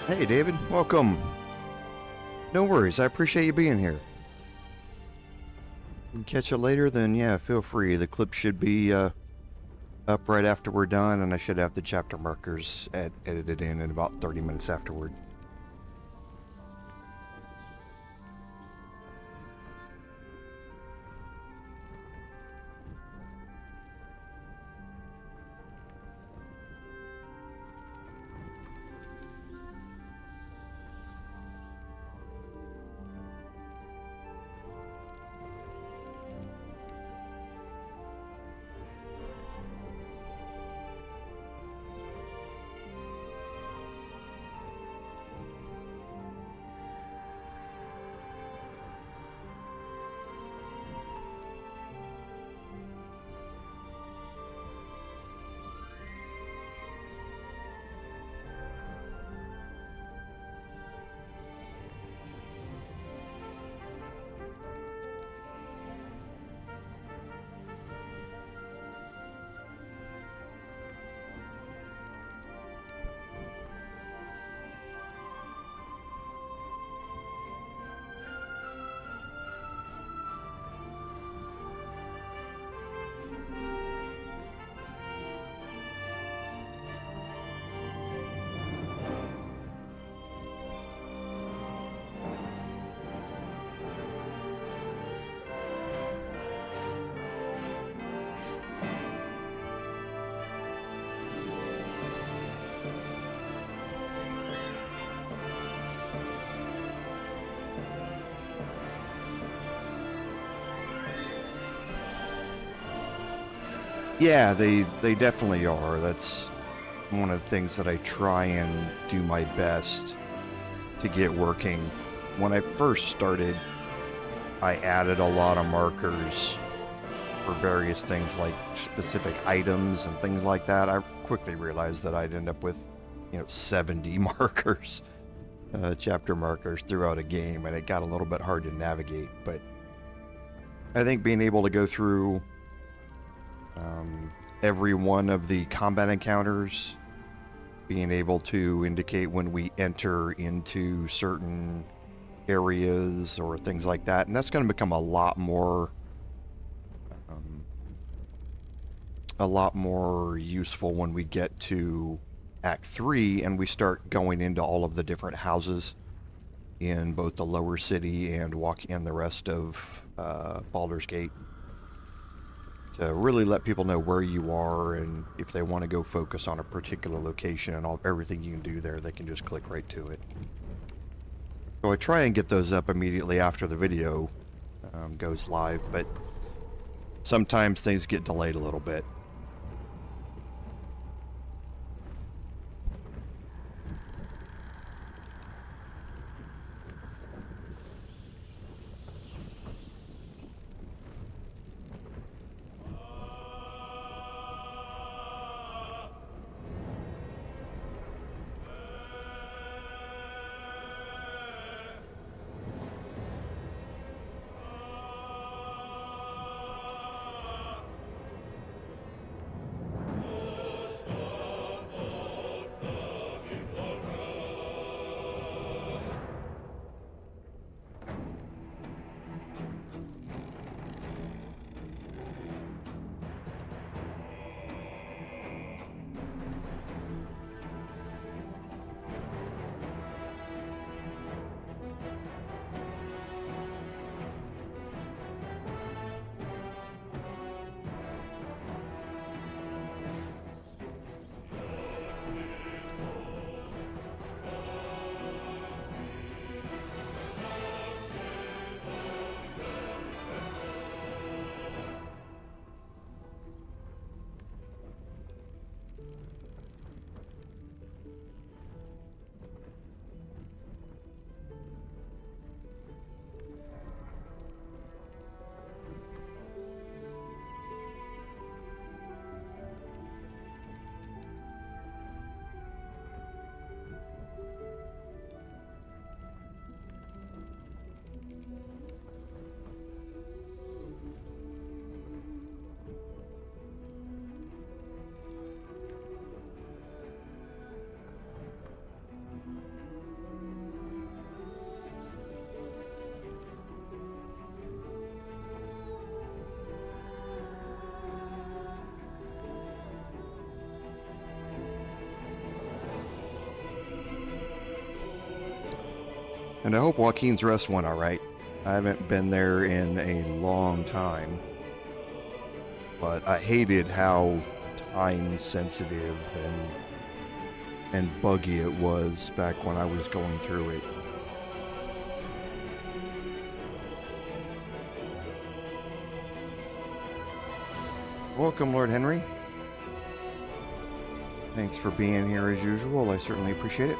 Hey, David. Welcome. No worries. I appreciate you being here. You can catch it later, then yeah, feel free. The clip should be up right after we're done, and I should have the chapter markers edited in about 30 minutes afterward. Yeah, they definitely are. That's one of the things that I try and do my best to get working. When I first started, I added a lot of markers for various things like specific items and things like that. I quickly realized that I'd end up with, 70 markers, chapter markers throughout a game, and it got a little bit hard to navigate. But I think being able to go through every one of the combat encounters, being able to indicate when we enter into certain areas or things like that, and that's going to become a lot more useful when we get to Act 3 and we start going into all of the different houses in both the lower city and walk in the rest of Baldur's Gate, to really let people know where you are, and if they want to go focus on a particular location and everything you can do there, they can just click right to it. So I try and get those up immediately after the video goes live, but sometimes things get delayed a little bit. And I hope Joaquin's Rest went alright. I haven't been there in a long time. But I hated how time sensitive and buggy it was back when I was going through it. Welcome, Lord Henry. Thanks for being here as usual. I certainly appreciate it.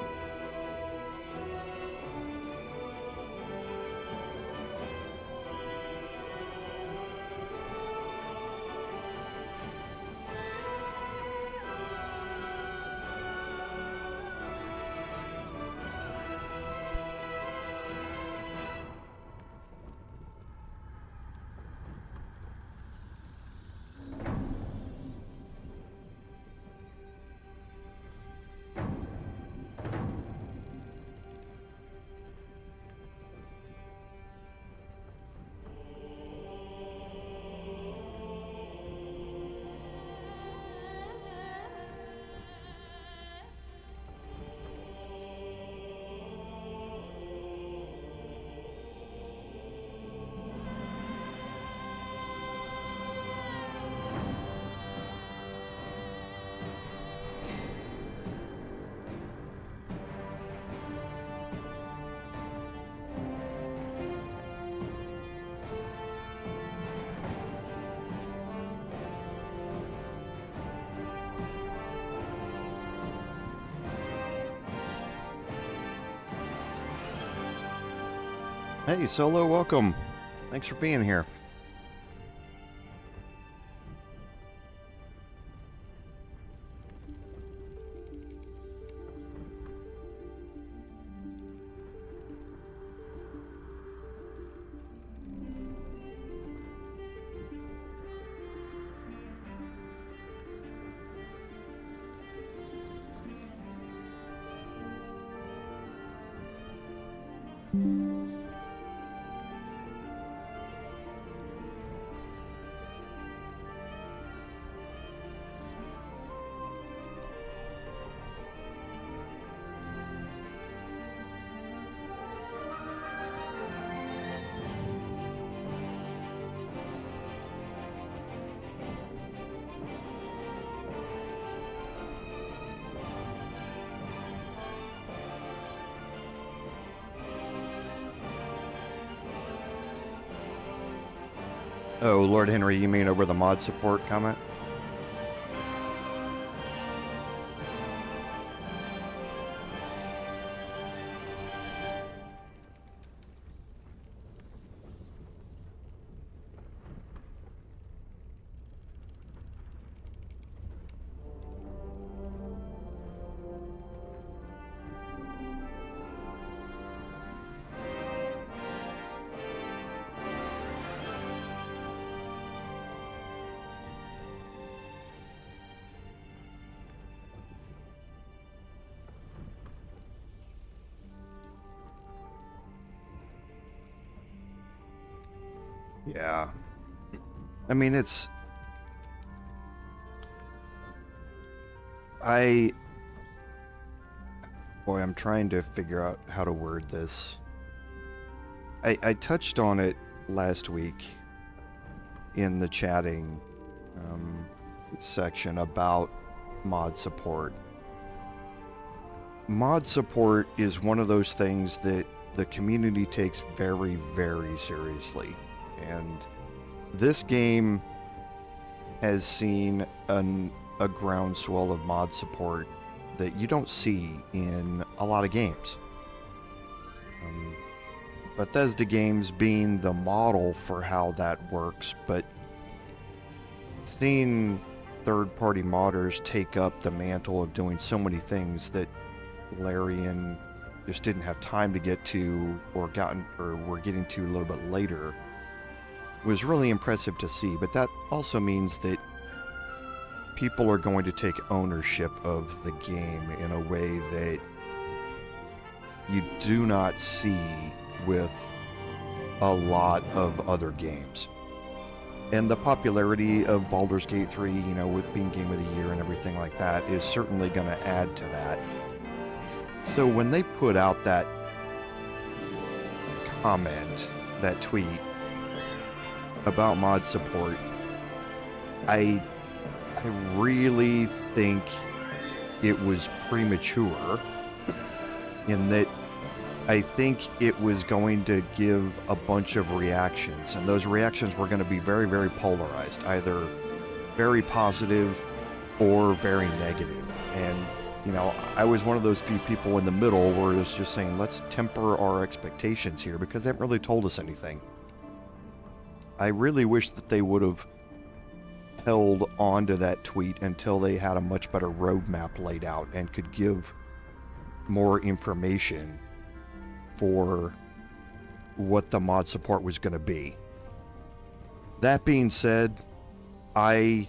Hey, Solo, welcome. Thanks for being here. Oh, Lord Henry, you mean over the mod support comment? Yeah. I mean, boy, I'm trying to figure out how to word this. I touched on it last week in the chatting section about mod support. Mod support is one of those things that the community takes very, very seriously. And this game has seen a groundswell of mod support that you don't see in a lot of games. Bethesda games being the model for how that works, but seeing third-party modders take up the mantle of doing so many things that Larian just didn't have time to get to, or were getting to a little bit later, was really impressive to see. But that also means that people are going to take ownership of the game in a way that you do not see with a lot of other games. And the popularity of Baldur's Gate 3, you know, with being Game of the Year and everything like that, is certainly going to add to that. So when they put out that comment, that tweet about mod support, I really think it was premature in that I think it was going to give a bunch of reactions, and those reactions were going to be very, very polarized, either very positive or very negative. And, you know, I was one of those few people in the middle where it was just saying, let's temper our expectations here, because they haven't really told us anything. I really wish that they would have held on to that tweet until they had a much better roadmap laid out and could give more information for what the mod support was going to be. That being said, I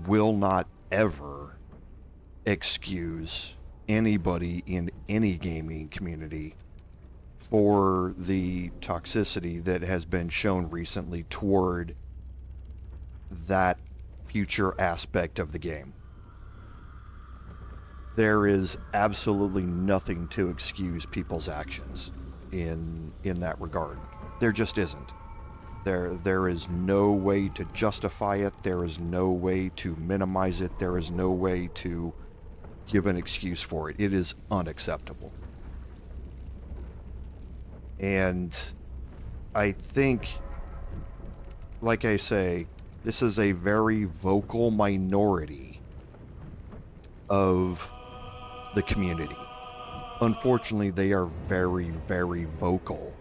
will not ever excuse anybody in any gaming community for the toxicity that has been shown recently toward that future aspect of the game. There is absolutely nothing to excuse people's actions in that regard. There just isn't. There is no way to justify it. There is no way to minimize it. There is no way to give an excuse for it. It is unacceptable. And I think, like I say, this is a very vocal minority of the community. Unfortunately, they are very, very vocal,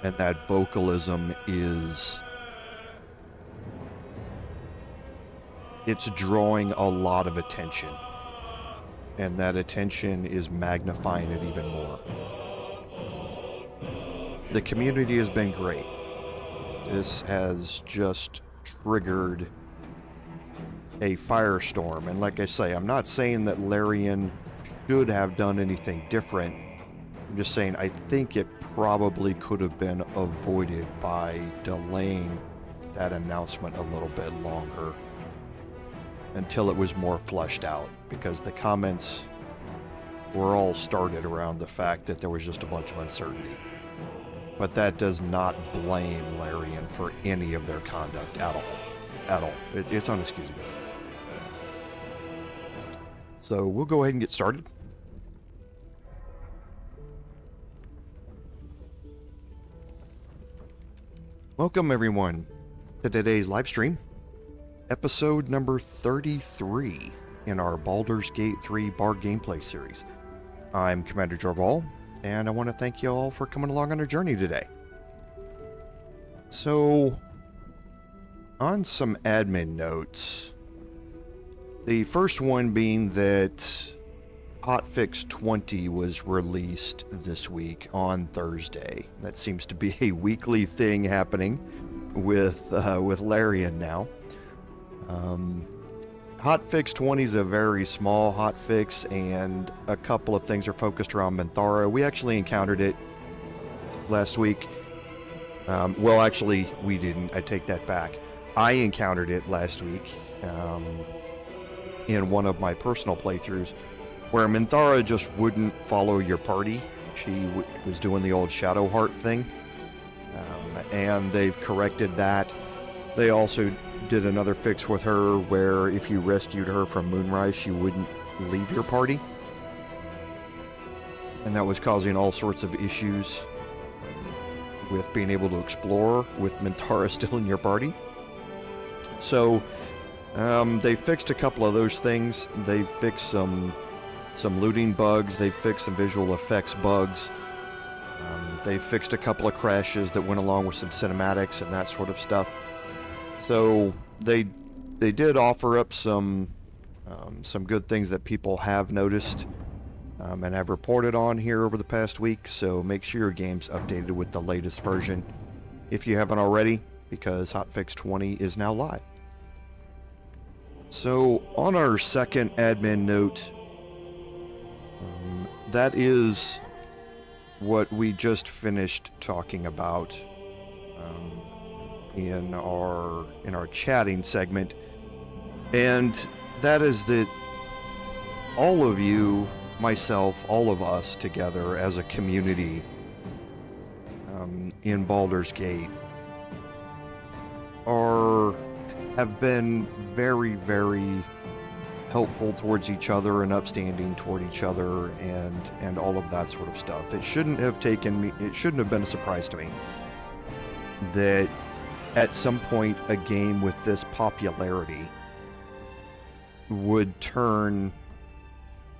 and that vocalism it's drawing a lot of attention, and that attention is magnifying it even more. The community has been great. This has just triggered a firestorm, and like I say, I'm not saying that Larian should have done anything different. I'm just saying I think it probably could have been avoided by delaying that announcement a little bit longer until it was more fleshed out, because the comments were all started around the fact that there was just a bunch of uncertainty. But that does not blame Larian for any of their conduct at all. At all. It's unexcusable. So we'll go ahead and get started. Welcome everyone to today's live stream, episode number 33 in our Baldur's Gate 3 bar gameplay series. I'm Commander Jorval, and I want to thank you all for coming along on our journey today. So, on some admin notes, the first one being that Hotfix 20 was released this week on Thursday. That seems to be a weekly thing happening with Larian now. Hotfix 20 is a very small hotfix, and a couple of things are focused around Minthara. We actually encountered it last week. Well, actually, we didn't. I take that back. I encountered it last week in one of my personal playthroughs, where Minthara just wouldn't follow your party. She was doing the old Shadowheart thing, and they've corrected that. They also did another fix with her where if you rescued her from Moonrise, she wouldn't leave your party. And that was causing all sorts of issues with being able to explore with Minthara still in your party. So they fixed a couple of those things. They fixed some looting bugs. They fixed some visual effects bugs. They fixed a couple of crashes that went along with some cinematics and that sort of stuff. So they did offer up some good things that people have noticed and have reported on here over the past week. So make sure your game's updated with the latest version if you haven't already, because Hotfix 20 is now live. So on our second admin note, that is what we just finished talking about in our chatting segment, and that is that all of you, myself, all of us together as a community in Baldur's Gate have been very, very helpful towards each other and upstanding toward each other and all of that sort of stuff. It shouldn't have been a surprise to me that at some point a game with this popularity would turn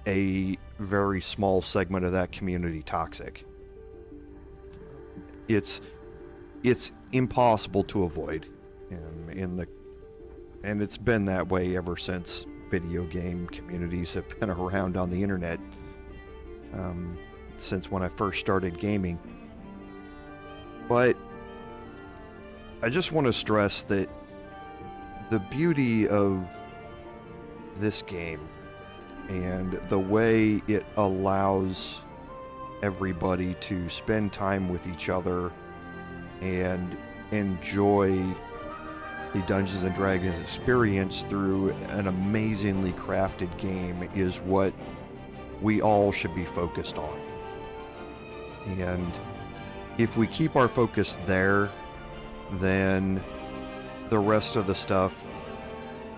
a very small segment of that community toxic. It's impossible to avoid, and it's been that way ever since video game communities have been around on the internet, since when I first started gaming. But I just want to stress that the beauty of this game and the way it allows everybody to spend time with each other and enjoy the Dungeons and Dragons experience through an amazingly crafted game is what we all should be focused on. And if we keep our focus there, then the rest of the stuff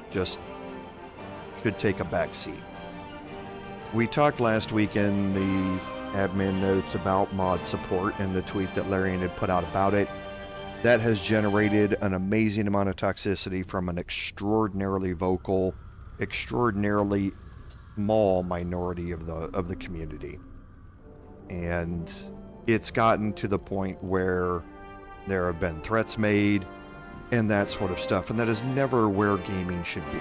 just should take a back seat. We talked last week in the admin notes about mod support and the tweet that Larian had put out about it. That has generated an amazing amount of toxicity from an extraordinarily vocal, extraordinarily small minority of the community. And it's gotten to the point where there have been threats made and that sort of stuff, and that is never where gaming should be.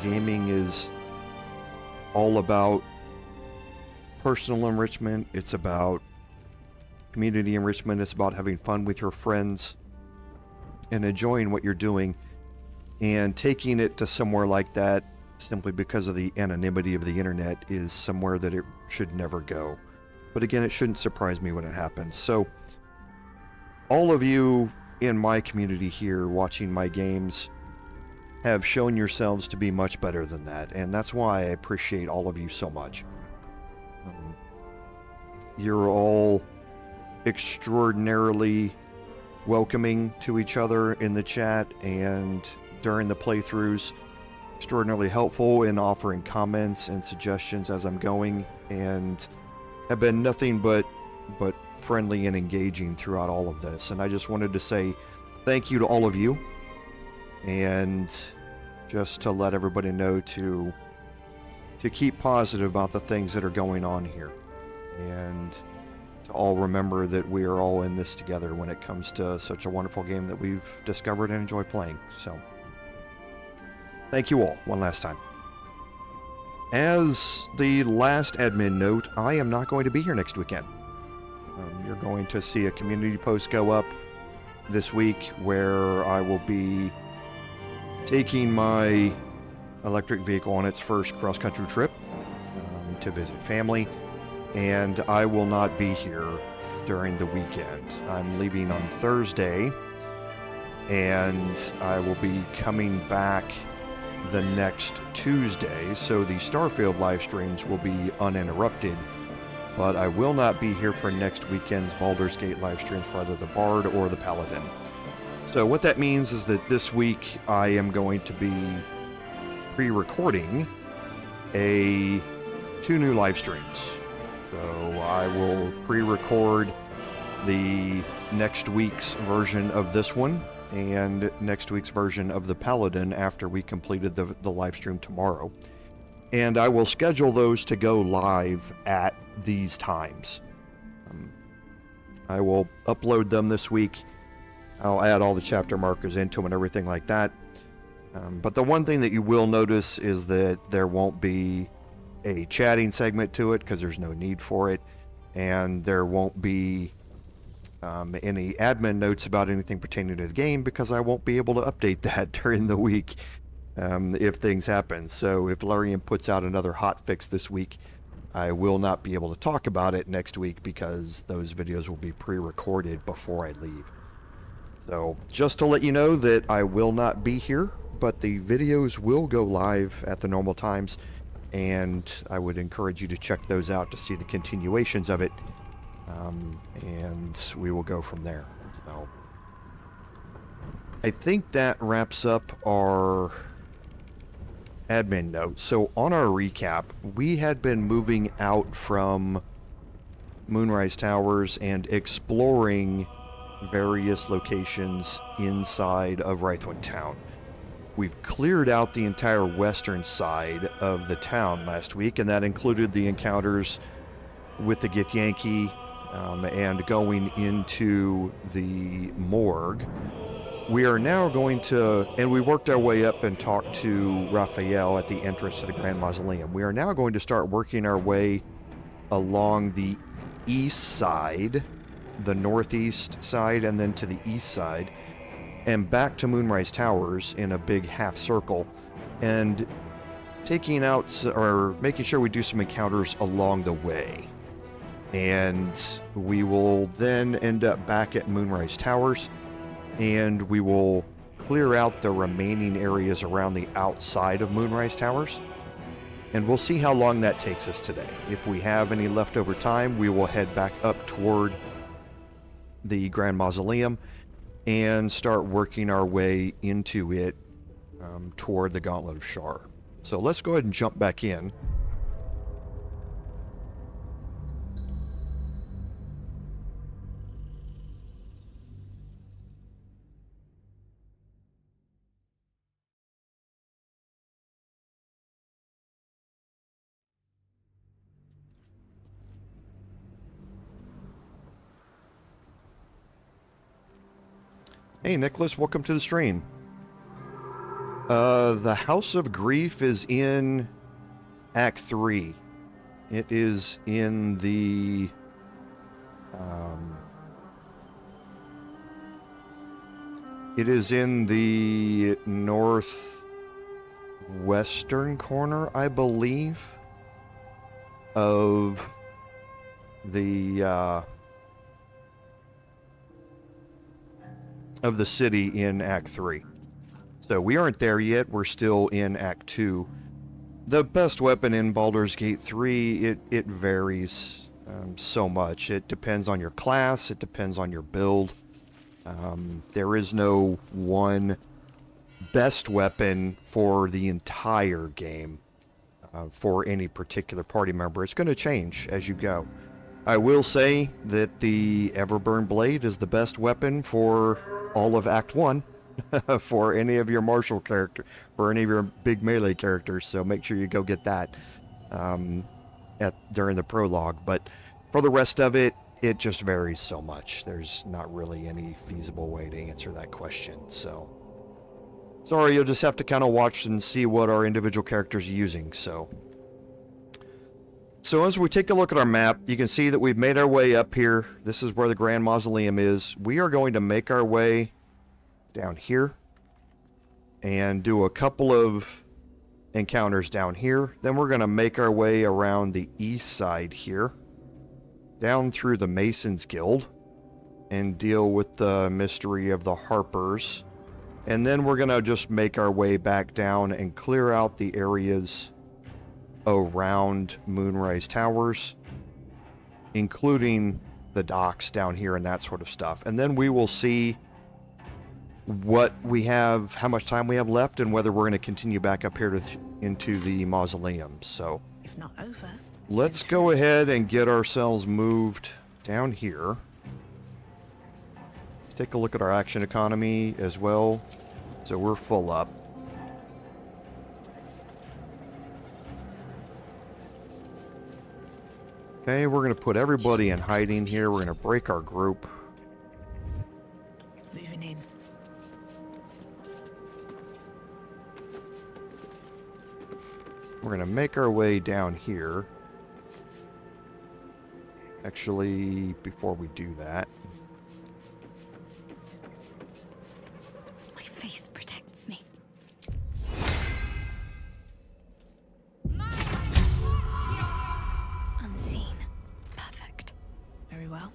Gaming is all about personal enrichment, it's about community enrichment, it's about having fun with your friends and enjoying what you're doing, and taking it to somewhere like that simply because of the anonymity of the internet is somewhere that it should never go. But again, it shouldn't surprise me when it happens. So all of you in my community here watching my games have shown yourselves to be much better than that, and that's why I appreciate all of you so much. You're all extraordinarily welcoming to each other in the chat and during the playthroughs, extraordinarily helpful in offering comments and suggestions as I'm going, and have been nothing but friendly and engaging throughout all of this. And I just wanted to say thank you to all of you, and just to let everybody know to keep positive about the things that are going on here, and to all remember that we are all in this together when it comes to such a wonderful game that we've discovered and enjoy playing. So thank you all one last time. As the last admin note, I am not going to be here next weekend. You're going to see a community post go up this week where I will be taking my electric vehicle on its first cross-country trip to visit family, and I will not be here during the weekend. I'm leaving on Thursday, and I will be coming back the next Tuesday, so the Starfield live streams will be uninterrupted, but I will not be here for next weekend's Baldur's Gate live streams for either the Bard or the Paladin. So what that means is that this week I am going to be pre-recording 2 new live streams. So I will pre-record the next week's version of this one and next week's version of the Paladin after we completed the live stream tomorrow. And I will schedule those to go live at these times. I will upload them this week. I'll add all the chapter markers into them and everything like that. But the one thing that you will notice is that there won't be a chatting segment to it because there's no need for it, and there won't be any admin notes about anything pertaining to the game because I won't be able to update that during the week if things happen. So if Larian puts out another hotfix this week, I will not be able to talk about it next week because those videos will be pre-recorded before I leave. So just to let you know that I will not be here, but the videos will go live at the normal times, and I would encourage you to check those out to see the continuations of it and we will go from there. So I think that wraps up our admin notes. So on our recap, we had been moving out from Moonrise Towers and exploring various locations inside of Reithwin Town. We've cleared out the entire western side of the town last week, and that included the encounters with the Githyanki and going into the Morgue. We are now going to, and we worked our way up and talked to Raphael at the entrance to the Grand Mausoleum. We are now going to start working our way along the east side, the northeast side, and then to the east side, and back to Moonrise Towers in a big half circle, and taking out, or making sure we do some encounters along the way. And we will then end up back at Moonrise Towers, and we will clear out the remaining areas around the outside of Moonrise Towers, and we'll see how long that takes us today. If we have any leftover time, we will head back up toward the Grand Mausoleum and start working our way into it toward the Gauntlet of Shar. So let's go ahead and jump back in. Hey Nicholas, welcome to the stream. The House of Grief is in Act 3. It is in the northwestern corner, I believe, of the city in Act 3. So we aren't there yet, we're still in Act 2. The best weapon in Baldur's Gate 3, it varies so much. It depends on your class, it depends on your build. There is no one best weapon for the entire game for any particular party member. It's going to change as you go. I will say that the Everburn Blade is the best weapon for all of Act 1 for any of your martial character, for any of your big melee characters, so make sure you go get that during the prologue. But for the rest of it, it just varies so much. There's not really any feasible way to answer that question, so sorry, you'll just have to kind of watch and see what our individual characters are using. So as we take a look at our map, you can see that we've made our way up here. This is where the Grand Mausoleum is. We are going to make our way down here and do a couple of encounters down here. Then we're going to make our way around the east side here, down through the Masons Guild, and deal with the mystery of the Harpers. And then we're going to just make our way back down and clear out the areas around Moonrise Towers, including the docks down here and that sort of stuff. And then we will see what we have, how much time we have left, and whether we're going to continue back up here into the mausoleum. So if not over, let's go ahead and get ourselves moved down here. Let's take a look at our action economy as well. So we're full up. Okay, we're going to put everybody in hiding here. We're going to break our group. Moving in. We're going to make our way down here. Actually, before we do that, My faith protects me. Unseen. Perfect. Very well.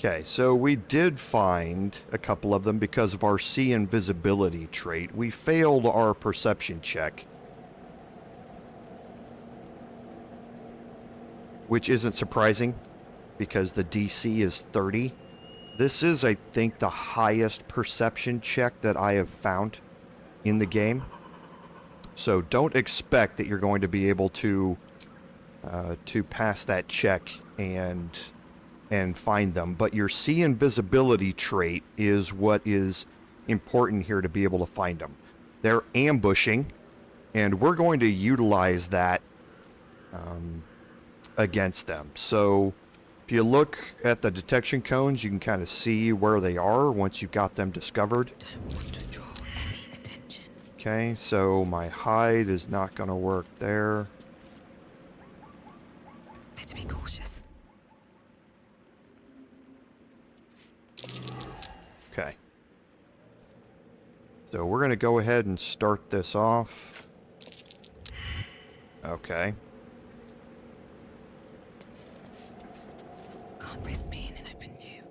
Okay, so we did find a couple of them because of our see invisibility trait. We failed our perception check, which isn't surprising because the DC is 30. This is, I think, the highest perception check that I have found in the game. So don't expect that you're going to be able to pass that check and find them. But your see invisibility trait is what is important here to be able to find them. They're ambushing, and we're going to utilize that against them. So if you look at the detection cones, you can kind of see where they are once you've got them discovered. Don't want to draw any attention. Okay, so my hide is not going to work there. Better be cautious. Okay. So we're going to go ahead and start this off. Okay. Can't risk being in open view.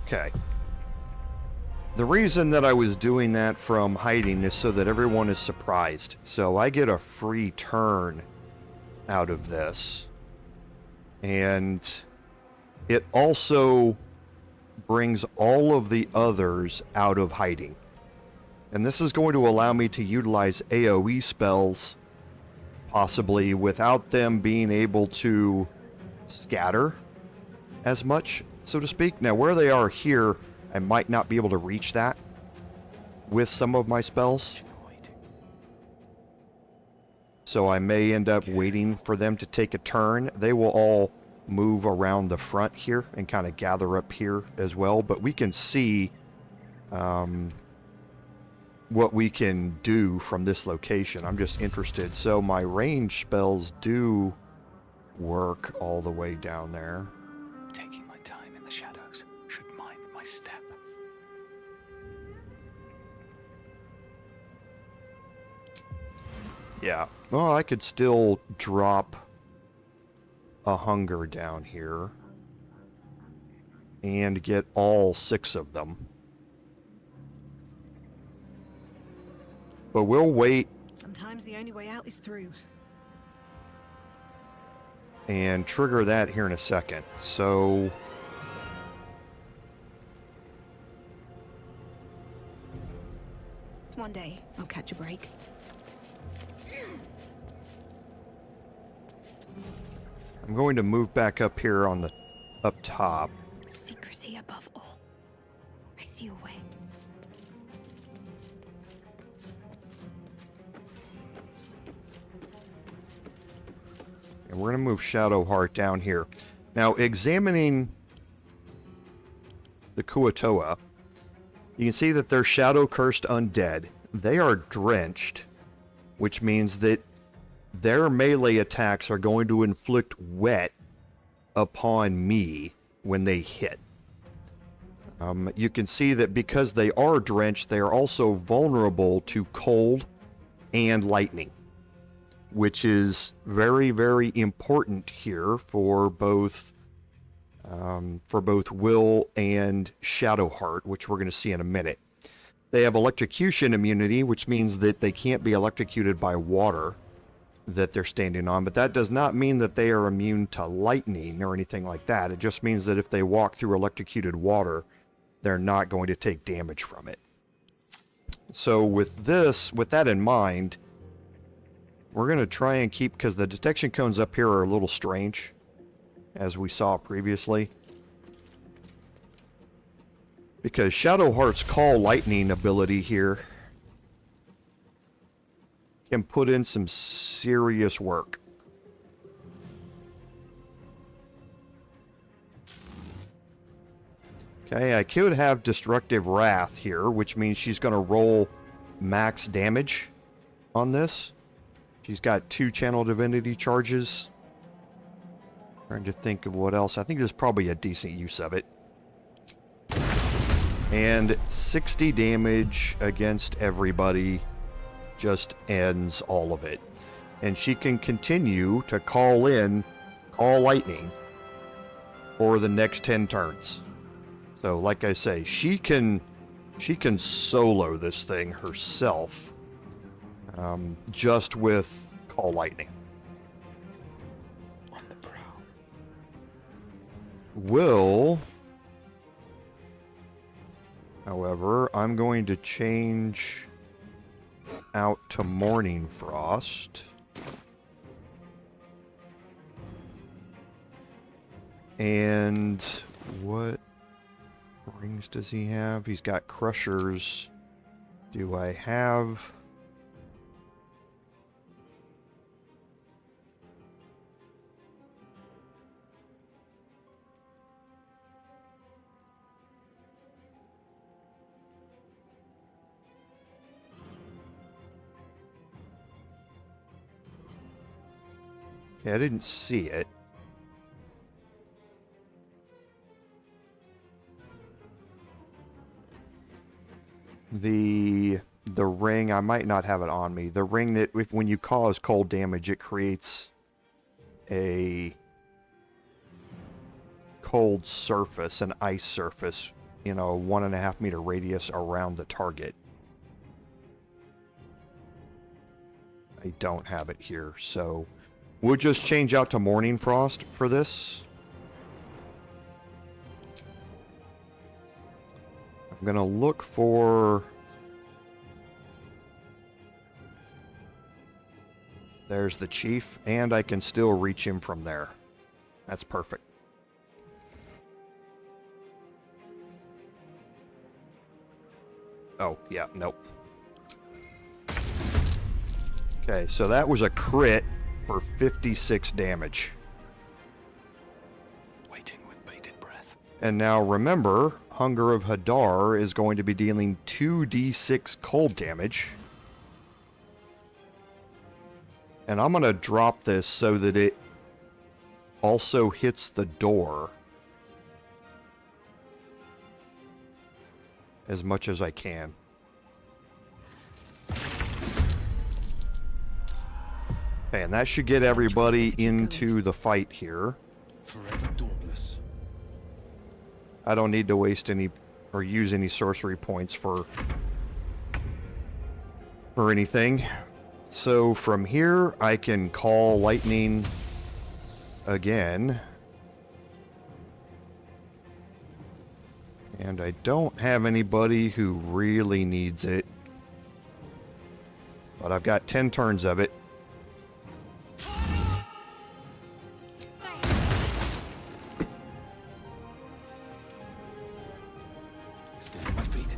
Okay. The reason that I was doing that from hiding is so that everyone is surprised. So I get a free turn out of this. And it also brings all of the others out of hiding. And this is going to allow me to utilize AoE spells, possibly without them being able to scatter as much, so to speak. Now, where they are here, I might not be able to reach that with some of my spells. So I may end up waiting for them to take a turn. They will all move around the front here and kind of gather up here as well. But we can see what we can do from this location. I'm just interested. So my range spells do work all the way down there. Taking my time in the shadows should mind my step. Yeah. Well, I could still drop a hunger down here and get all 6 of them. But we'll wait Sometimes the only way out is through. and trigger that here in a second. So One day, I'll catch a break. I'm going to move back up here on the up top. Secrecy above all. I see a way. And we're going to move Shadowheart down here. Now, examining the Kua-Toa, you can see that they're shadow-cursed undead. They are drenched, which means that their melee attacks are going to inflict wet upon me when they hit. You can see that because they are drenched, they are also vulnerable to cold and lightning, which is very, very important here for both Wyll and Shadowheart, which we're going to see in a minute. They have electrocution immunity, which means that they can't be electrocuted by water that they're standing on, but that does not mean that they are immune to lightning or anything like that. It just means that if they walk through electrocuted water, they're not going to take damage from it. So with that in mind, we're going to try and keep, because the detection cones up here are a little strange, as we saw previously. Because Shadowheart's Call Lightning ability here can put in some serious work. Okay, I could have Destructive Wrath here, which means she's going to roll max damage on this. She's got 2 Channel Divinity charges. Trying to think of what else. I think there's probably a decent use of it. And 60 damage against everybody just ends all of it. And she can continue to call lightning for the next 10 turns. So like I say, she can solo this thing herself, just with call lightning. On the prowl. Wyll, however, I'm going to change out to Morning Frost. And what rings does he have? He's got Crushers. Do I have... Yeah, I didn't see it. The ring, I might not have it on me. The ring that, when you cause cold damage, it creates a cold surface, an ice surface, you know, 1.5 meter radius around the target. I don't have it here, so we'll just change out to Morning Frost for this. I'm gonna look for... There's the chief, and I can still reach him from there. That's perfect. Oh, yeah, nope. Okay, so that was a crit for 56 damage. Waiting with bated breath. And now remember, Hunger of Hadar is going to be dealing 2d6 cold damage. And I'm going to drop this so that it also hits the door as much as I can. Okay, and that should get everybody into the fight here. Forever dauntless. I don't need to waste any or use any sorcery points for anything. So from here, I can call lightning again. And I don't have anybody who really needs it. But I've got 10 turns of it. Stay on my feet.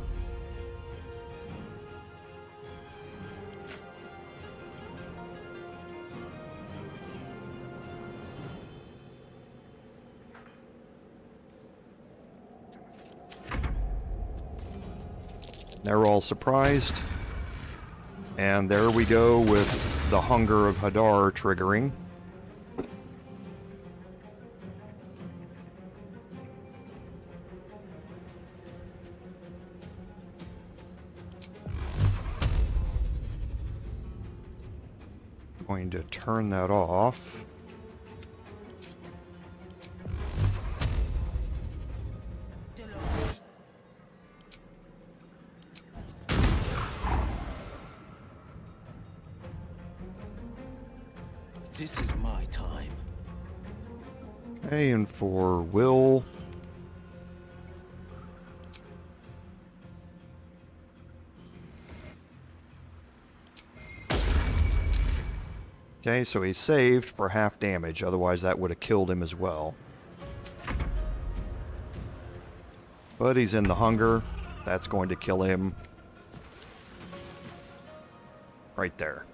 They're all surprised. And there we go with the Hunger of Hadar triggering. Going to turn that off. This is my time. Okay, and for Wyll. Okay, so he saved for half damage, otherwise that would have killed him as well. But he's in the hunger. That's going to kill him. Right there.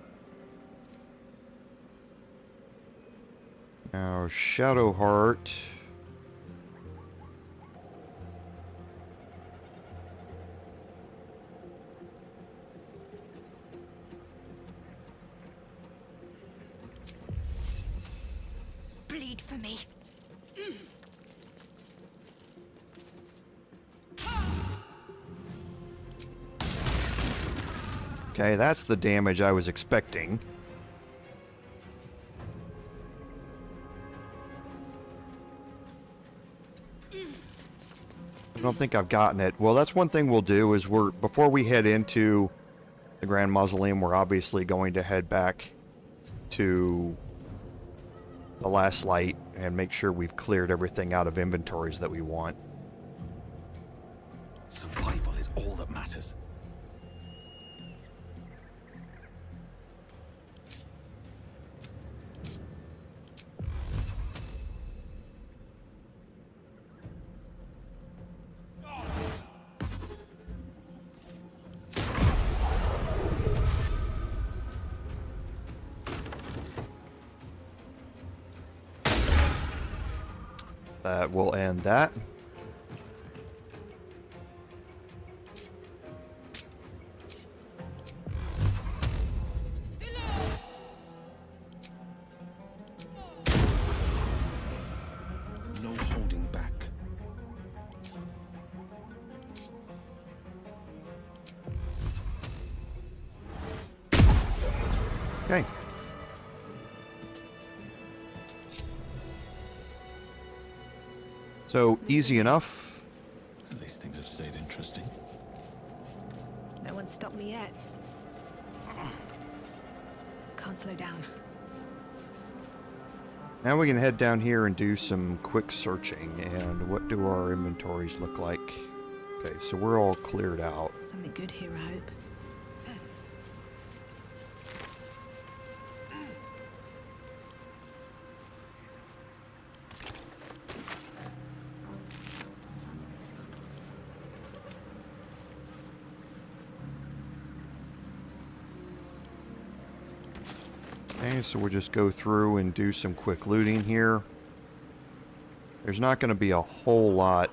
Now, Shadowheart. Bleed for me. Okay, that's the damage I was expecting. I don't think I've gotten it. Well, that's one thing we'll do is before we head into the Grand Mausoleum, we're obviously going to head back to the last light and make sure we've cleared everything out of inventories that we want. Survival is all that matters. That will end that. No holding back. Okay. So, easy enough. At least things have stayed interesting. No one's stopped me yet. Can't slow down. Now we can head down here and do some quick searching. And what do our inventories look like? Okay, so we're all cleared out. Something good here, I hope. Okay, so we'll just go through and do some quick looting here. There's not going to be a whole lot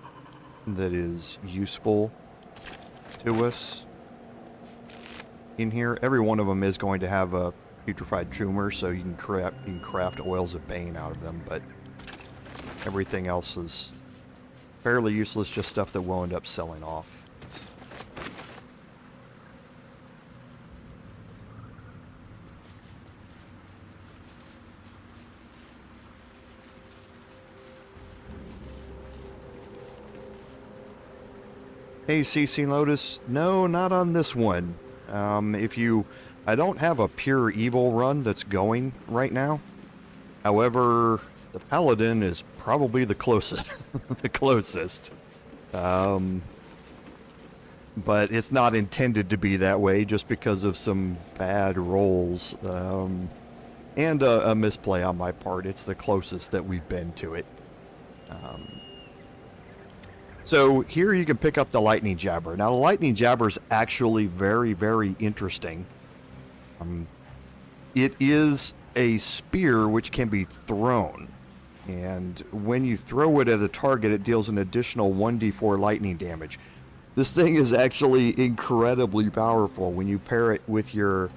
that is useful to us in here. Every one of them is going to have a putrefied tumor, so you can craft oils of bane out of them, but everything else is fairly useless, just stuff that we'll end up selling off. Hey, CC Lotus. No, not on this one. I don't have a pure evil run that's going right now. However, the Paladin is probably the closest. the closest. But it's not intended to be that way just because of some bad rolls. And a misplay on my part. It's the closest that we've been to it. So here you can pick up the Lightning Jabber. Now the Lightning Jabber is actually very, very interesting. It is a spear which can be thrown. And when you throw it at a target, it deals an additional 1d4 lightning damage. This thing is actually incredibly powerful when you pair it with your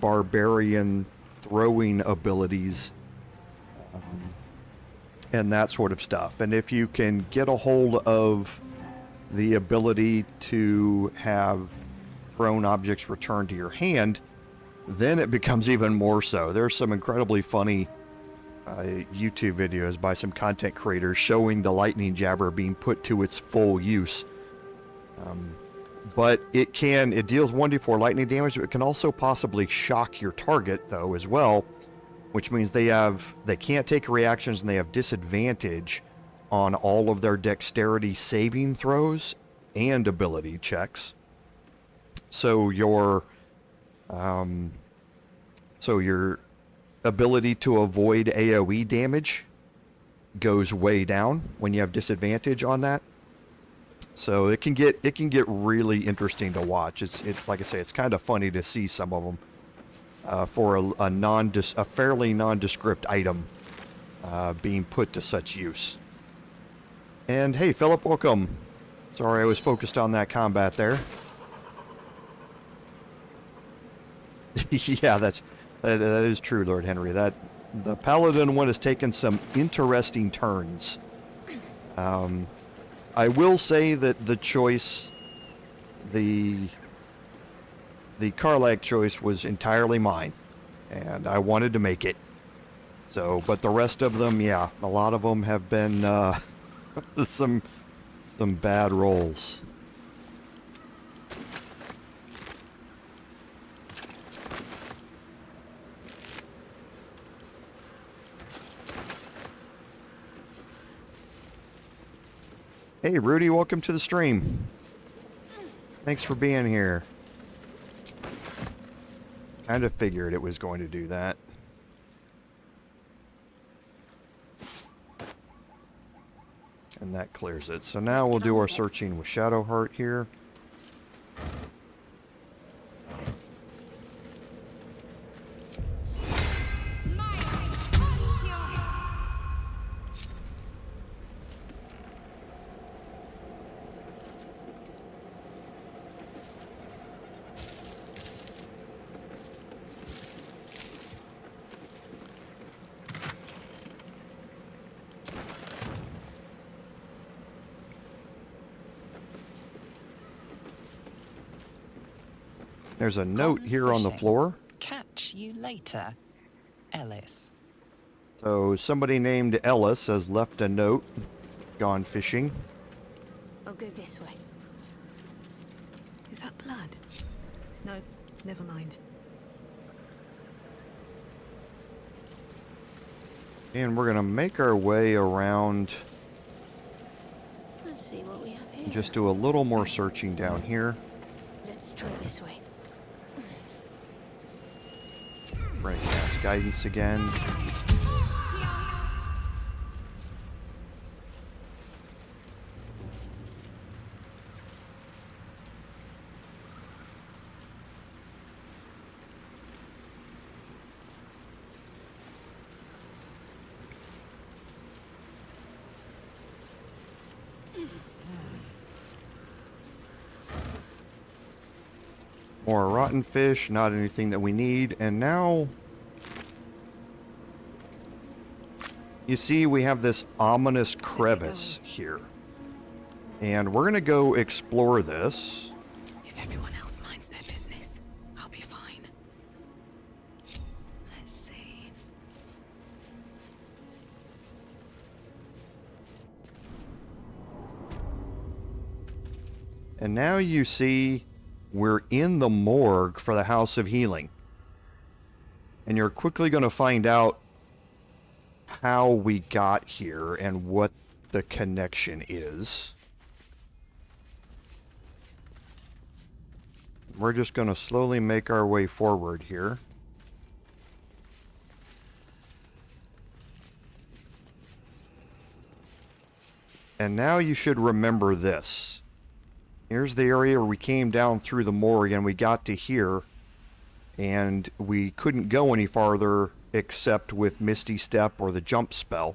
barbarian throwing abilities. And that sort of stuff. And if you can get a hold of the ability to have thrown objects returned to your hand, then it becomes even more so. There's some incredibly funny YouTube videos by some content creators showing the Lightning Jabber being put to its full use. But it deals 1d4 lightning damage, but it can also possibly shock your target, though, as well. Which means they can't take reactions and they have disadvantage on all of their dexterity saving throws and ability checks. So your ability to avoid AoE damage goes way down when you have disadvantage on that. So it can get really interesting to watch. It's like I say, it's kind of funny to see some of them. For a fairly nondescript item being put to such use. And hey, Philip, welcome. Sorry, I was focused on that combat there. Yeah, that is true, Lord Henry. That the Paladin one has taken some interesting turns. I will say that the choice, the the Karlach choice was entirely mine, and I wanted to make it. So, but the rest of them, yeah, a lot of them have been some bad rolls. Hey Rudy, welcome to the stream. Thanks for being here. Kind of figured it was going to do that. And that clears it. So now we'll do our searching with Shadowheart here. There's a note here on the floor. Catch you later, Ellis. So somebody named Ellis has left a note, gone fishing. I'll go this way. Is that blood? No, never mind. And we're gonna make our way around. Let's see what we have here. Just do a little more searching down here. Let's try this way. Right, cast guidance again. More rotten fish, not anything that we need. And now, you see we have this ominous crevice here. And we're going to go explore this. If everyone else minds their business, I'll be fine. Let's see. And now you see we're in the morgue for the House of Healing. And you're quickly going to find out how we got here and what the connection is. We're just going to slowly make our way forward here. And now you should remember this. Here's the area where we came down through the morgue and we got to here. And we couldn't go any farther except with Misty Step or the jump spell.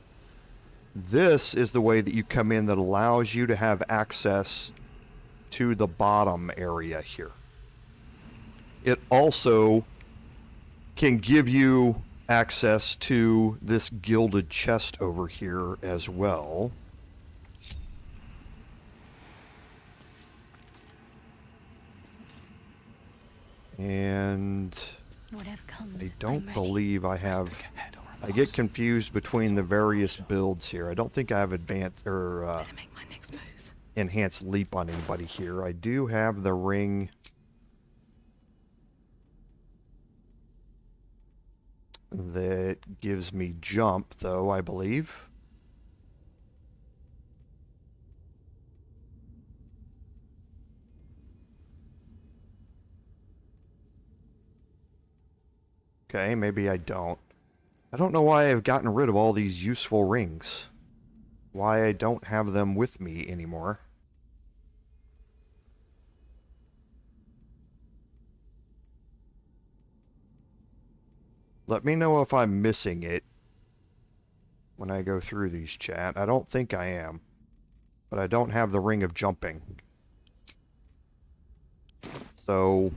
This is the way that you come in that allows you to have access to the bottom area here. It also can give you access to this gilded chest over here as well. And Whatever comes, I I'm don't ready. believe I have... I get confused between the various builds here. I don't think I have advanced or Better make my next move. enhanced leap on anybody here. I do have the ring that gives me jump, though, I believe. Okay, maybe I don't. I don't know why I've gotten rid of all these useful rings. Why I don't have them with me anymore. Let me know if I'm missing it when I go through these, chat. I don't think I am. But I don't have the ring of jumping. So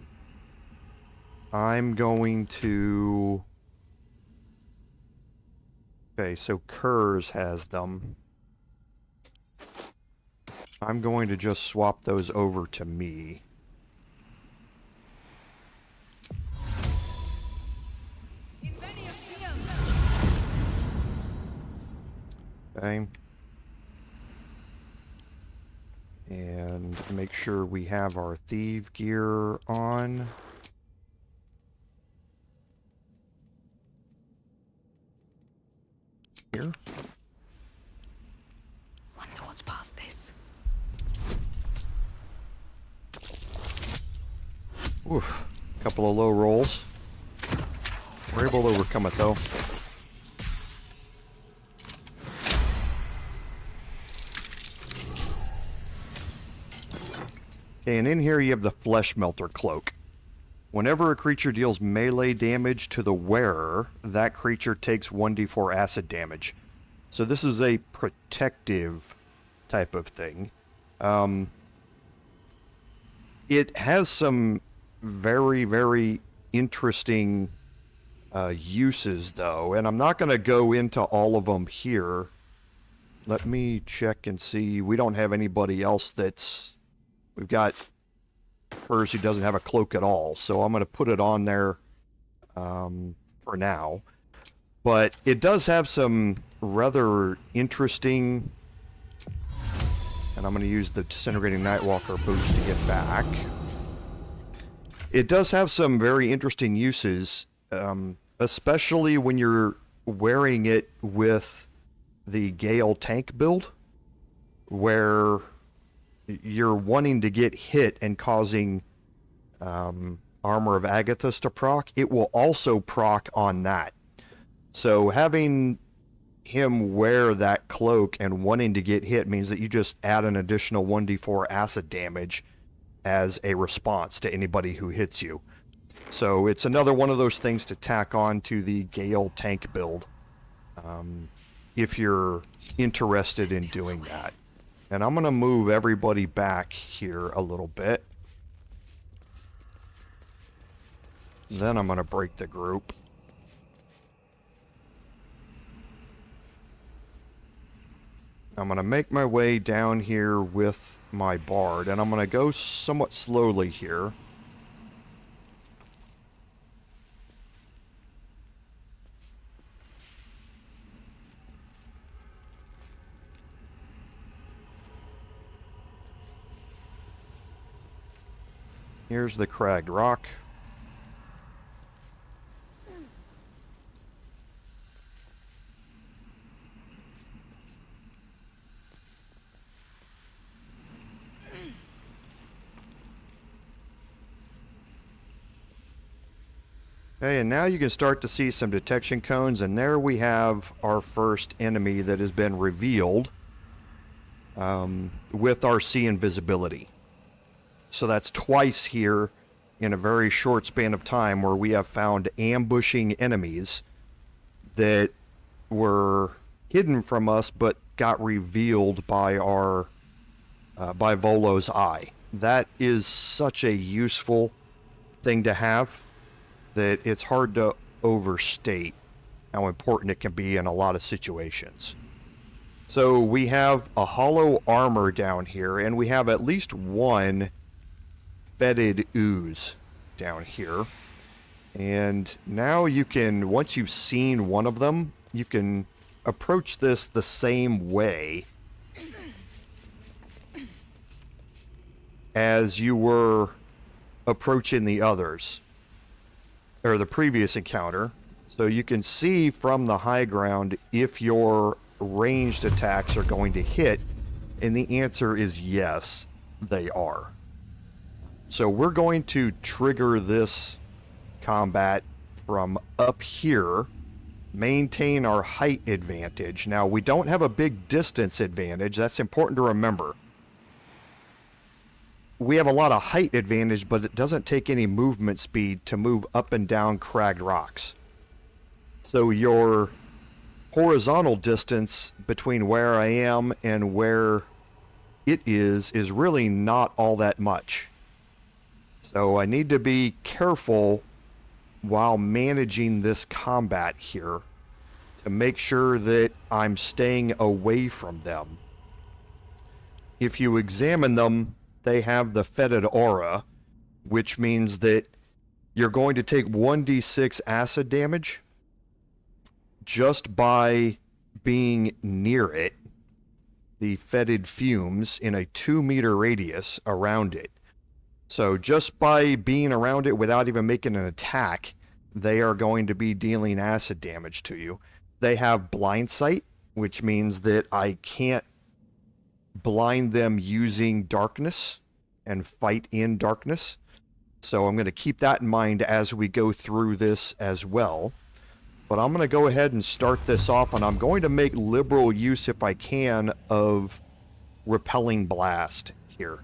I'm going to... Okay, so Kerz has them. I'm going to just swap those over to me. Okay. And make sure we have our thief gear on. Here. Wonder what's past this. Oof. Couple of low rolls. We're able to overcome it though. Okay, and in here you have the Flesh Melter Cloak. Whenever a creature deals melee damage to the wearer, that creature takes 1d4 acid damage. So this is a protective type of thing. It has some very, very interesting uses, though, and I'm not going to go into all of them here. Let me check and see. We don't have anybody else that's... We've got Kerz who doesn't have a cloak at all, so I'm going to put it on there for now. But it does have some rather interesting... And I'm going to use the Disintegrating Nightwalker boost to get back. It does have some very interesting uses, especially when you're wearing it with the Gale tank build, where you're wanting to get hit and causing Armor of Agathis to proc. It will also proc on that. So having him wear that cloak and wanting to get hit means that you just add an additional 1d4 acid damage as a response to anybody who hits you. So it's another one of those things to tack on to the Gale tank build if you're interested in doing that. And I'm going to move everybody back here a little bit. Then I'm going to break the group. I'm going to make my way down here with my bard, and I'm going to go somewhat slowly here. Here's the cragged rock. Okay, and now you can start to see some detection cones, and there we have our first enemy that has been revealed with our sea invisibility. So that's twice here in a very short span of time where we have found ambushing enemies that were hidden from us but got revealed by our by Volo's eye. That is such a useful thing to have that it's hard to overstate how important it can be in a lot of situations. So we have a hollow armor down here, and we have at least one fetid ooze down here. And now you can, once you've seen one of them, you can approach this the same way as you were approaching the others, or the previous encounter. So you can see from the high ground if your ranged attacks are going to hit, and the answer is yes, they are. So we're going to trigger this combat from up here, maintain our height advantage. Now, we don't have a big distance advantage. That's important to remember. We have a lot of height advantage, but it doesn't take any movement speed to move up and down cragged rocks. So your horizontal distance between where I am and where it is really not all that much. So I need to be careful while managing this combat here to make sure that I'm staying away from them. If you examine them, they have the fetid aura, which means that you're going to take 1d6 acid damage just by being near it, the fetid fumes, in a 2-meter radius around it. So just by being around it without even making an attack, they are going to be dealing acid damage to you. They have blind sight, which means that I can't blind them using darkness and fight in darkness. So I'm going to keep that in mind as we go through this as well. But I'm going to go ahead and start this off, and I'm going to make liberal use, if I can, of Repelling Blast here.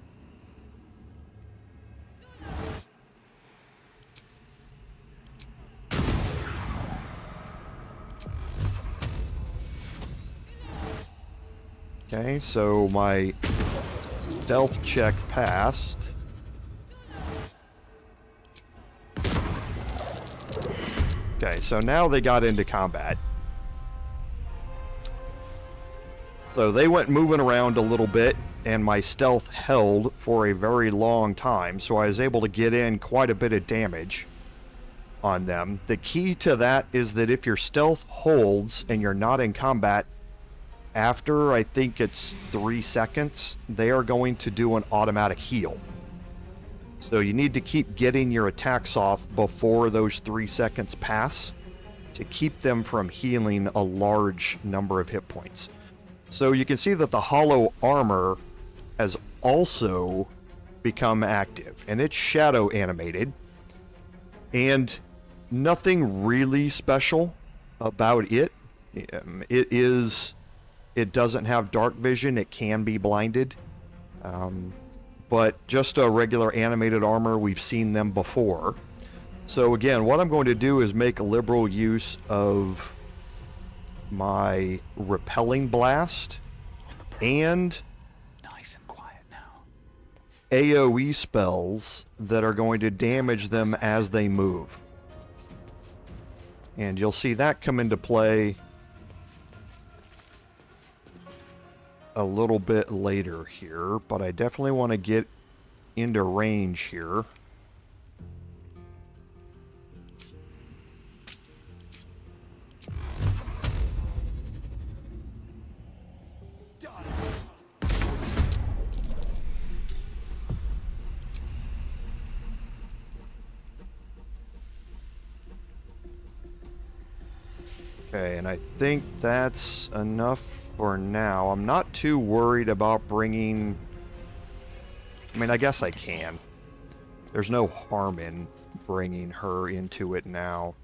Okay, so my stealth check passed. Okay, so now they got into combat. So they went moving around a little bit, and my stealth held for a very long time, so I was able to get in quite a bit of damage on them. The key to that is that if your stealth holds and you're not in combat, after I think it's 3 seconds, they are going to do an automatic heal. So you need to keep getting your attacks off before those 3 seconds pass to keep them from healing a large number of hit points. So you can see that the hollow armor has also become active, and it's shadow animated, and nothing really special about it. It doesn't have dark vision. It can be blinded. But just a regular animated armor, we've seen them before. So again, what I'm going to do is make a liberal use of my Repelling Blast and Nice and quiet now. AoE spells that are going to damage them as they move. And you'll see that come into play a little bit later here, but I definitely want to get into range here. Okay, and I think that's enough for now. I'm not too worried about bringing... I mean, I guess I can. There's no harm in bringing her into it now.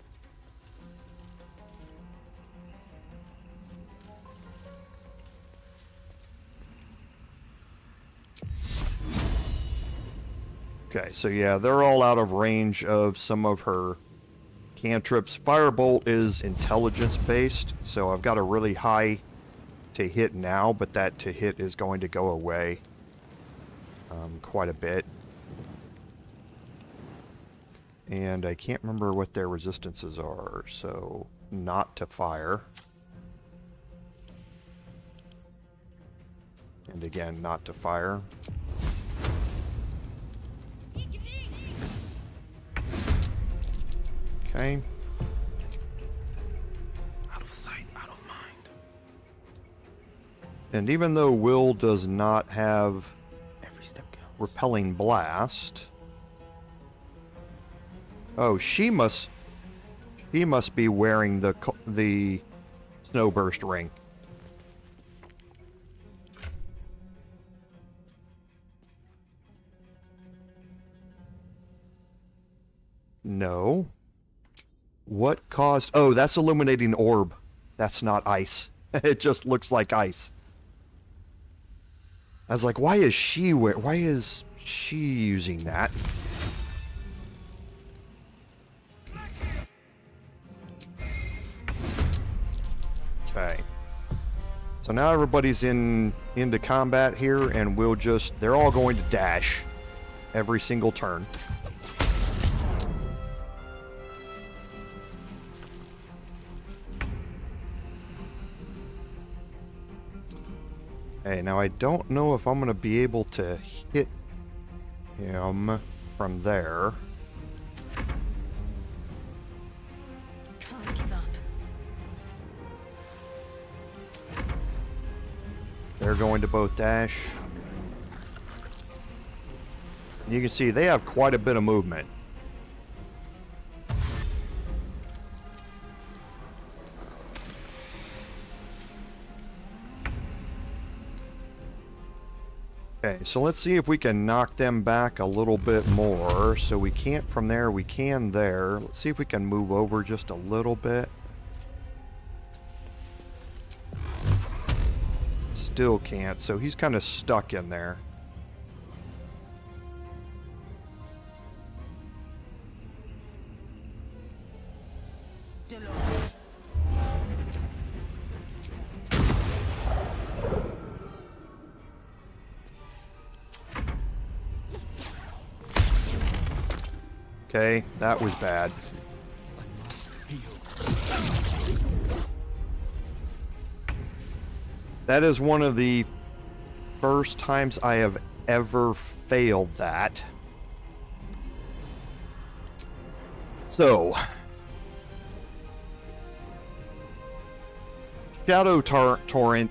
Okay, so yeah, they're all out of range of some of her cantrips. Firebolt is intelligence-based, so I've got a really high to hit now, but that to hit is going to go away quite a bit. And I can't remember what their resistances are, so not to fire. And again, not to fire. Okay. Out of sight, out of mind. And even though Wyll does not have Every step counts. Repelling Blast... Oh, she must be wearing the Snowburst ring. No. What caused... Oh, that's illuminating orb. That's not ice. It just looks like ice. I was like, why is she using that? Okay. So now everybody's into combat here, and they're all going to dash every single turn. Okay, now I don't know if I'm going to be able to hit him from there. Can't give up. they're going to both dash. And you can see they have quite a bit of movement. Okay, so let's see if we can knock them back a little bit more. So we can't from there, we can there. Let's see if we can move over just a little bit. Still can't, so he's kind of stuck in there. Okay, that was bad. That is one of the first times I have ever failed that. So, Shadow Torrent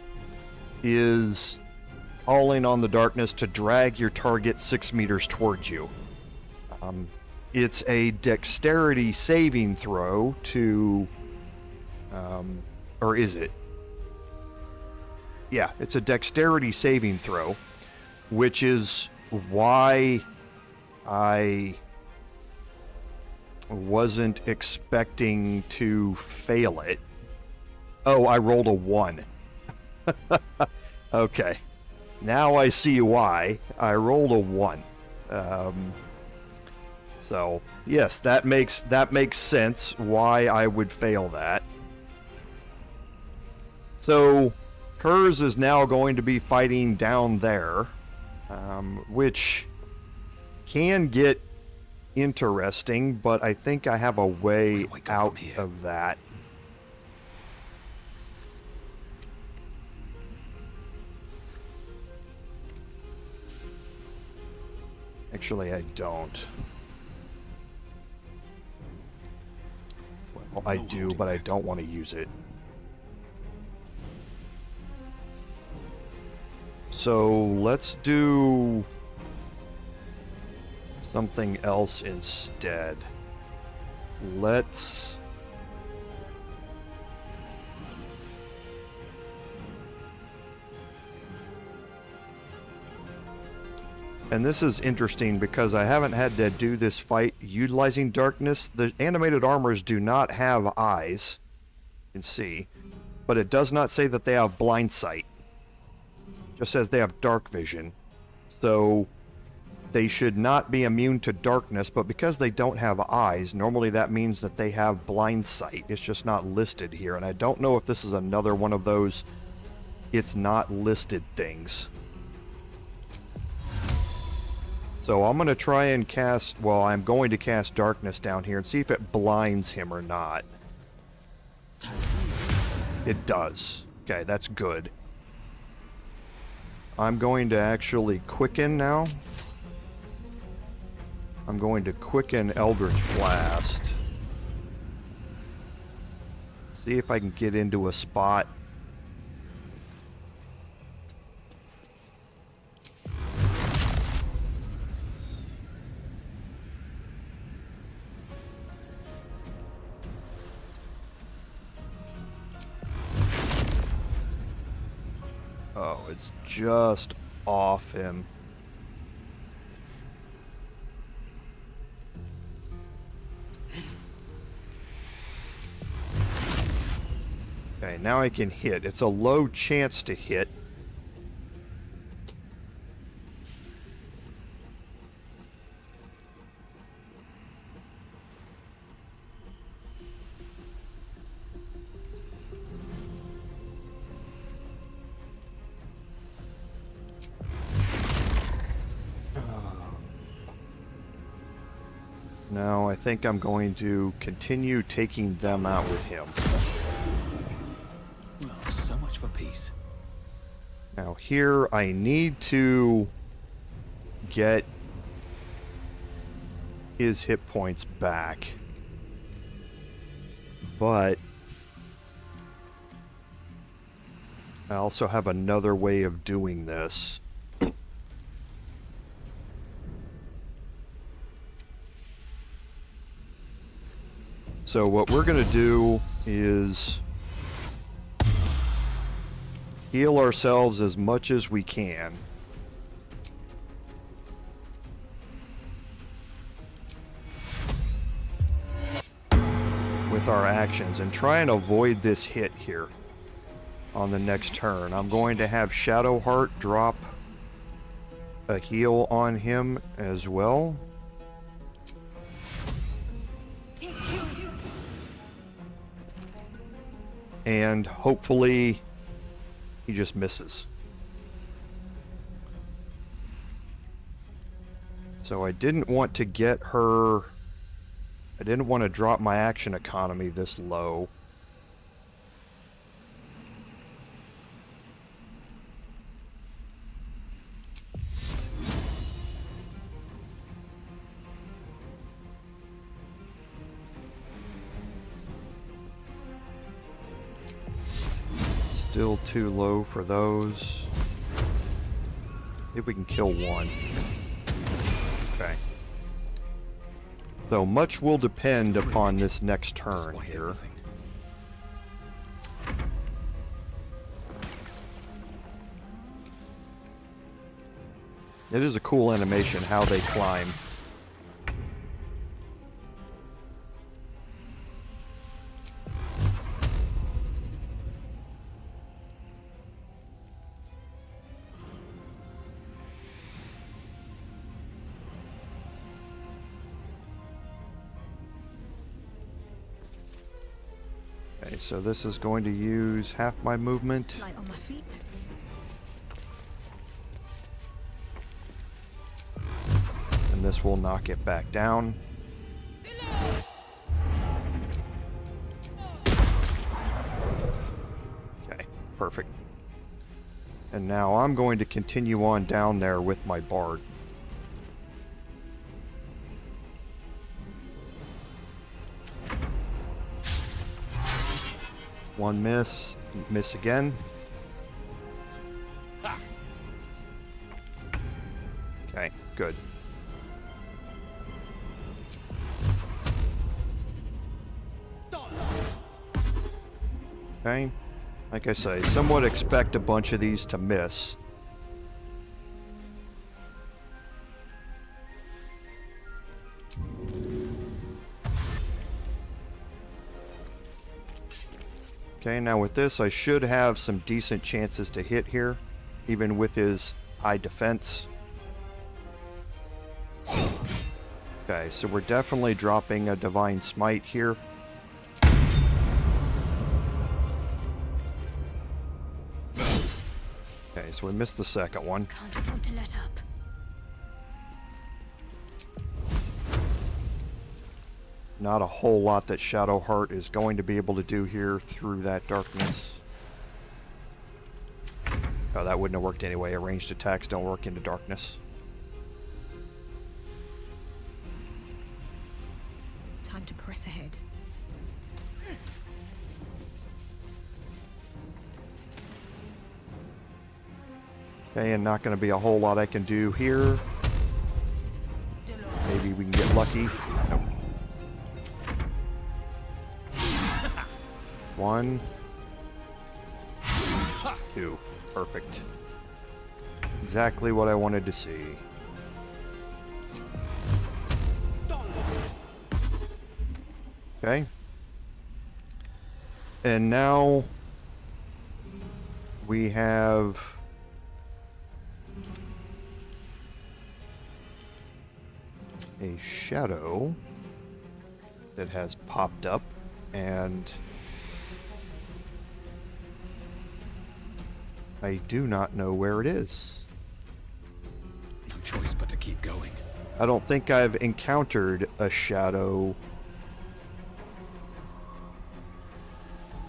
is calling on the darkness to drag your target 6 meters towards you. It's a dexterity saving throw to, or is it? Yeah, it's a dexterity saving throw, which is why I wasn't expecting to fail it. Oh, I rolled a 1. Okay. Now I see why. I rolled a 1. So, yes, that makes sense why I would fail that. So, Kerz is now going to be fighting down there, which can get interesting, but I think I have a way out of that. Actually, I don't. Well, I do, but I don't want to use it. So let's do something else instead. Let's... And this is interesting because I haven't had to do this fight utilizing darkness. The animated armors do not have eyes, you can see, but it does not say that they have blind sight. It just says they have dark vision. So they should not be immune to darkness, but because they don't have eyes, normally that means that they have blind sight. It's just not listed here, and I don't know if this is another one of those it's not listed things. So I'm going to try and cast, well, I'm going to cast darkness down here and see if it blinds him or not. It does. Okay, that's good. I'm going to actually quicken now. I'm going to quicken Eldritch Blast. See if I can get into a spot. Oh, it's just off him. Okay, now I can hit. It's a low chance to hit. Now I think I'm going to continue taking them out with him. Well, so much for peace. Now here I need to get his hit points back. But I also have another way of doing this. So what we're going to do is heal ourselves as much as we can. With our actions and try and avoid this hit here on the next turn. I'm going to have Shadowheart drop a heal on him as well. And hopefully he just misses. So I didn't want to get her... I didn't want to drop my action economy this low. Still too low for those. See if we can kill one. Okay. So much will depend upon this next turn here. It is a cool animation how they climb. Okay, so this is going to use half my movement. Light on my feet. And this will knock it back down. Okay, perfect. And now I'm going to continue on down there with my bard. One miss, miss again. Okay, good. Okay, like I say, somewhat expect a bunch of these to miss. Okay, now with this, I should have some decent chances to hit here, even with his high defense. Okay, so we're definitely dropping a Divine Smite here. Okay, so we missed the second one. Can't afford to let up. Not a whole lot that Shadowheart is going to be able to do here through that darkness. Oh, that wouldn't have worked anyway. Ranged attacks don't work into darkness. Time to press ahead. Okay, and not going to be a whole lot I can do here. Maybe we can get lucky. Nope. 1, 2. Perfect. Exactly what I wanted to see. Okay. And now we have a shadow that has popped up, and I do not know where it is. No choice but to keep going. I don't think I've encountered a shadow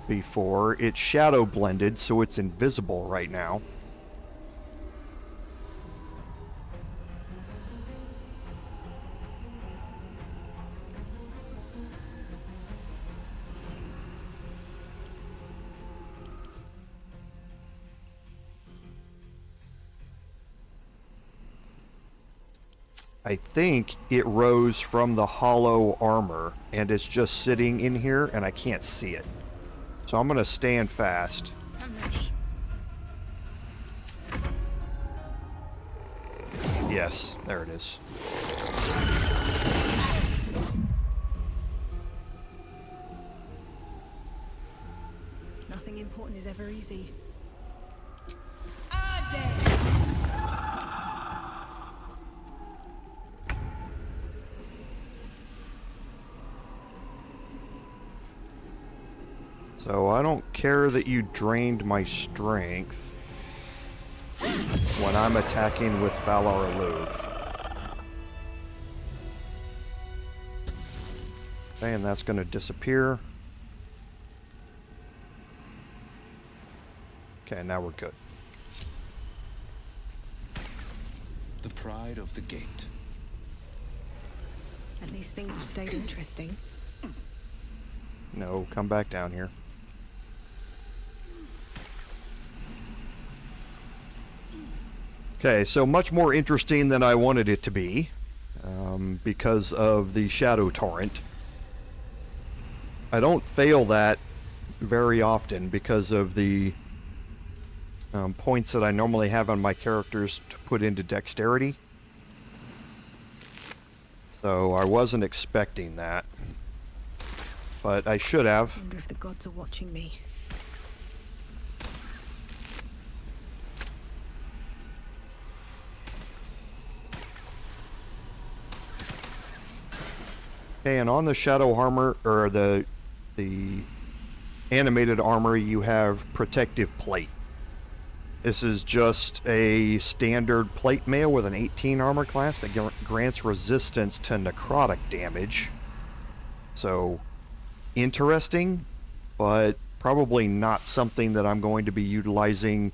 before. It's shadow blended, so it's invisible right now. I think it rose from the hollow armor, and it's just sitting in here, and I can't see it. So I'm going to stand fast. I'm ready. Yes, there it is. Nothing important is ever easy. So I don't care that you drained my strength when I'm attacking with Valar Louvre. Okay, and that's going to disappear. Okay, now we're good. The pride of the gate. At least things have stayed interesting. No, come back down here. Okay, so much more interesting than I wanted it to be, because of the Shadow Torrent. I don't fail that very often because of the points that I normally have on my characters to put into dexterity. So I wasn't expecting that, but I should have. I wonder if the gods are watching me. Okay, and on the shadow armor, or the animated armor, you have protective plate. This is just a standard plate mail with an 18 armor class that grants resistance to necrotic damage. So, interesting, but probably not something that I'm going to be utilizing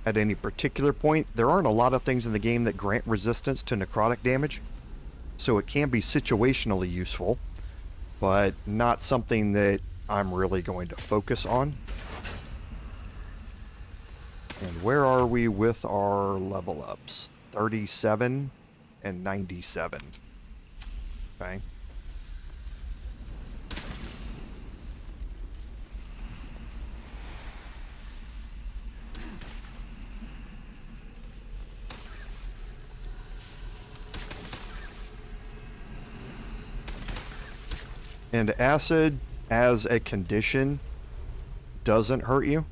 at any particular point. There aren't a lot of things in the game that grant resistance to necrotic damage, so it can be situationally useful, but not something that I'm really going to focus on. And where are we with our level ups? 37 and 97. Okay. And acid as a condition doesn't hurt you.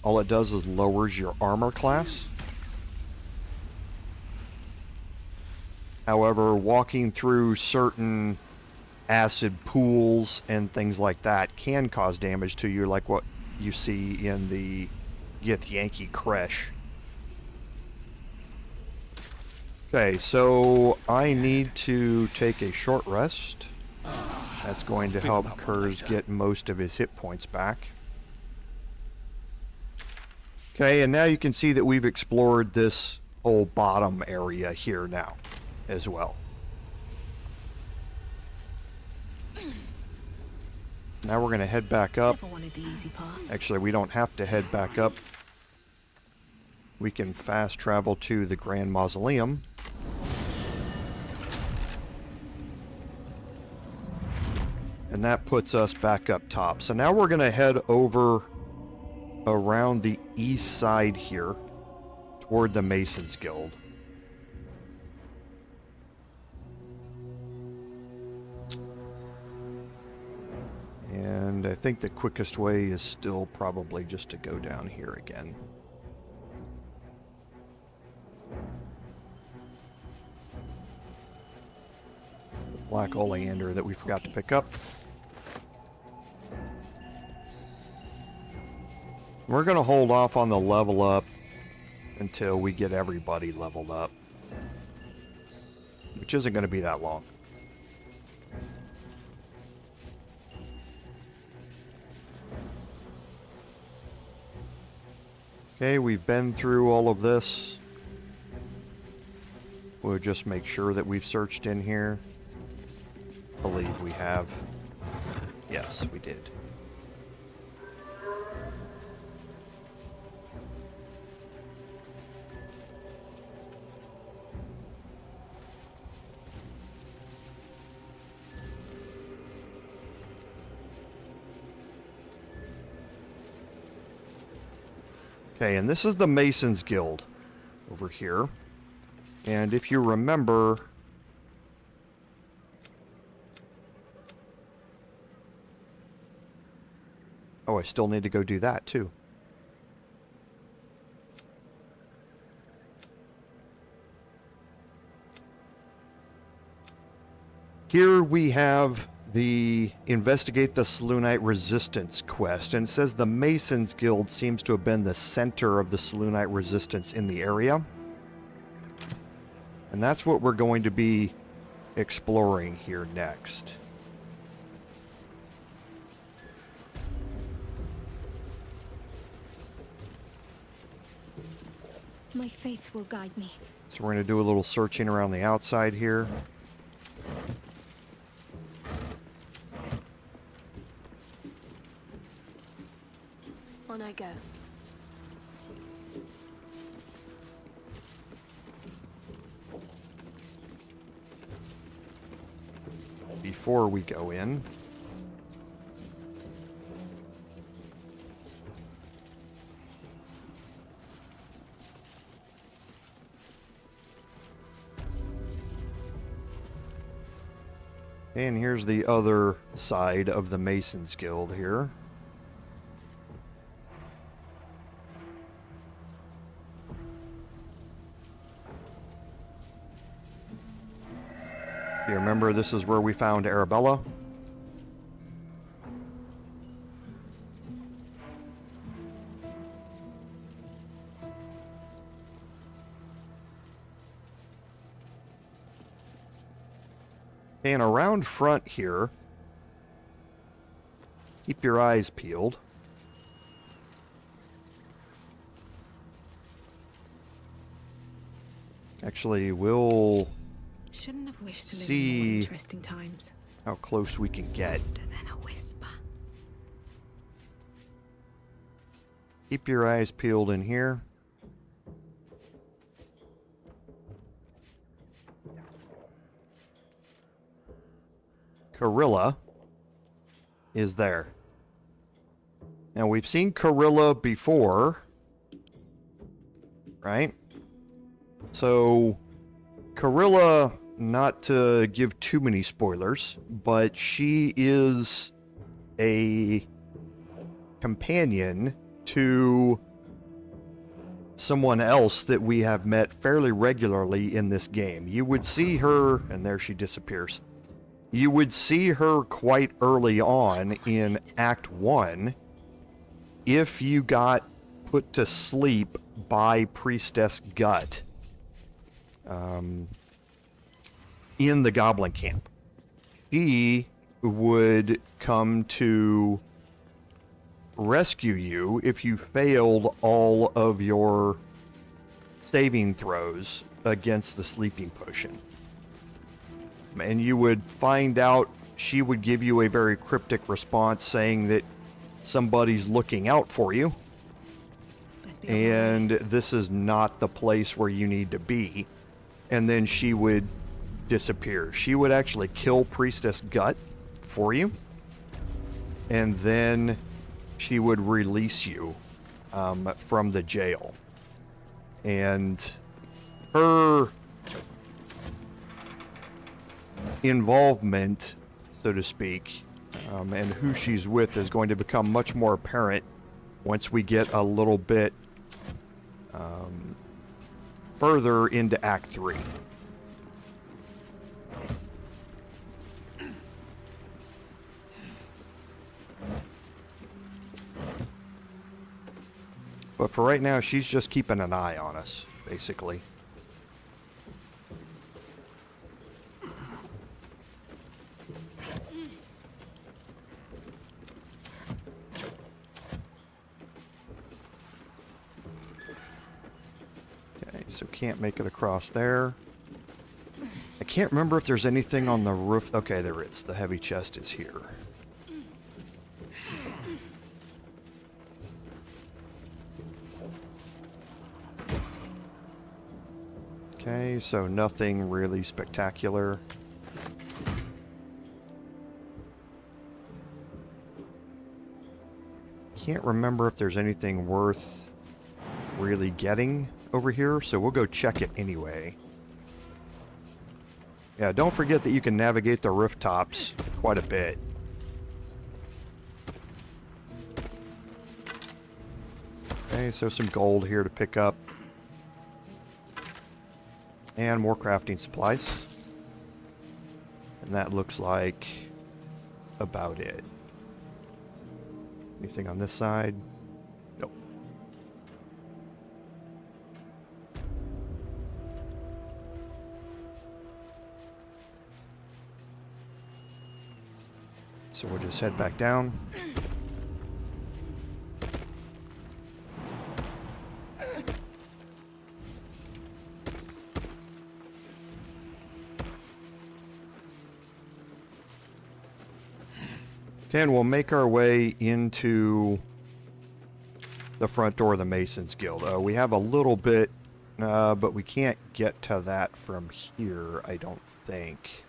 All it does is lowers your armor class. However, walking through certain acid pools and things like that can cause damage to you, like what you see in the Githyanki Kresh. Okay, so I need to take a short rest. That's going to help Kerz get most of his hit points back. Okay, and now you can see that we've explored this whole bottom area here now as well. Now we're going to head back up. Never wanted the easy path. Actually, we don't have to head back up. We can fast travel to the Grand Mausoleum. And that puts us back up top. So now we're going to head over around the east side here toward the Masons Guild. And I think the quickest way is still probably just to go down here again. The black oleander that we forgot to pick up. We're going to hold off on the level up until we get everybody leveled up, which isn't going to be that long. Okay, we've been through all of this. We'll just make sure that we've searched in here. I believe we have. Yes, we did. Okay, and this is the Masons Guild over here. And if you remember... Oh, I still need to go do that, too. Here we have the Investigate the Selûnite Resistance quest, and it says the Masons Guild seems to have been the center of the Selûnite resistance in the area. And that's what we're going to be exploring here next. My faith will guide me. So we're going to do a little searching around the outside here. On I go. Before we go in, and here's the other side of the Masons Guild here. You remember this is where we found Arabella? And around front here, keep your eyes peeled. Actually, we'll Shouldn't have wished to live in see more interesting times. how close we can get. Softer than a whisper. Keep your eyes peeled in here. Carilla is there. Now, we've seen Carilla before, right? So, Carilla, not to give too many spoilers, but she is a companion to someone else that we have met fairly regularly in this game. You would see her, and there she disappears. You would see her quite early on in Act 1 if you got put to sleep by Priestess Gut in the Goblin Camp. She would come to rescue you if you failed all of your saving throws against the sleeping potion. And you would find out, she would give you a very cryptic response saying that somebody's looking out for you, Must be on my way. and this is not the place where you need to be. And then she would disappear. She would actually kill Priestess Gut for you, and then she would release you from the jail. And her involvement, so to speak, and who she's with is going to become much more apparent once we get a little bit further into Act 3. But for right now, she's just keeping an eye on us, basically. Okay, so can't make it across there. I can't remember if there's anything on the roof. Okay, there is. The heavy chest is here. Okay, so nothing really spectacular. Can't remember if there's anything worth really getting over here, so we'll go check it anyway. Yeah, don't forget that you can navigate the rooftops quite a bit. Okay, so some gold here to pick up. And more crafting supplies. And that looks like about it. Anything on this side? Nope. So we'll just head back down. Okay, and we'll make our way into the front door of the Masons Guild. We have a little bit, but we can't get to that from here, I don't think.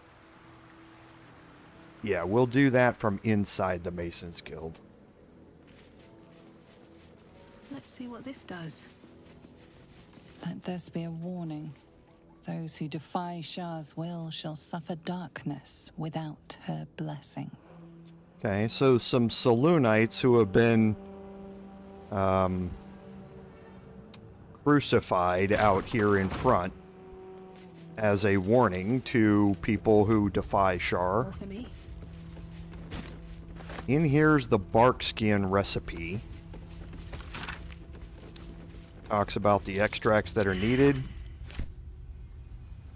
Yeah, we'll do that from inside the Masons Guild. Let's see what this does. Let this be a warning. Those who defy Shah's will shall suffer darkness without her blessing. Okay, so some Saloonites who have been crucified out here in front as a warning to people who defy Shar. More for me. In here's the bark skin recipe. Talks about the extracts that are needed.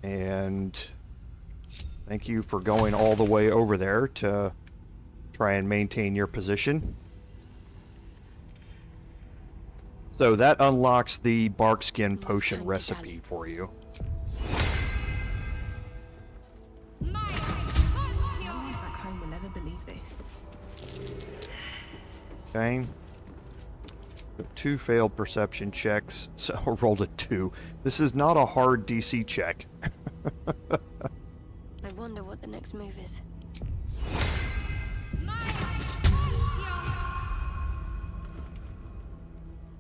And thank you for going all the way over there to try and maintain your position. So that unlocks the bark skin potion recipe for you. No one back home will ever believe this. Okay. 2 failed perception checks. So I rolled a 2. This is not a hard DC check. I wonder what the next move is.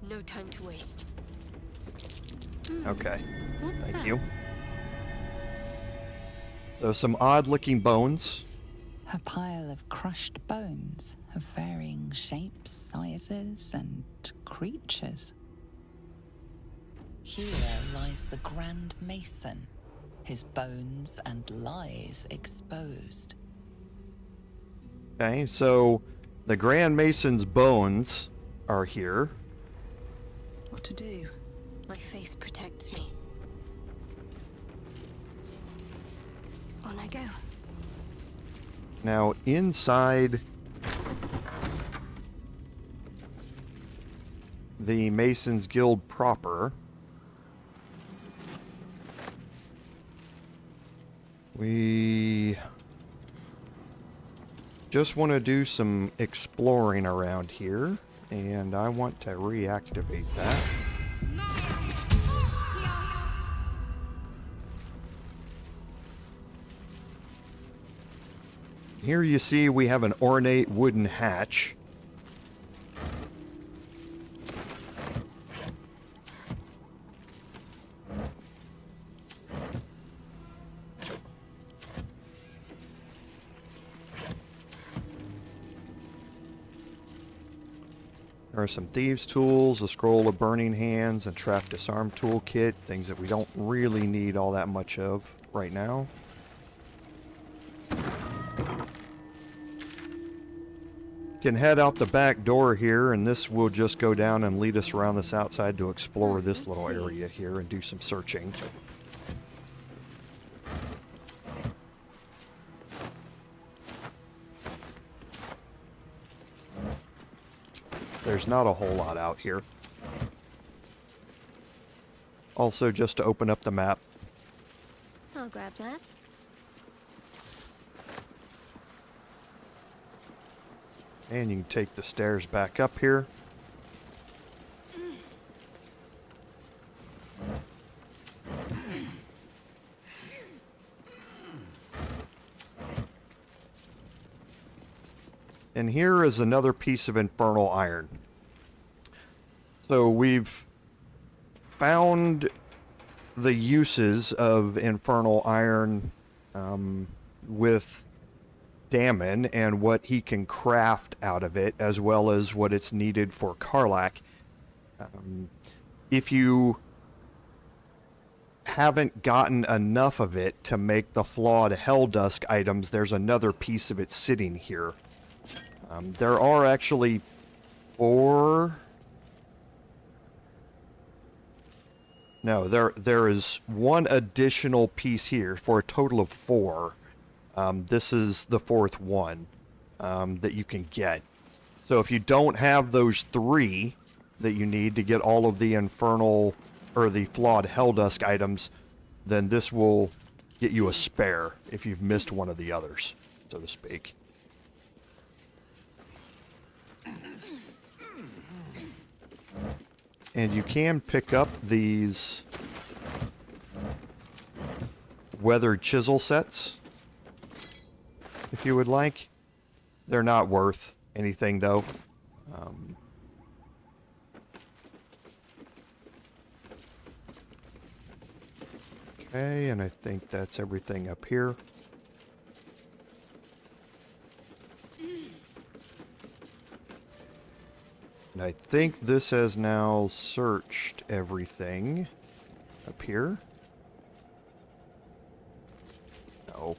No time to waste. Okay. What's Thank that? you. So some odd-looking bones. A pile of crushed bones of varying shapes, sizes, and creatures. Here lies the Grand Mason, his bones and lies exposed. Okay, so the Grand Mason's bones are here. What to do? My faith protects me. On I go. Now, inside the Masons Guild proper, we just want to do some exploring around here, and I want to reactivate that. Here you see we have an ornate wooden hatch. There are some thieves' tools, a scroll of burning hands, and trap disarm toolkit, things that we don't really need all that much of right now. Can head out the back door here, and this will just go down and lead us around this outside to explore this little area here and do some searching. There's not a whole lot out here. Also, just to open up the map. I'll grab that. And you can take the stairs back up here. And here is another piece of infernal iron. So we've found the uses of Infernal Iron with Dammon and what he can craft out of it, as well as what it's needed for Karlach. If you haven't gotten enough of it to make the flawed Helldusk items, there's another piece of it sitting here. There are actually 4... No, there is one additional piece here for a total of 4. This is the 4th one that you can get. So if you don't have those 3 that you need to get all of the infernal or the flawed Helldusk items, then this will get you a spare if you've missed one of the others, so to speak. And you can pick up these weathered chisel sets if you would like. They're not worth anything though. Okay, and I think that's everything up here. And I think this has now searched everything up here. No.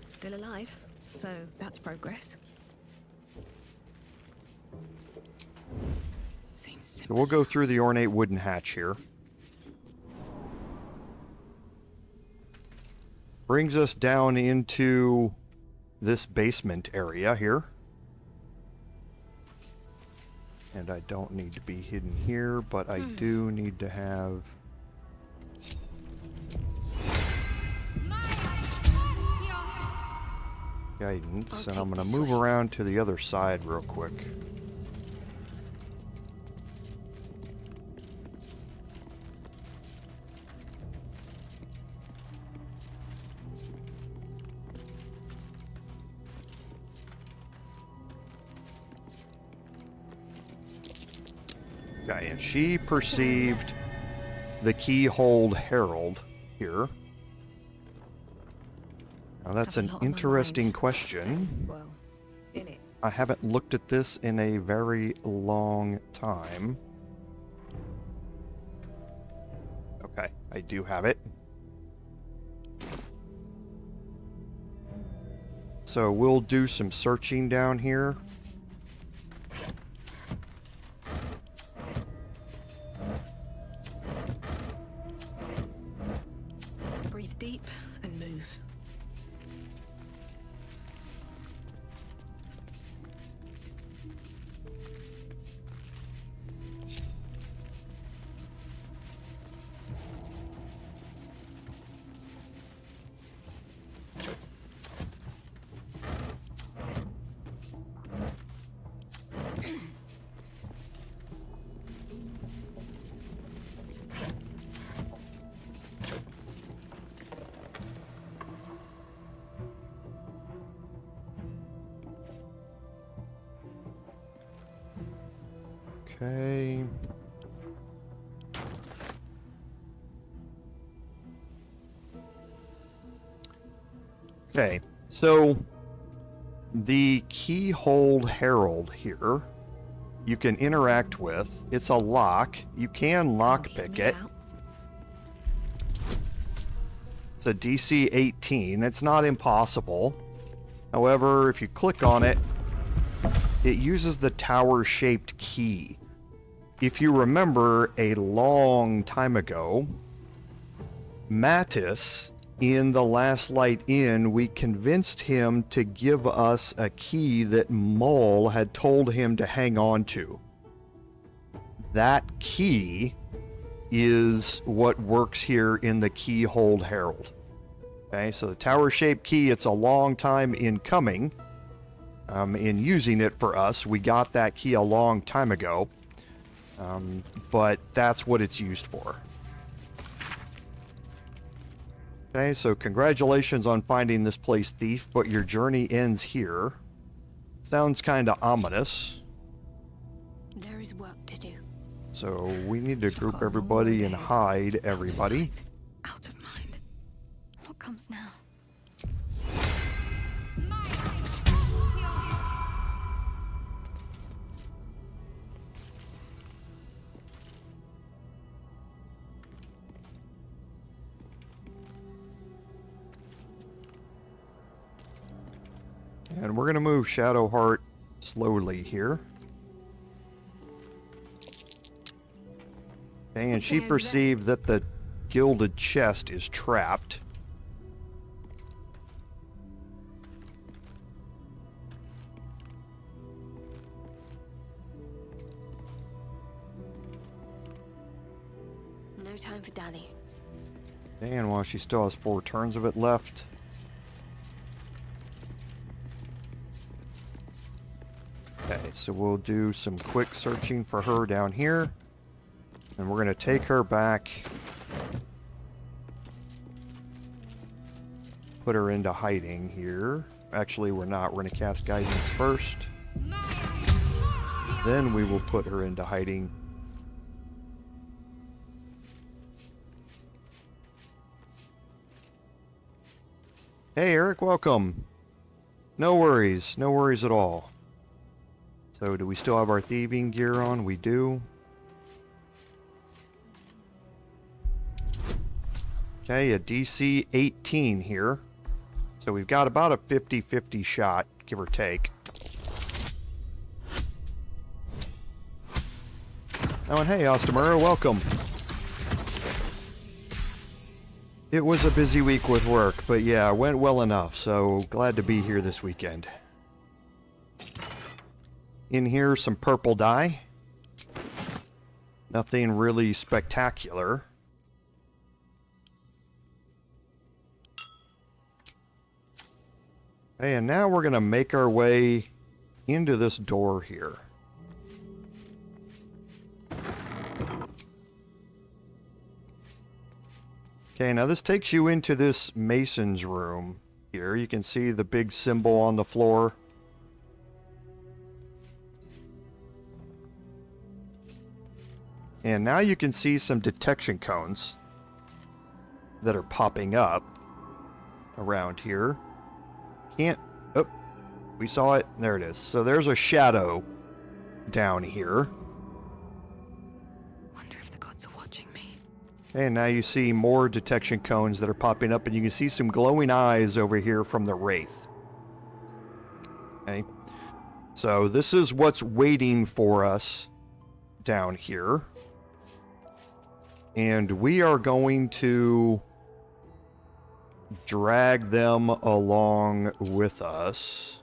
Still alive, so that's progress. Seems So simple. we'll go through the ornate wooden hatch here. Brings us down into this basement area here. And I don't need to be hidden here, but I do need to have... guidance, and I'm going to move around to the other side real quick. Okay, and she perceived the Keyhold Herald here. Now that's an interesting question. Well, in it. I haven't looked at this in a very long time. Okay, I do have it. So we'll do some searching down here. Breathe deep and move. Okay. Okay, so the Keyhold Herald here, you can interact with. It's a lock. You can lockpick it. It's a DC 18. It's not impossible. However, if you click on it, it uses the tower-shaped key. If you remember a long time ago, Mattis, in the Last Light Inn, we convinced him to give us a key that Mull had told him to hang on to. That key is what works here in the Keyhold Herald. Okay, so the tower-shaped key, it's a long time in coming. In using it for us, we got that key a long time ago. But that's what it's used for. Okay, so congratulations on finding this place, thief, but your journey ends here. Sounds kind of ominous. There is work to do. So we need to group everybody and hide everybody. Out of mind. What comes now? And we're going to move Shadowheart slowly here. Okay, and she perceived that the gilded chest is trapped. No time for dally. Okay, and while she still has 4 turns of it left. Okay, so we'll do some quick searching for her down here. And we're going to take her back. Put her into hiding here. Actually, we're not. We're going to cast Guidance first. Then we will put her into hiding. Hey, Eric, welcome. No worries. No worries at all. So, do we still have our thieving gear on? We do. Okay, a DC 18 here. So we've got about a 50-50 shot, give or take. Oh, and hey, Ostamura, welcome. It was a busy week with work, but yeah, it went well enough, so glad to be here this weekend. In here, some purple dye. Nothing really spectacular. Okay, and now we're going to make our way into this door here. Okay, now this takes you into this mason's room here. You can see the big symbol on the floor. And now you can see some detection cones that are popping up around here. Can't... Oh, we saw it. There it is. So there's a shadow down here. Wonder if the gods are watching me. Okay, and now you see more detection cones that are popping up, and you can see some glowing eyes over here from the Wraith. Okay. So this is what's waiting for us down here. And we are going to drag them along with us.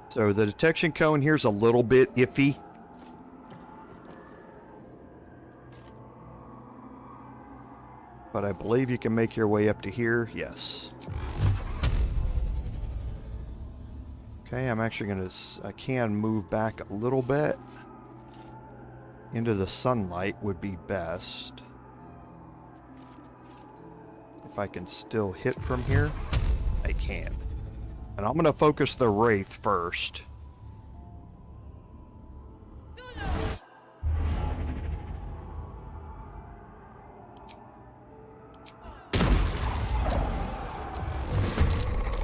So the detection cone here's a little bit iffy. But I believe you can make your way up to here. Yes. Okay, I'm actually going to... I can move back a little bit. Into the sunlight would be best. If I can still hit from here, I can. And I'm going to focus the Wraith first.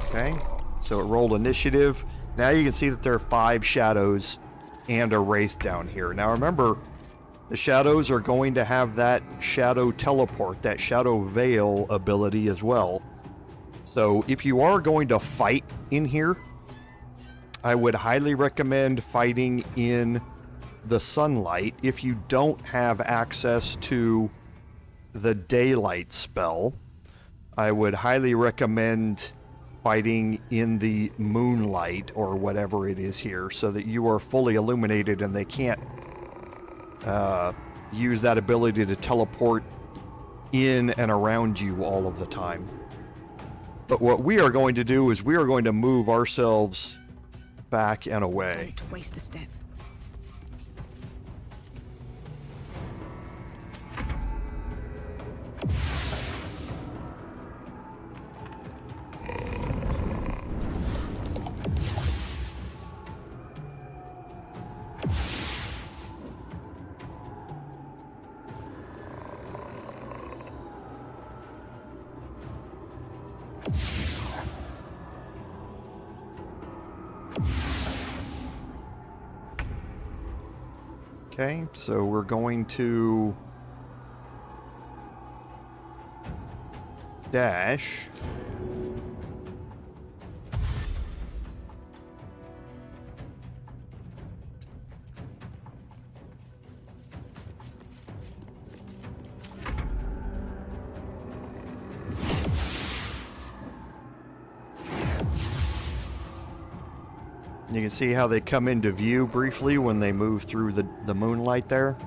Okay, so it rolled initiative. Now you can see that there are 5 shadows and a Wraith down here. Now remember, the shadows are going to have that shadow teleport, that shadow veil ability as well. So if you are going to fight in here, I would highly recommend fighting in the sunlight. If you don't have access to the daylight spell, I would highly recommend fighting in the moonlight or whatever it is here so that you are fully illuminated and they can't use that ability to teleport in and around you all of the time. But what we are going to do is we are going to move ourselves back and away. Don't waste a step. Okay, so we're going to dash. You can see how they come into view briefly when they move through the moonlight there.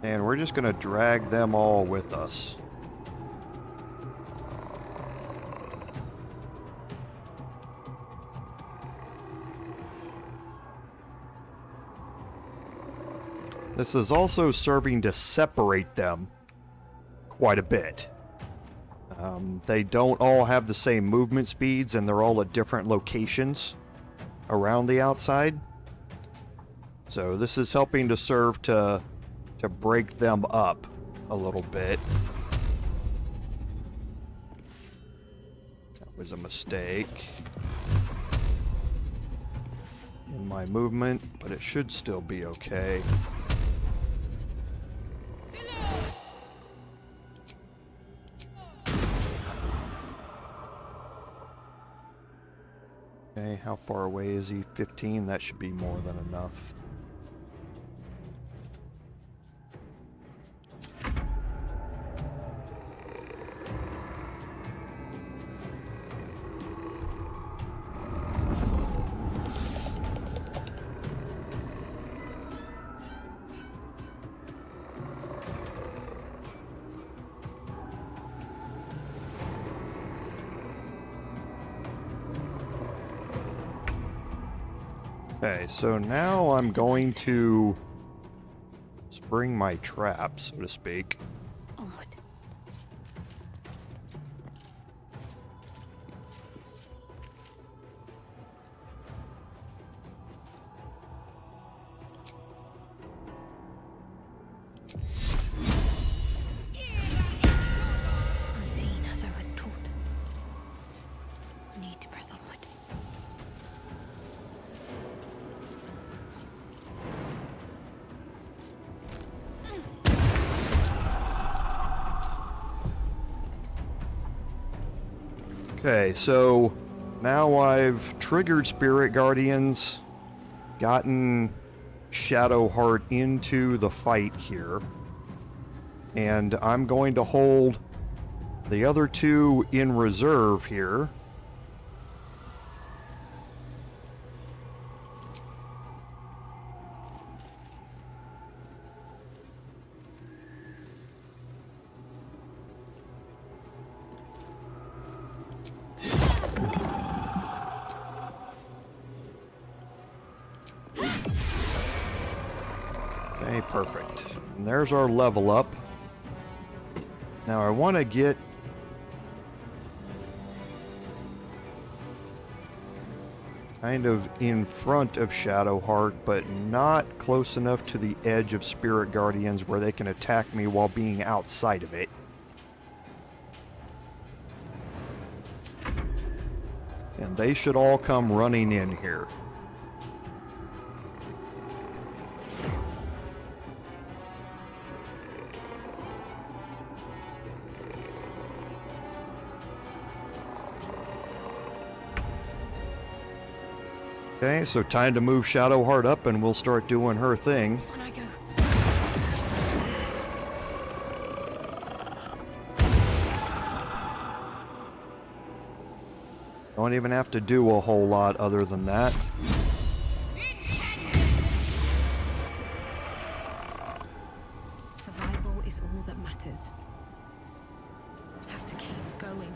And we're just going to drag them all with us. This is also serving to separate them quite a bit. They don't all have the same movement speeds, and they're all at different locations around the outside. So this is helping to serve to break them up a little bit. That was a mistake in my movement, but it should still be okay. Okay, how far away is he? 15? That should be more than enough. Okay, so now I'm going to spring my trap, so to speak. Onward. Unseen as I was taught. Need to press onward. Okay, so now I've triggered Spirit Guardians, gotten Shadowheart into the fight here, and I'm going to hold the other two in reserve here. Okay, perfect. And there's our level up. Now I want to get kind of in front of Shadowheart, but not close enough to the edge of Spirit Guardians where they can attack me while being outside of it. And they should all come running in here. Okay, so time to move Shadowheart up and we'll start doing her thing. When I go. Don't even have to do a whole lot other than that. Survival is all that matters. Have to keep going.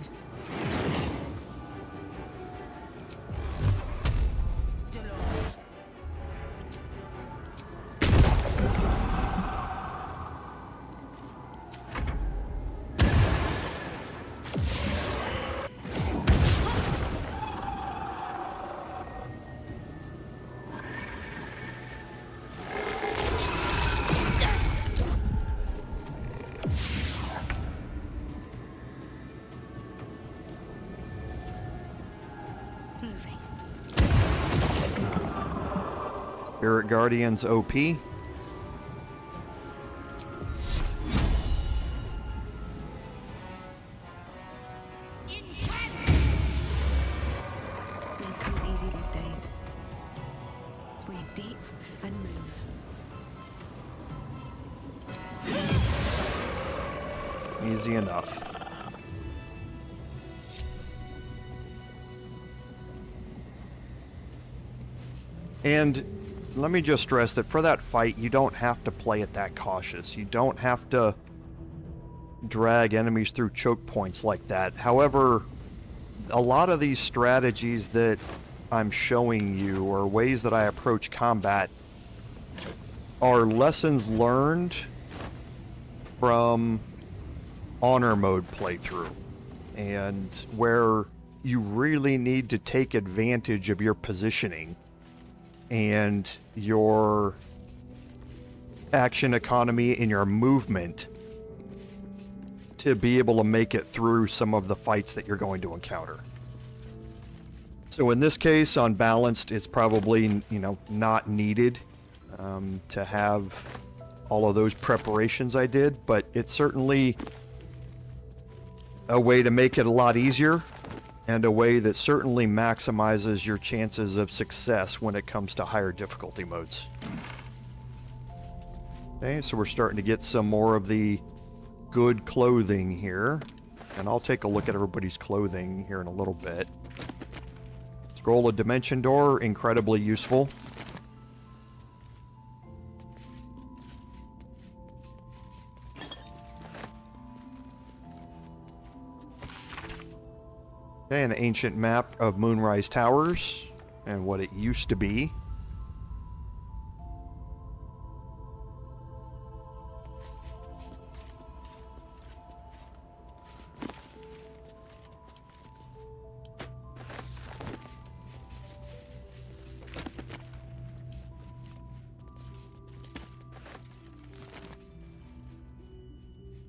Moving. Spirit Guardians OP. Blood comes easy these days. Breathe deep and move. Easy enough. And let me just stress that for that fight, you don't have to play it that cautious. You don't have to drag enemies through choke points like that. However, a lot of these strategies that I'm showing you, or ways that I approach combat, are lessons learned from honor mode playthrough, and where you really need to take advantage of your positioning and your action economy and your movement to be able to make it through some of the fights that you're going to encounter. So in this case, on balanced, it's probably, not needed to have all of those preparations I did, but it's certainly a way to make it a lot easier, and a way that certainly maximizes your chances of success when it comes to higher difficulty modes. Okay, so we're starting to get some more of the good clothing here, and I'll take a look at everybody's clothing here in a little bit. Scroll of Dimension Door, incredibly useful. Okay, an ancient map of Moonrise Towers and what it used to be.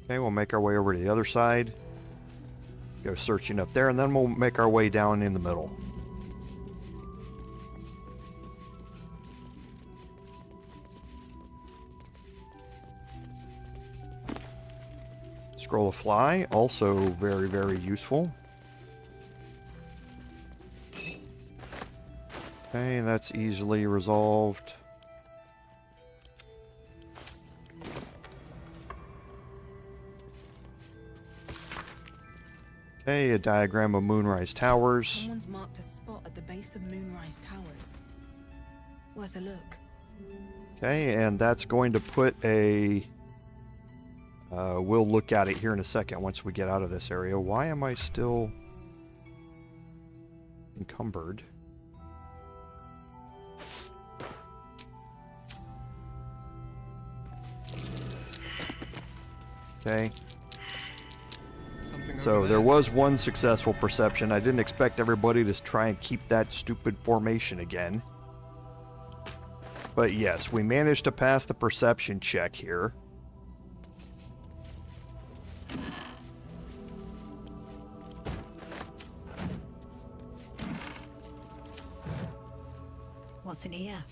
Okay, we'll make our way over to the other side. Go searching up there, and then we'll make our way down in the middle. Scroll of Fly, also very, very useful. Okay, that's easily resolved. Okay, a diagram of Moonrise Towers. Someone's marked a spot at the base of Moonrise Towers. Worth a look. Okay, and that's going to put a... we'll look at it here in a second once we get out of this area. Why am I still encumbered? Okay. So there was one successful perception. I didn't expect everybody to try and keep that stupid formation again. But yes, we managed to pass the perception check here. What's in here?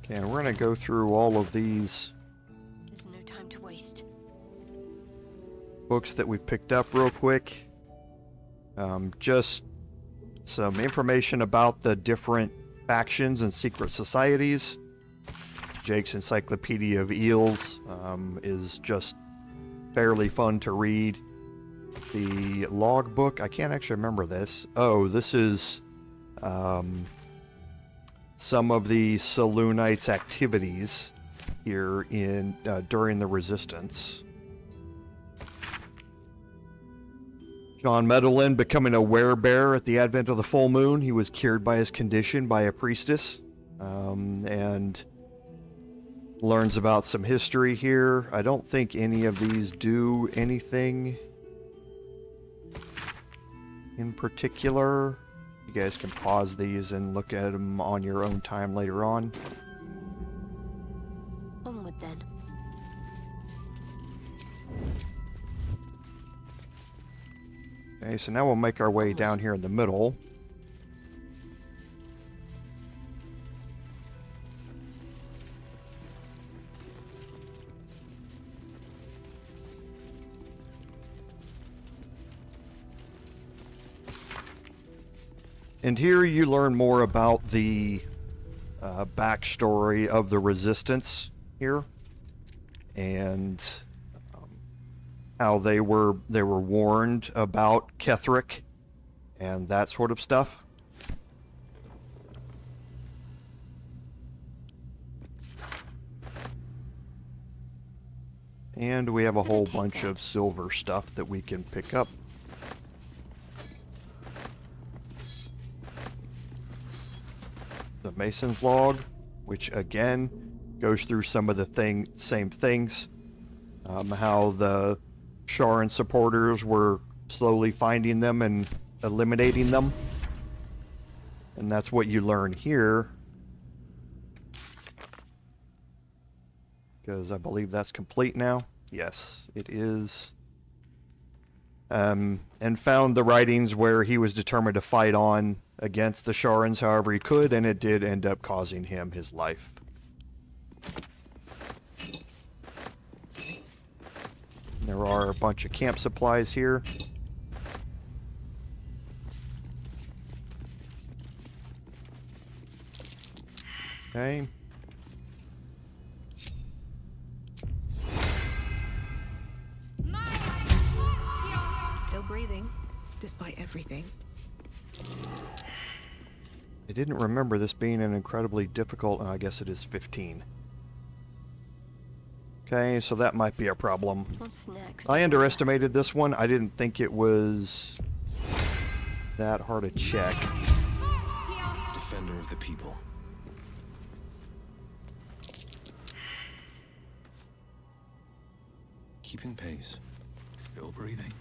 Okay, and we're going to go through all of these There's no time to waste. books that we picked up real quick. Just some information about the different factions and secret societies. Jake's Encyclopedia of Eels is just fairly fun to read. The logbook, I can't actually remember this. Oh, this is some of the Saloonites' activities here in during the Resistance. John Medellin becoming a werebear at the advent of the full moon. He was cured by his condition by a priestess, and learns about some history here. I don't think any of these do anything in particular. You guys can pause these and look at them on your own time later on. Onward then. Okay, so now we'll make our way down here in the middle. And here you learn more about the backstory of the Resistance here, and how they were warned about Ketheric and that sort of stuff. And we have a whole bunch of silver stuff that we can pick up. The Mason's Log, which again goes through some of the same things. How the Sharan supporters were slowly finding them and eliminating them. And that's what you learn here. Because I believe that's complete now. Yes, it is. And found the writings where he was determined to fight on against the Sharans however he could, and it did end up costing him his life. There are a bunch of camp supplies here. Okay. Still breathing, despite everything. I didn't remember this being an incredibly difficult... I guess it is 15. Okay, so that might be a problem. What's next? I underestimated this one. I didn't think it was that hard to check. Defender of the people. Keeping pace. Still breathing,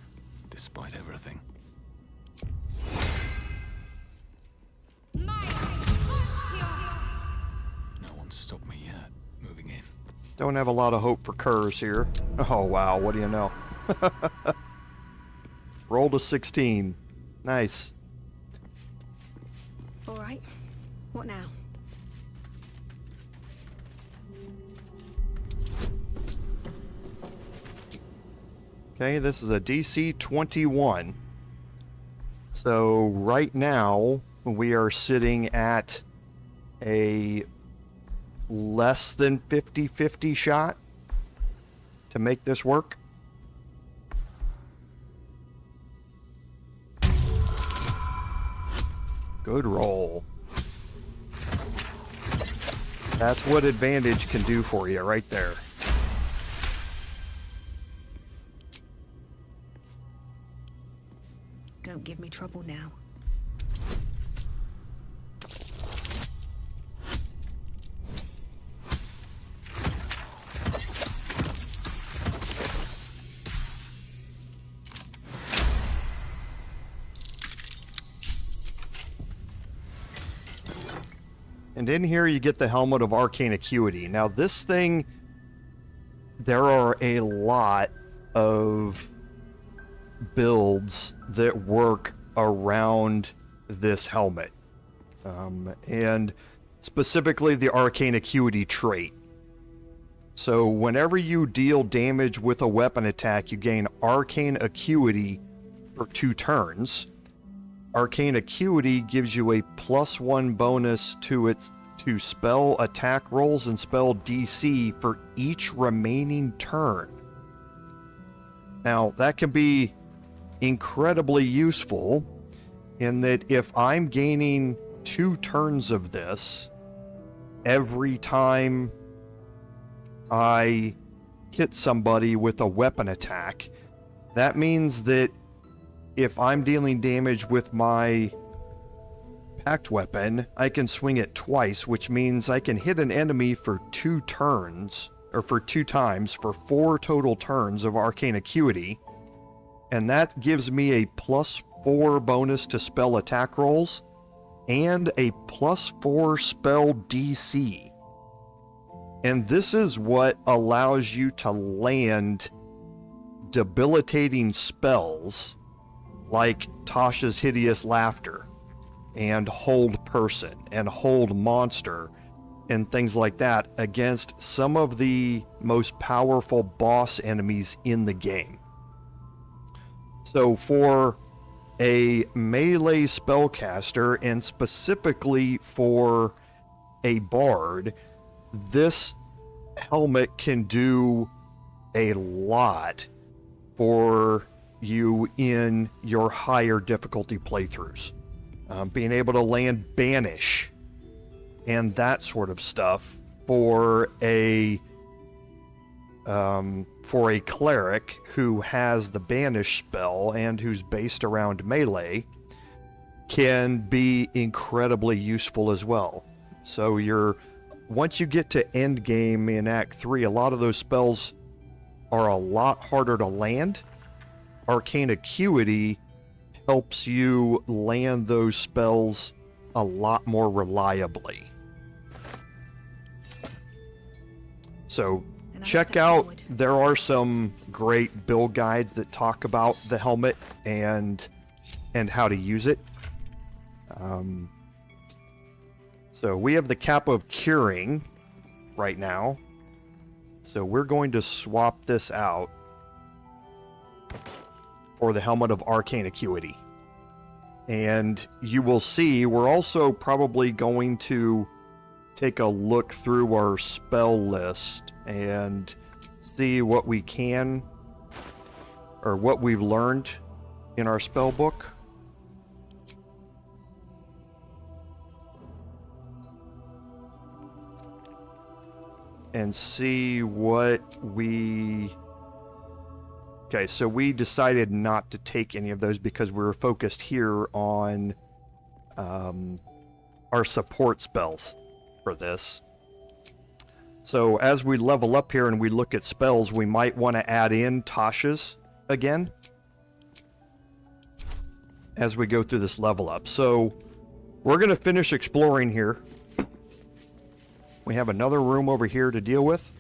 despite everything. No one's stopped me yet. Moving in. Don't have a lot of hope for Kerz here. Oh, wow, what do you know? Rolled a 16. Nice. All right, what now? Okay, this is a DC 21. So right now we are sitting at a less than 50-50 shot to make this work. Good roll. That's what advantage can do for you right there. Don't give me trouble now. And in here you get the Helmet of Arcane Acuity. Now this thing, there are a lot of builds that work around this helmet. And specifically the Arcane Acuity trait. So whenever you deal damage with a weapon attack, you gain Arcane Acuity for 2 turns. Arcane Acuity gives you a +1 bonus to spell attack rolls and spell DC for each remaining turn. Now, that can be incredibly useful in that if I'm gaining 2 turns of this every time I hit somebody with a weapon attack, that means that if I'm dealing damage with my packed weapon, I can swing it twice, which means I can hit an enemy for 2 turns, or for 2 times, for 4 total turns of Arcane Acuity, and that gives me a +4 bonus to spell attack rolls, and a +4 spell DC. And this is what allows you to land debilitating spells like Tasha's Hideous Laughter, and Hold Person, and Hold Monster, and things like that against some of the most powerful boss enemies in the game. So for a melee spellcaster, and specifically for a bard, this helmet can do a lot for you in your higher difficulty playthroughs. Being able to land Banish and that sort of stuff for a cleric who has the Banish spell and who's based around melee can be incredibly useful as well. So once you get to end game in Act 3, a lot of those spells are a lot harder to land. Arcane Acuity helps you land those spells a lot more reliably. So check out, there are some great build guides that talk about the helmet and how to use it. So we have the Cap of Curing right now. So we're going to swap this out for the Helmet of Arcane Acuity. And you will see we're also probably going to take a look through our spell list and see what we can, or what we've learned in our spell book. And see what we... Okay, so we decided not to take any of those because we were focused here on our support spells for this. So as we level up here and we look at spells, we might want to add in Tasha's again as we go through this level up. So we're going to finish exploring here. We have another room over here to deal with.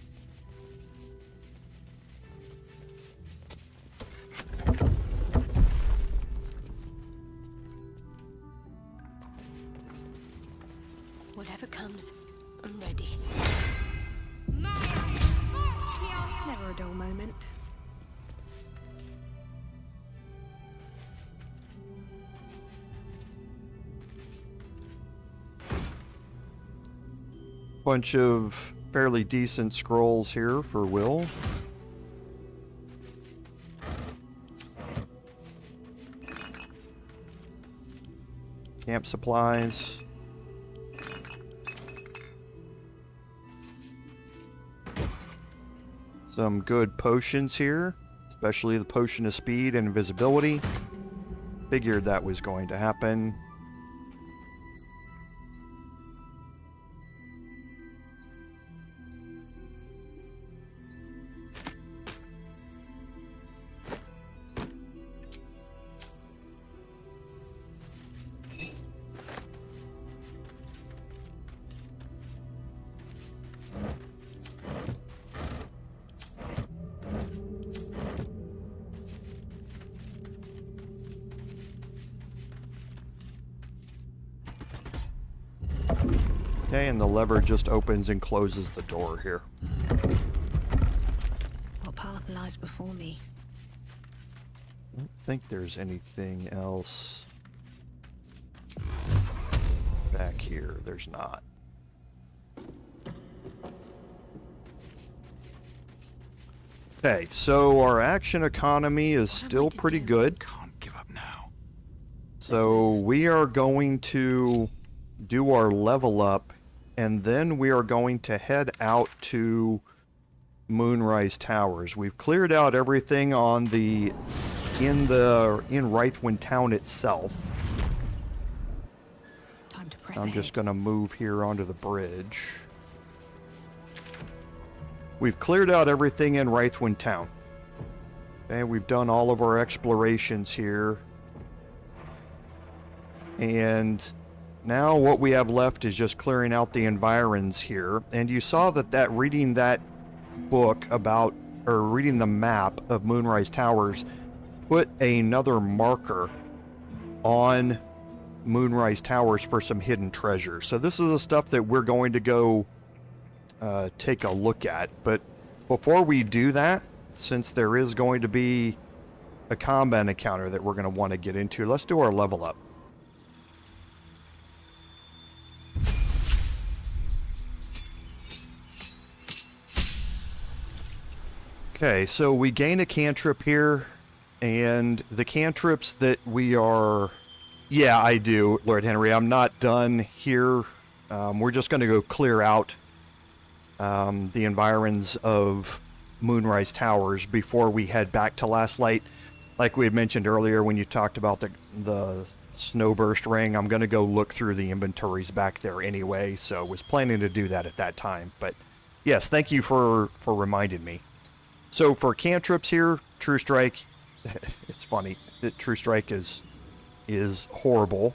Whatever comes, I'm ready. Never a dull moment. Bunch of fairly decent scrolls here for Wyll. Camp supplies. Some good potions here, especially the potion of speed and invisibility. Figured that was going to happen. Okay, and the lever just opens and closes the door here. What path lies before me? I don't think there's anything else back here. There's not. Okay, so our action economy is still pretty good. Can't give up now. So we are going to do our level up, and then we are going to head out to Moonrise Towers. We've cleared out everything on in Reithwin Town itself. Time to press I'm ahead. just going to move here onto the bridge. We've cleared out everything in Reithwin Town. Okay, we've done all of our explorations here. And now what we have left is just clearing out the environs here. And you saw that reading that book about, or reading the map of Moonrise Towers, put another marker on Moonrise Towers for some hidden treasure. So this is the stuff that we're going to go take a look at. But before we do that, since there is going to be a combat encounter that we're going to want to get into, let's do our level up. Okay, so we gain a cantrip here, and the cantrips that we are... Yeah, I do, Lord Henry. I'm not done here. We're just going to go clear out the environs of Moonrise Towers before we head back to Last Light. Like we had mentioned earlier when you talked about the Snowburst Ring, I'm going to go look through the inventories back there anyway, so was planning to do that at that time. But yes, thank you for reminding me. So for cantrips here, True Strike, it's funny, True Strike is horrible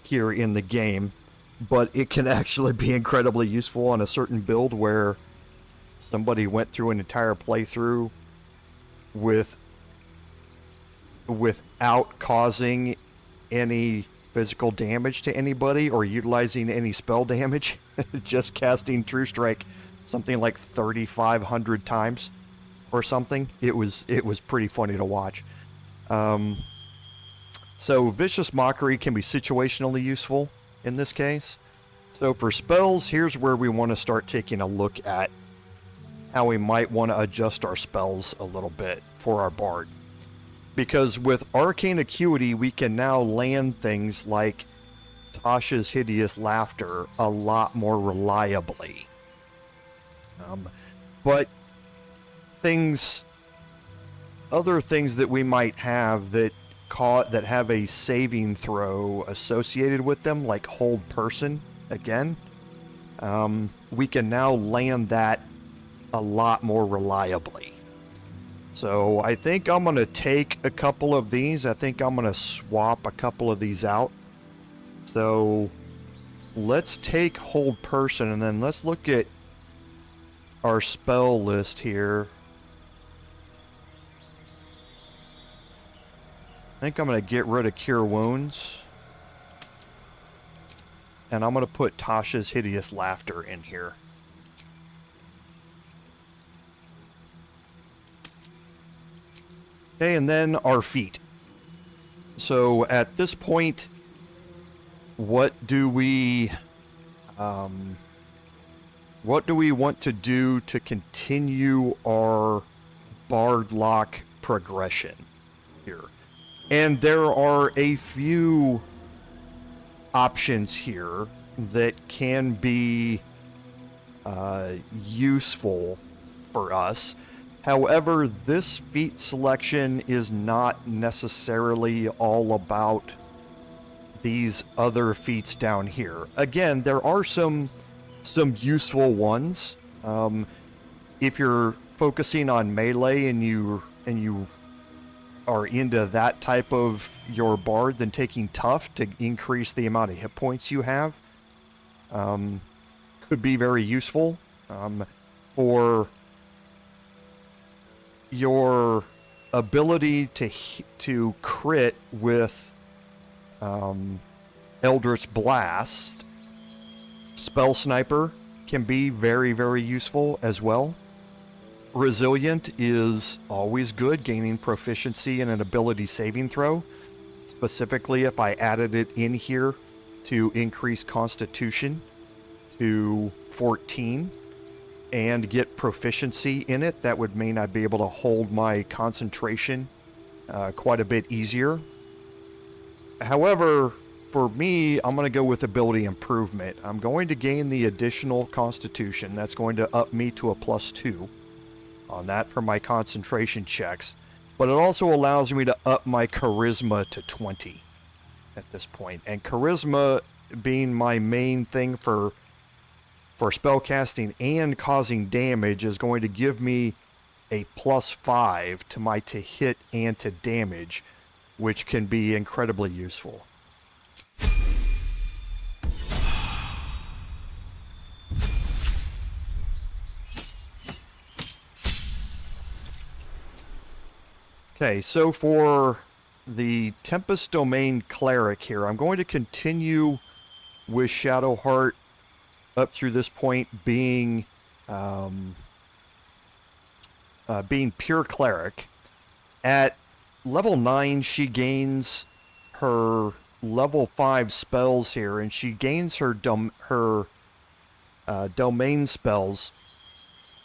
here in the game, but it can actually be incredibly useful on a certain build where somebody went through an entire playthrough without causing any physical damage to anybody or utilizing any spell damage, just casting True Strike something like 3,500 times or something. It was pretty funny to watch. So Vicious Mockery can be situationally useful in this case. So for spells, here's where we want to start taking a look at how we might want to adjust our spells a little bit for our bard. Because with Arcane Acuity, we can now land things like Tasha's Hideous Laughter a lot more reliably. But other things that we might have that have a saving throw associated with them, like Hold Person, again, we can now land that a lot more reliably. So I think I'm going to take a couple of these. I think I'm going to swap a couple of these out. So let's take Hold Person, and then let's look at our spell list here. I think I'm going to get rid of Cure Wounds. And I'm going to put Tasha's Hideous Laughter in here. Okay, and then our feat. So at this point, what do we want to do to continue our Bard Lock progression here? And there are a few options here that can be useful for us. However, this feat selection is not necessarily all about these other feats down here. Again, there are some useful ones. If you're focusing on melee and you are into that type of your bard, then taking tough to increase the amount of hit points you have could be very useful. For your ability to crit with Eldritch Blast, Spell Sniper can be very, very useful as well. Resilient is always good, gaining proficiency in an ability saving throw. Specifically, if I added it in here to increase Constitution to 14 and get proficiency in it, that would mean I'd be able to hold my concentration quite a bit easier. However, for me, I'm going to go with ability improvement. I'm going to gain the additional Constitution. That's going to up me to a +2 on that for my concentration checks. But it also allows me to up my Charisma to 20 at this point. And Charisma being my main thing for spellcasting and causing damage is going to give me a +5 to my to hit and to damage, which can be incredibly useful. Okay, so for the Tempest Domain Cleric here, I'm going to continue with Shadowheart up through this point being pure Cleric. At level 9, she gains her level 5 spells here, and she gains her domain spells.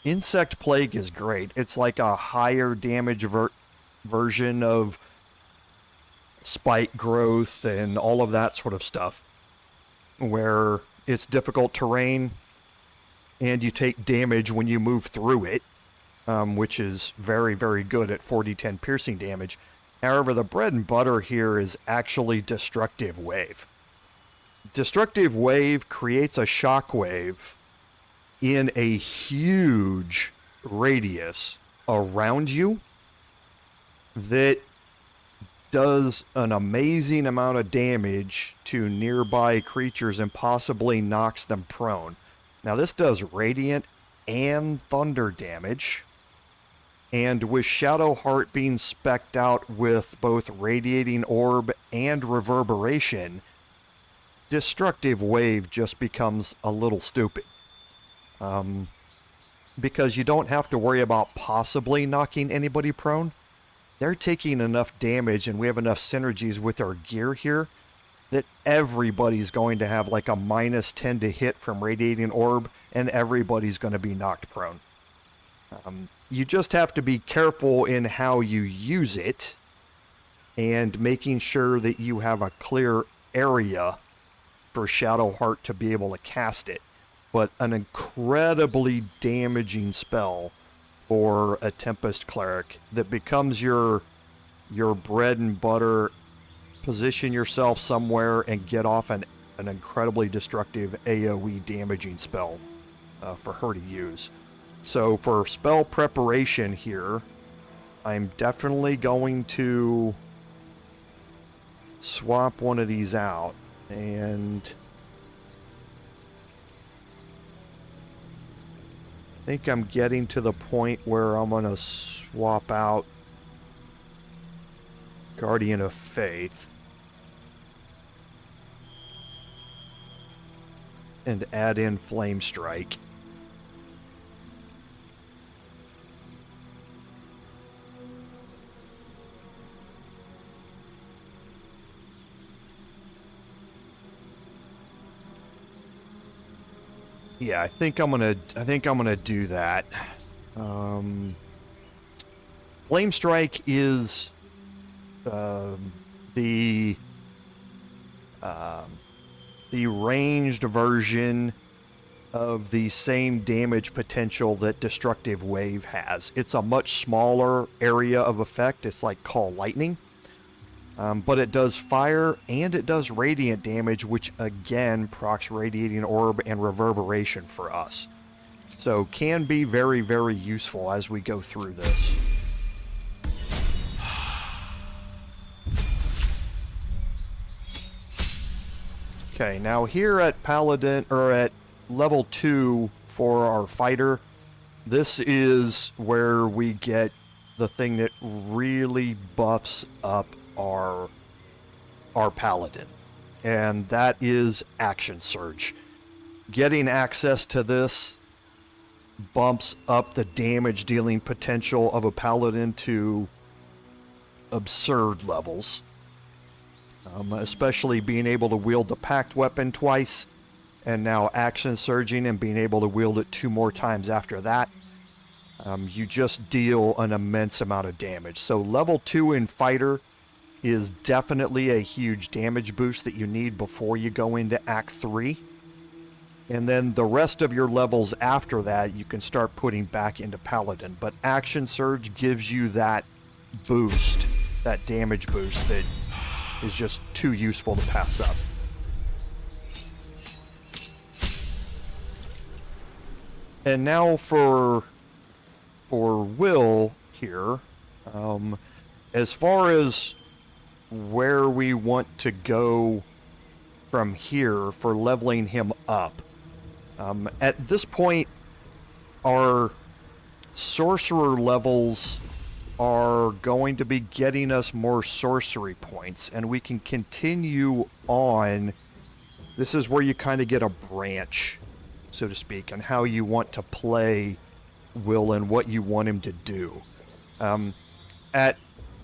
Insect Plague is great. It's like a higher damage version of Spike Growth and all of that sort of stuff, where it's difficult terrain and you take damage when you move through it, which is very, very good at 4d10 piercing damage. However, the bread and butter here is actually Destructive Wave. Destructive Wave creates a shockwave in a huge radius around you that does an amazing amount of damage to nearby creatures and possibly knocks them prone. Now this does radiant and thunder damage, and with Shadowheart being specced out with both Radiating Orb and Reverberation, Destructive Wave just becomes a little stupid. Because you don't have to worry about possibly knocking anybody prone. They're taking enough damage, and we have enough synergies with our gear here that everybody's going to have like a -10 to hit from Radiating Orb, and everybody's going to be knocked prone. You just have to be careful in how you use it, and making sure that you have a clear area for Shadowheart to be able to cast it. But an incredibly damaging spell for a Tempest Cleric that becomes your bread and butter. Position yourself somewhere and get off an incredibly destructive AoE damaging spell for her to use. So for spell preparation here, I'm definitely going to swap one of these out, and I think I'm getting to the point where I'm going to swap out Guardian of Faith and add in Flame Strike. Yeah, I think I'm gonna do that. Flame Strike is the ranged version of the same damage potential that Destructive Wave has. It's a much smaller area of effect. It's like Call Lightning. But it does fire and it does radiant damage, which again procs Radiating Orb and Reverberation for us. So can be very, very useful as we go through this. Okay, now here at Paladin, or at level 2 for our fighter, this is where we get the thing that really buffs up our Paladin, and that is Action Surge. getting access to this bumps up the damage dealing potential of a paladin to absurd levels. Especially being able to wield the packed weapon twice, and now action surging and being able to wield it 2 more times after that. You just deal an immense amount of damage. So level 2 in Fighter is definitely a huge damage boost that you need before you go into Act 3. And then the rest of your levels after that, you can start putting back into Paladin. But Action Surge gives you that boost, that damage boost that is just too useful to pass up. And now for Wyll here, as far as where we want to go from here for leveling him up, at this point, our sorcerer levels are going to be getting us more sorcery points, and we can continue on. This is where you kind of get a branch, so to speak, and how you want to play Wyll and what you want him to do. At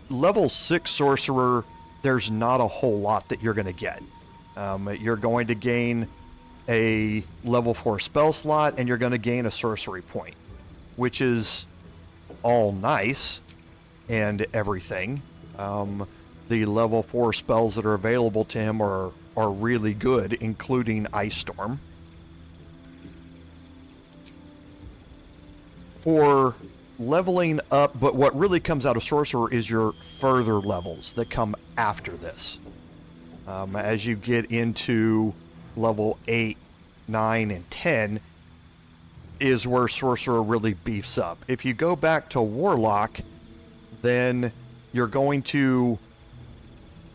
level 6 sorcerer, there's not a whole lot that you're going to get. You're going to gain a level 4 spell slot, and you're going to gain a sorcery point, which is all nice and everything. The level 4 spells that are available to him are really good, including Ice Storm. For leveling up, but what really comes out of sorcerer is your further levels that come after this. As you get into level 8, 9, and 10 is where sorcerer really beefs up. If you go back to warlock, then you're going to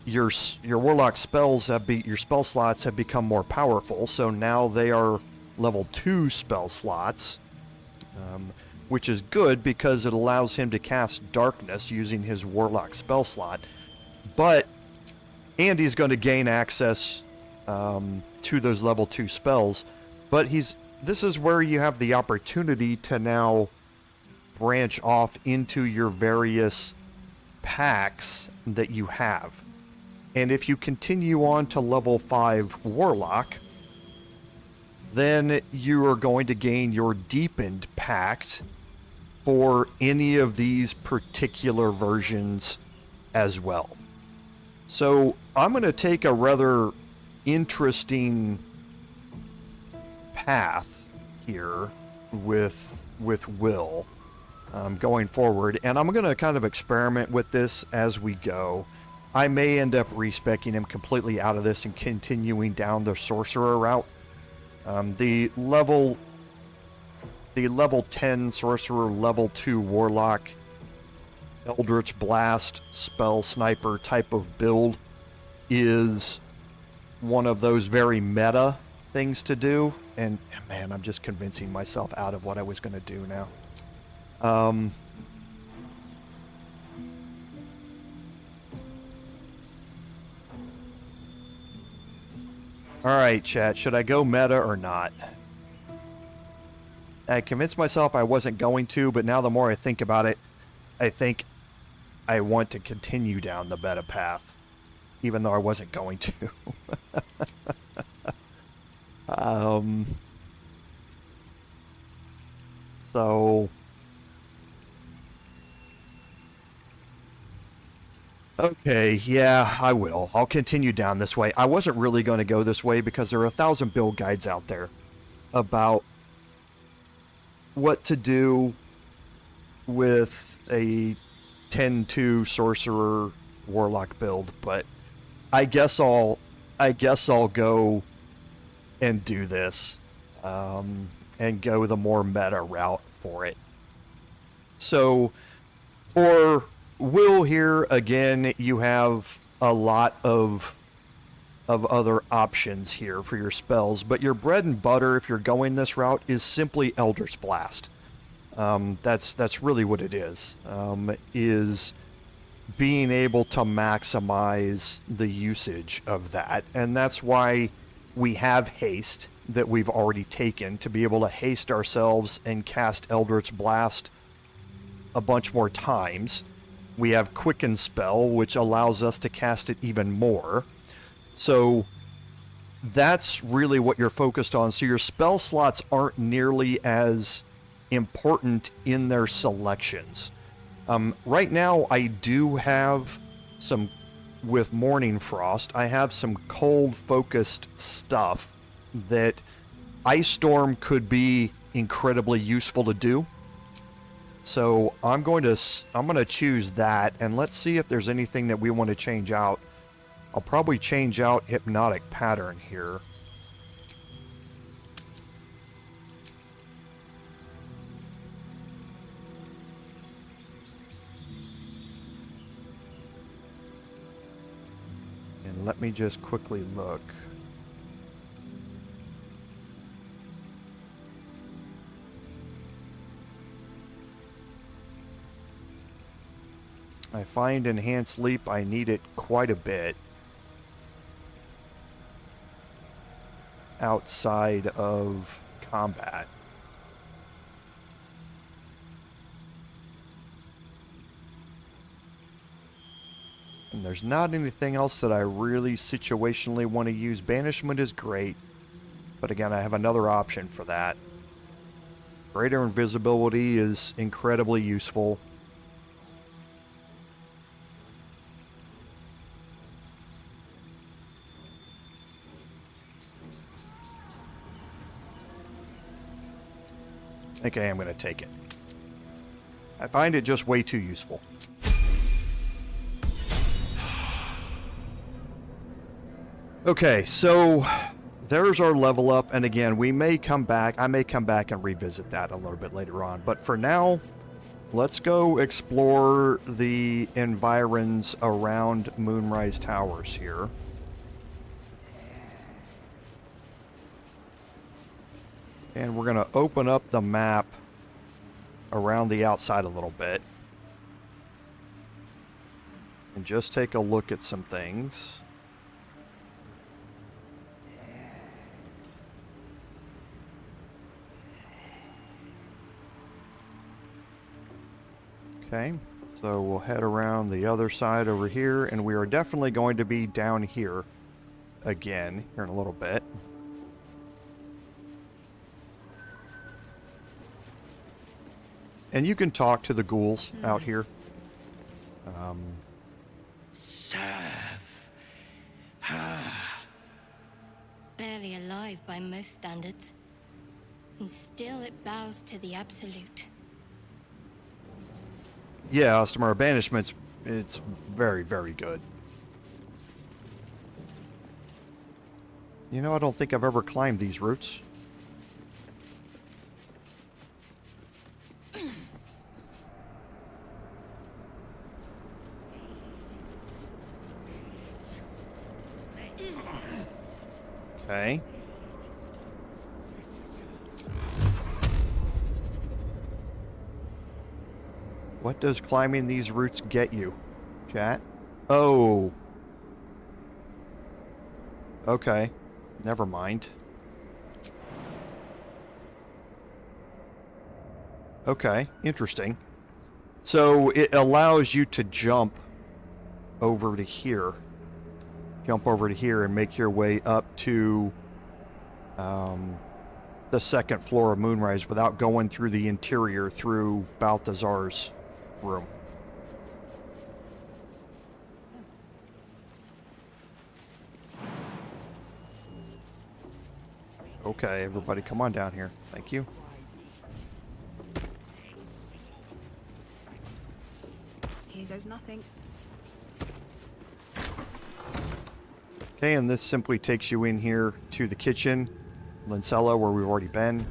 your warlock spells your spell slots have become more powerful, so now they are level 2 spell slots, which is good because it allows him to cast darkness using his warlock spell slot. But Andy's going to gain access to those level 2 spells, but this is where you have the opportunity to now branch off into your various packs that you have. And if you continue on to level 5 warlock, then you are going to gain your deepened pact for any of these particular versions as well. So I'm going to take a rather interesting path here with Wyll going forward, and I'm going to kind of experiment with this as we go. I may end up respecking him completely out of this and continuing down the sorcerer route. The level 10 sorcerer, level 2 warlock, Eldritch Blast, spell sniper type of build is one of those very meta things to do. And man, I'm just convincing myself out of what I was going to do now. Alright, chat, should I go meta or not? I convinced myself I wasn't going to, but now the more I think about it, I think I want to continue down the meta path, even though I wasn't going to. So... Okay, yeah, I will. I'll continue down this way. I wasn't really going to go this way because there are 1,000 build guides out there about what to do with a 10-2 sorcerer warlock build, but I guess I'll go and do this and go the more meta route for it. So for Wyll here, again, you have a lot of other options here for your spells, but your bread and butter, if you're going this route, is simply Eldritch Blast. That's really what it is being able to maximize the usage of that, and that's why we have haste that we've already taken to be able to haste ourselves and cast Eldritch Blast a bunch more times. We have Quicken Spell, which allows us to cast it even more. So that's really what you're focused on. So your spell slots aren't nearly as important in their selections. Right now, I do have some, with Morning Frost, I have some cold-focused stuff that Ice Storm could be incredibly useful to do. So I'm going to choose that, and let's see if there's anything that we want to change out. I'll probably change out Hypnotic Pattern here. And let me just quickly look. I find Enhanced Leap, I need it quite a bit outside of combat. And there's not anything else that I really situationally want to use. Banishment is great, but again, I have another option for that. Greater Invisibility is incredibly useful. I think I am going to take it. I find it just way too useful. Okay, so there's our level up, and again, we may come back. I may come back and revisit that a little bit later on, but for now, let's go explore the environs around Moonrise Towers here. And we're going to open up the map around the outside a little bit. And just take a look at some things. Okay, so we'll head around the other side over here, and we are definitely going to be down here again here in a little bit. And you can talk to the ghouls out here. Serve. Barely alive by most standards. And still it bows to the absolute. Yeah, Ostamar Banishment's, it's very, very good. You know, I don't think I've ever climbed these routes. Okay. What does climbing these routes get you, chat? Oh. Okay. Never mind. Okay, interesting. So it allows you to jump over to here. Jump over to here and make your way up to the second floor of Moonrise without going through the interior through Balthazar's room. Okay, everybody come on down here. Thank you. Here goes nothing. Okay, and this simply takes you in here to the kitchen, Lincella, where we've already been.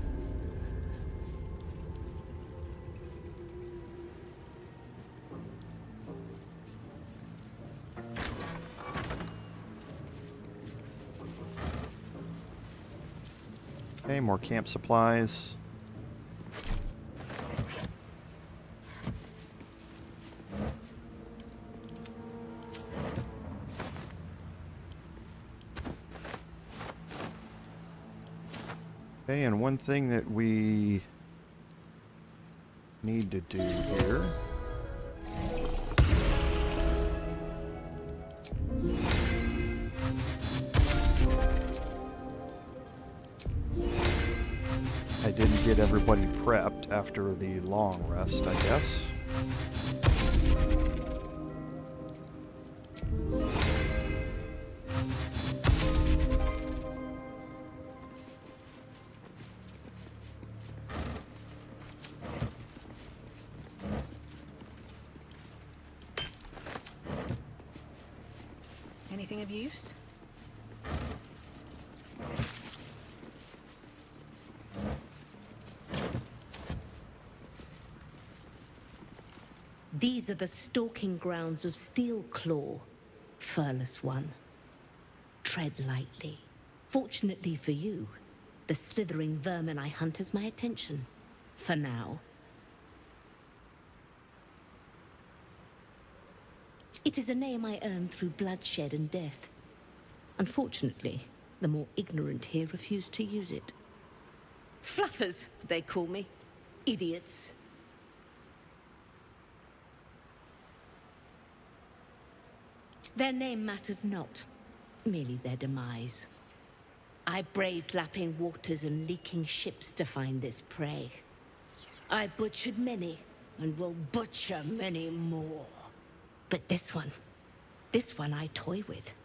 Okay, more camp supplies. Okay, and one thing that we need to do here. I didn't get everybody prepped after the long rest, I guess. Anything of use? These are the stalking grounds of Steelclaw, furless one. Tread lightly. Fortunately for you, the slithering vermin I hunt has my attention. For now. It is a name I earned through bloodshed and death. Unfortunately, the more ignorant here refuse to use it. Fluffers, they call me. Idiots. Their name matters not, merely their demise. I braved lapping waters and leaking ships to find this prey. I butchered many, and will butcher many more. But this one I toy with.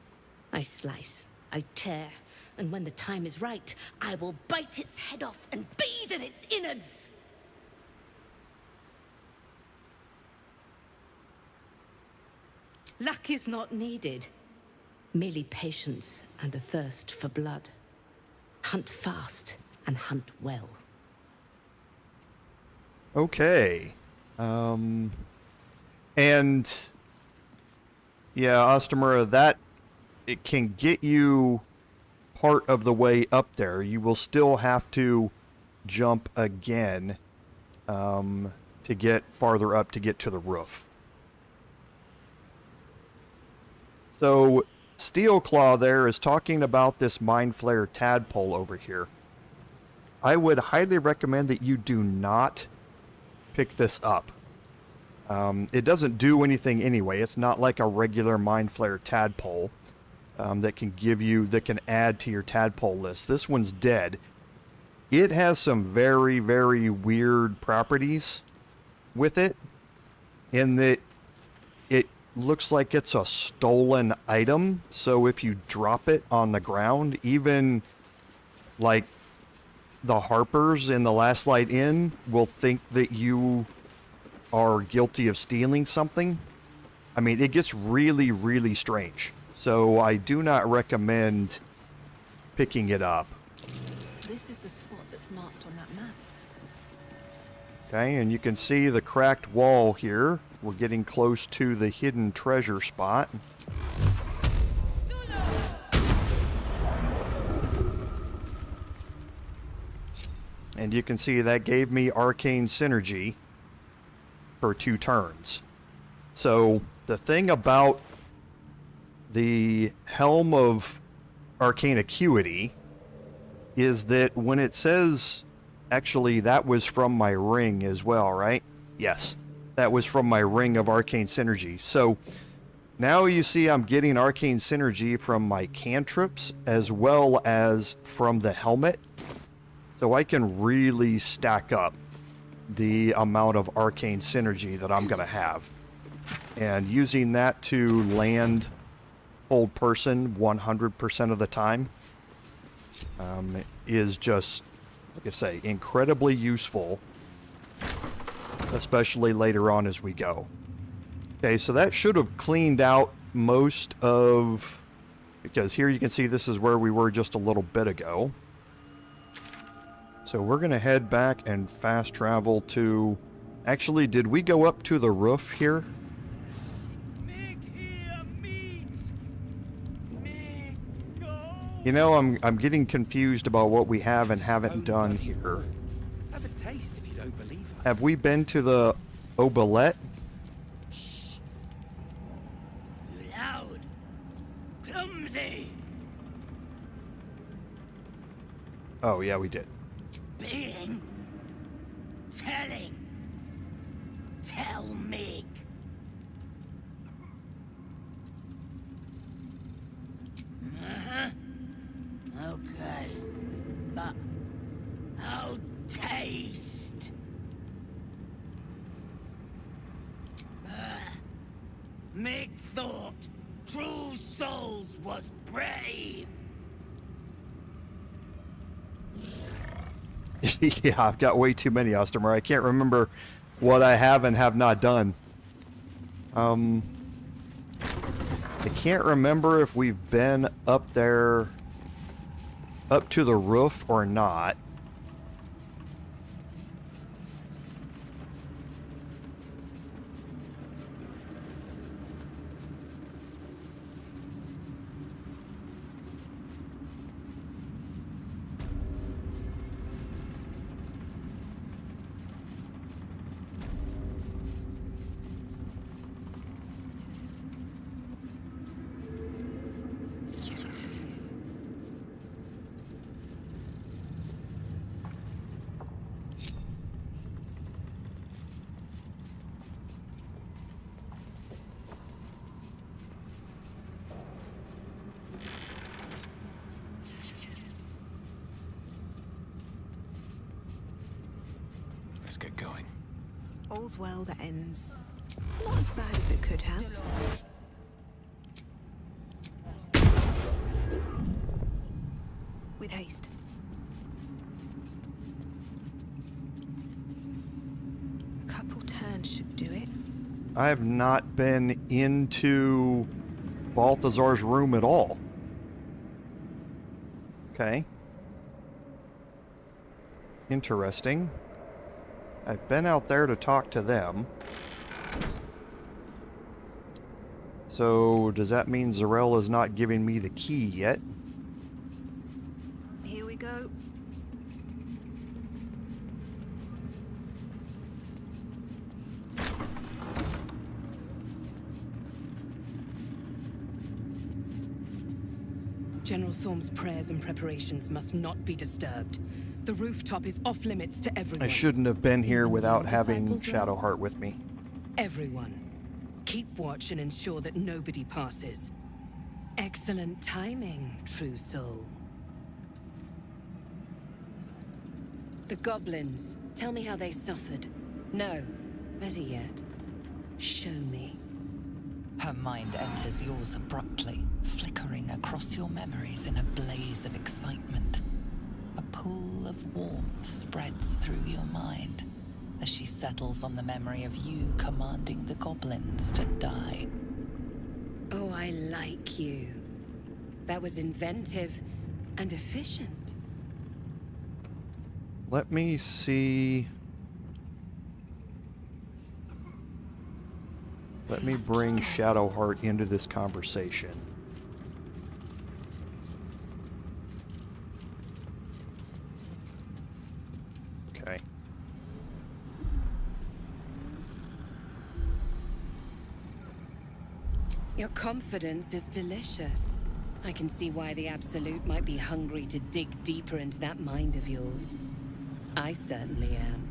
I slice, I tear, and when the time is right, I will bite its head off and bathe in its innards! Luck is not needed. Merely patience and a thirst for blood. Hunt fast and hunt well. Okay. And yeah, Ostamura, that it can get you part of the way up there. You will still have to jump again to get farther up to get to the roof. So Steelclaw there is talking about this Mind Flayer tadpole over here. I would highly recommend that you do not pick this up. It doesn't do anything anyway. It's not like a regular Mind Flayer tadpole that can add to your tadpole list. This one's dead. It has some very, very weird properties with it, in that it looks like it's a stolen item. So if you drop it on the ground, even like the Harpers in the Last Light Inn will think that you are guilty of stealing something. I mean, it gets really, really strange. So I do not recommend picking it up. This is the spot that's marked on that map. Okay, and you can see the cracked wall here. We're getting close to the hidden treasure spot. And you can see that gave me arcane synergy for 2 turns. So the thing about the Helm of Arcane Acuity is that when it says, actually that was from my ring as well, right? Yes, that was from my ring of arcane synergy. So now you see I'm getting arcane synergy from my cantrips as well as from the helmet. So I can really stack up the amount of arcane synergy that I'm going to have. And using that to land hold person 100% of the time is just, like I say, incredibly useful, especially later on as we go. Okay, so that should have cleaned out most of, because here you can see this is where we were just a little bit ago. So we're going to head back and fast travel to... Actually, did we go up to the roof here? You know, I'm getting confused about what we have and haven't done here. Have a taste if you don't believe us. Have we been to the Oubliette? Loud. Clumsy. Oh, yeah, we did. Make thought. True souls was brave. Yeah, I've got way too many, Ostermer. I can't remember what I have and have not done. I can't remember if we've been up there, up to the roof or not. Let's get going. All's well that ends not as bad as it could have. With haste. A couple turns should do it. I have not been into Balthazar's room at all. Okay. Interesting. I've been out there to talk to them. So, does that mean Zarel is not giving me the key yet? Here we go. General Thorm's prayers and preparations must not be disturbed. The rooftop is off limits to everyone. I shouldn't have been here Even without the having disciples Shadowheart with me. Everyone. Keep watch and ensure that nobody passes. Excellent timing, true soul. The goblins. Tell me how they suffered. No, better yet, show me. Her mind enters yours abruptly, flickering across your memories in a blaze of excitement. A pool of warmth spreads through your mind as she settles on the memory of you commanding the goblins to die. Oh, I like you. That was inventive and efficient. Let me see. Let me bring Shadowheart into this conversation. Okay. Your confidence is delicious. I can see why the Absolute might be hungry to dig deeper into that mind of yours. I certainly am.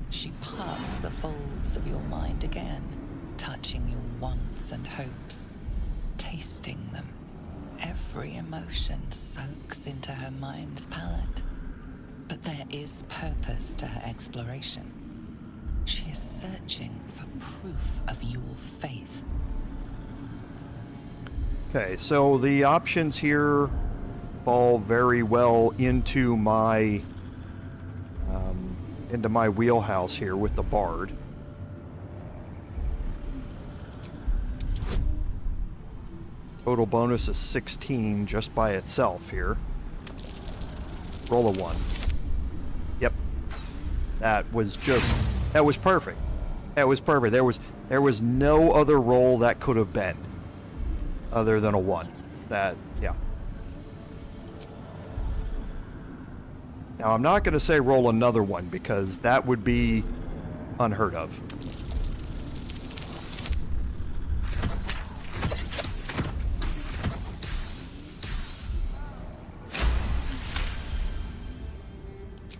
She parts the folds of your mind again, touching your wants and hopes, tasting them. Every emotion soaks into her mind's palate. But there is purpose to her exploration. She is searching for proof of your faith. Okay, so the options here fall very well into my wheelhouse here with the Bard. Total bonus is 16 just by itself here. Roll a 1. Yep. That was perfect. That was perfect. There was no other roll that could have been other than a 1. Yeah. Now, I'm not going to say roll another one because that would be unheard of.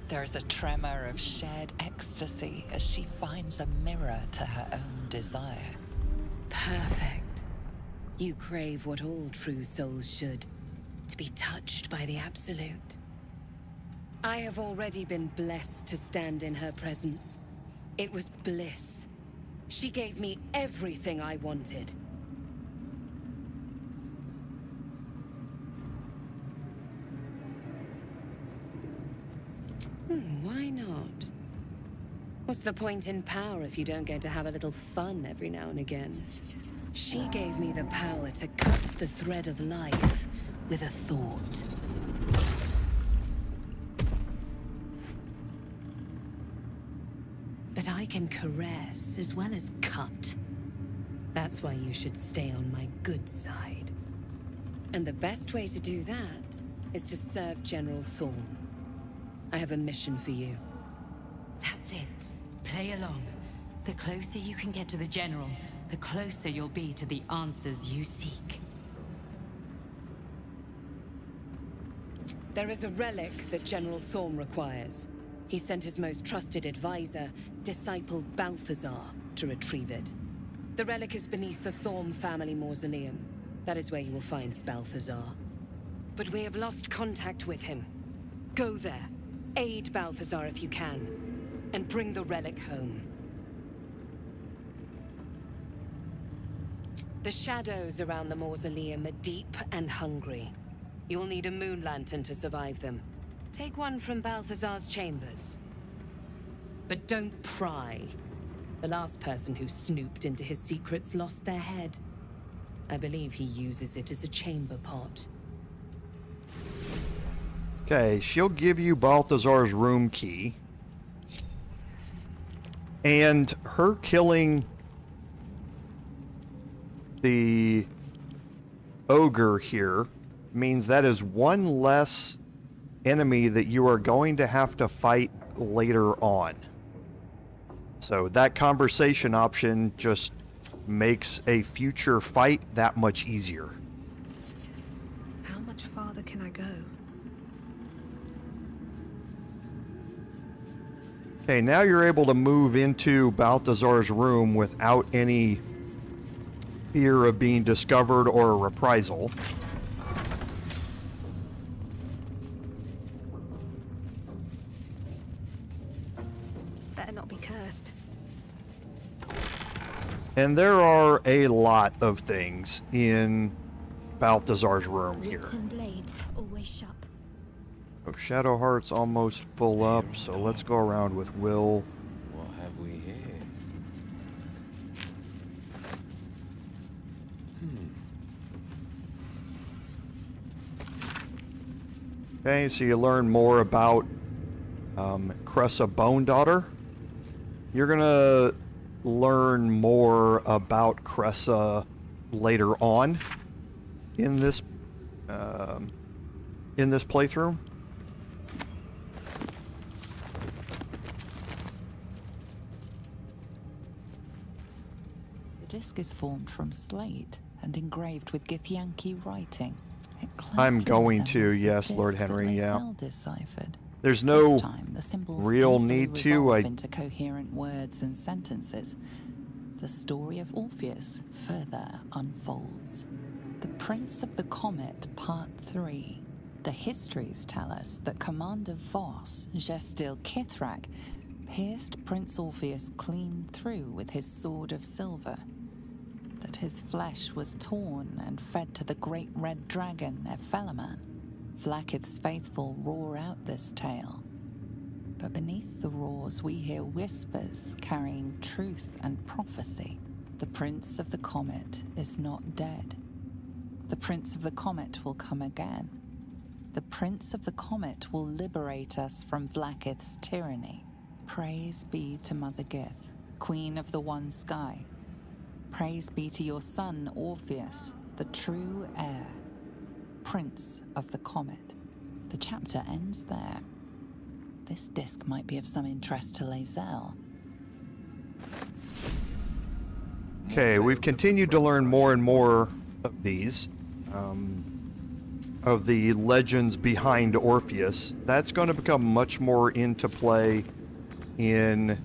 There is a tremor of shared ecstasy as she finds a mirror to her own desire. Perfect. You crave what all true souls should, to be touched by the Absolute. I have already been blessed to stand in her presence. It was bliss, She gave me everything I wanted. Why not? What's the point in power if you don't get to have a little fun every now and again? She gave me the power to cut the thread of life with a thought. But I can caress as well as cut. That's why you should stay on my good side. And the best way to do that is to serve General Thorn. I have a mission for you. That's it. Play along. The closer you can get to the General, the closer you'll be to the answers you seek. There is a relic that General Thorn requires. He sent his most trusted advisor, disciple Balthazar, to retrieve it. The relic is beneath the Thorn family mausoleum. That is where you will find Balthazar. But we have lost contact with him. Go there, aid Balthazar if you can, and bring the relic home. The shadows around the mausoleum are deep and hungry. You'll need a moon lantern to survive them. Take one from Balthazar's chambers. But don't pry. The last person who snooped into his secrets lost their head. I believe he uses it as a chamber pot. Okay, she'll give you Balthazar's room key. And her killing the ogre here means that is one less enemy that you are going to have to fight later on. So that conversation option just makes a future fight that much easier. How much farther can I go? Okay, now you're able to move into Balthazar's room without any fear of being discovered or a reprisal. Better not be cursed. And there are a lot of things in Balthazar's room here. Roots and blades always sharp. Oh, Shadowheart's almost full up, so let's go around with Wyll. What have we here? Okay, so you learn more about Cressa Bone Daughter. You're gonna learn more about Cressa later on in this playthrough. The disc is formed from slate and engraved with Githyanki writing. It I'm closely going to, resembles the yes, disc Lord that Henry, yeah. Lae'zel deciphered. There's no This time, the symbols real easily need to. resolve into coherent words and sentences. The story of Orpheus further unfolds. The Prince of the Comet, Part 3. The histories tell us that Commander Voss, Gestil Ketheric, pierced Prince Orpheus clean through with his sword of silver. That his flesh was torn and fed to the great red dragon, Ephelaman. Vlaakith's faithful roar out this tale. But beneath the roars we hear whispers carrying truth and prophecy. The Prince of the Comet is not dead. The Prince of the Comet will come again. The Prince of the Comet will liberate us from Vlaakith's tyranny. Praise be to Mother Gith, Queen of the One Sky. Praise be to your son, Orpheus, the true heir, Prince of the Comet. The chapter ends there. This disc might be of some interest to Lae'zel. Okay, we've continued to learn more and more of these, of the legends behind Orpheus. That's going to become much more into play in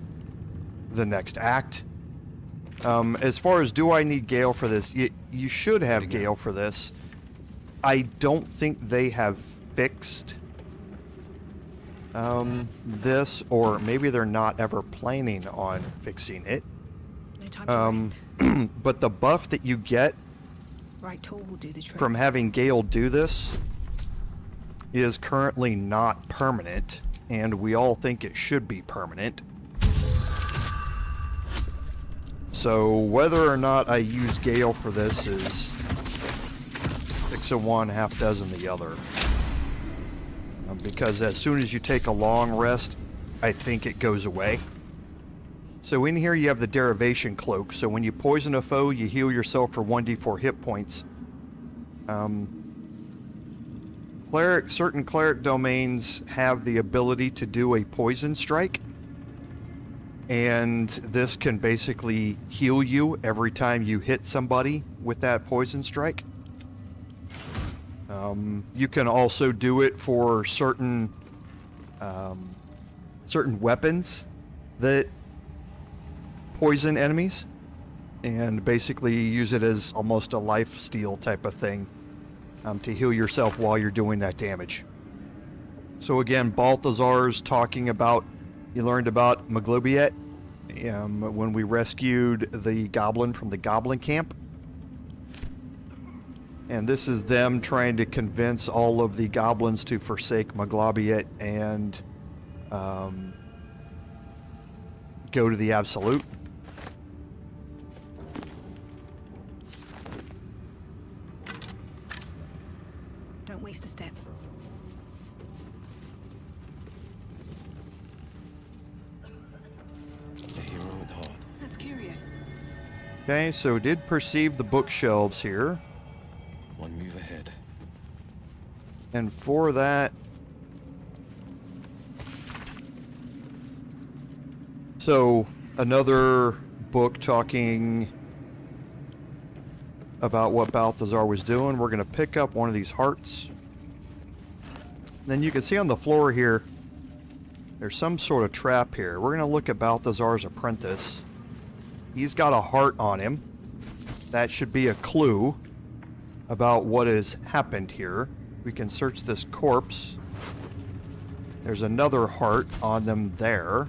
the next act. As far as do I need Gale for this, you should have Gale for this. I don't think they have fixed this, or maybe they're not ever planning on fixing it. No time to rest. But the buff that you get Right tool will do the trick. from having Gale do this is currently not permanent, and we all think it should be permanent. So whether or not I use Gale for this is 6 of one, half dozen the other. Because as soon as you take a long rest, I think it goes away. So in here you have the derivation cloak. So when you poison a foe, you heal yourself for 1d4 hit points. Certain cleric domains have the ability to do a poison strike. And this can basically heal you every time you hit somebody with that poison strike. You can also do it for certain weapons that poison enemies, and basically use it as almost a life steal type of thing to heal yourself while you're doing that damage. So again, Balthazar's talking about, you learned about Maglobiet when we rescued the goblin from the goblin camp. And this is them trying to convince all of the goblins to forsake Maglobiet and go to the Absolute. Don't waste a step. The hero at heart. That's curious. Okay, so did perceive the bookshelves here. One move ahead. And for that... So, another book talking about what Balthazar was doing. We're going to pick up one of these hearts. Then you can see on the floor here, there's some sort of trap here. We're going to look at Balthazar's apprentice. He's got a heart on him. That should be a clue about what has happened here. We can search this corpse. There's another heart on them there.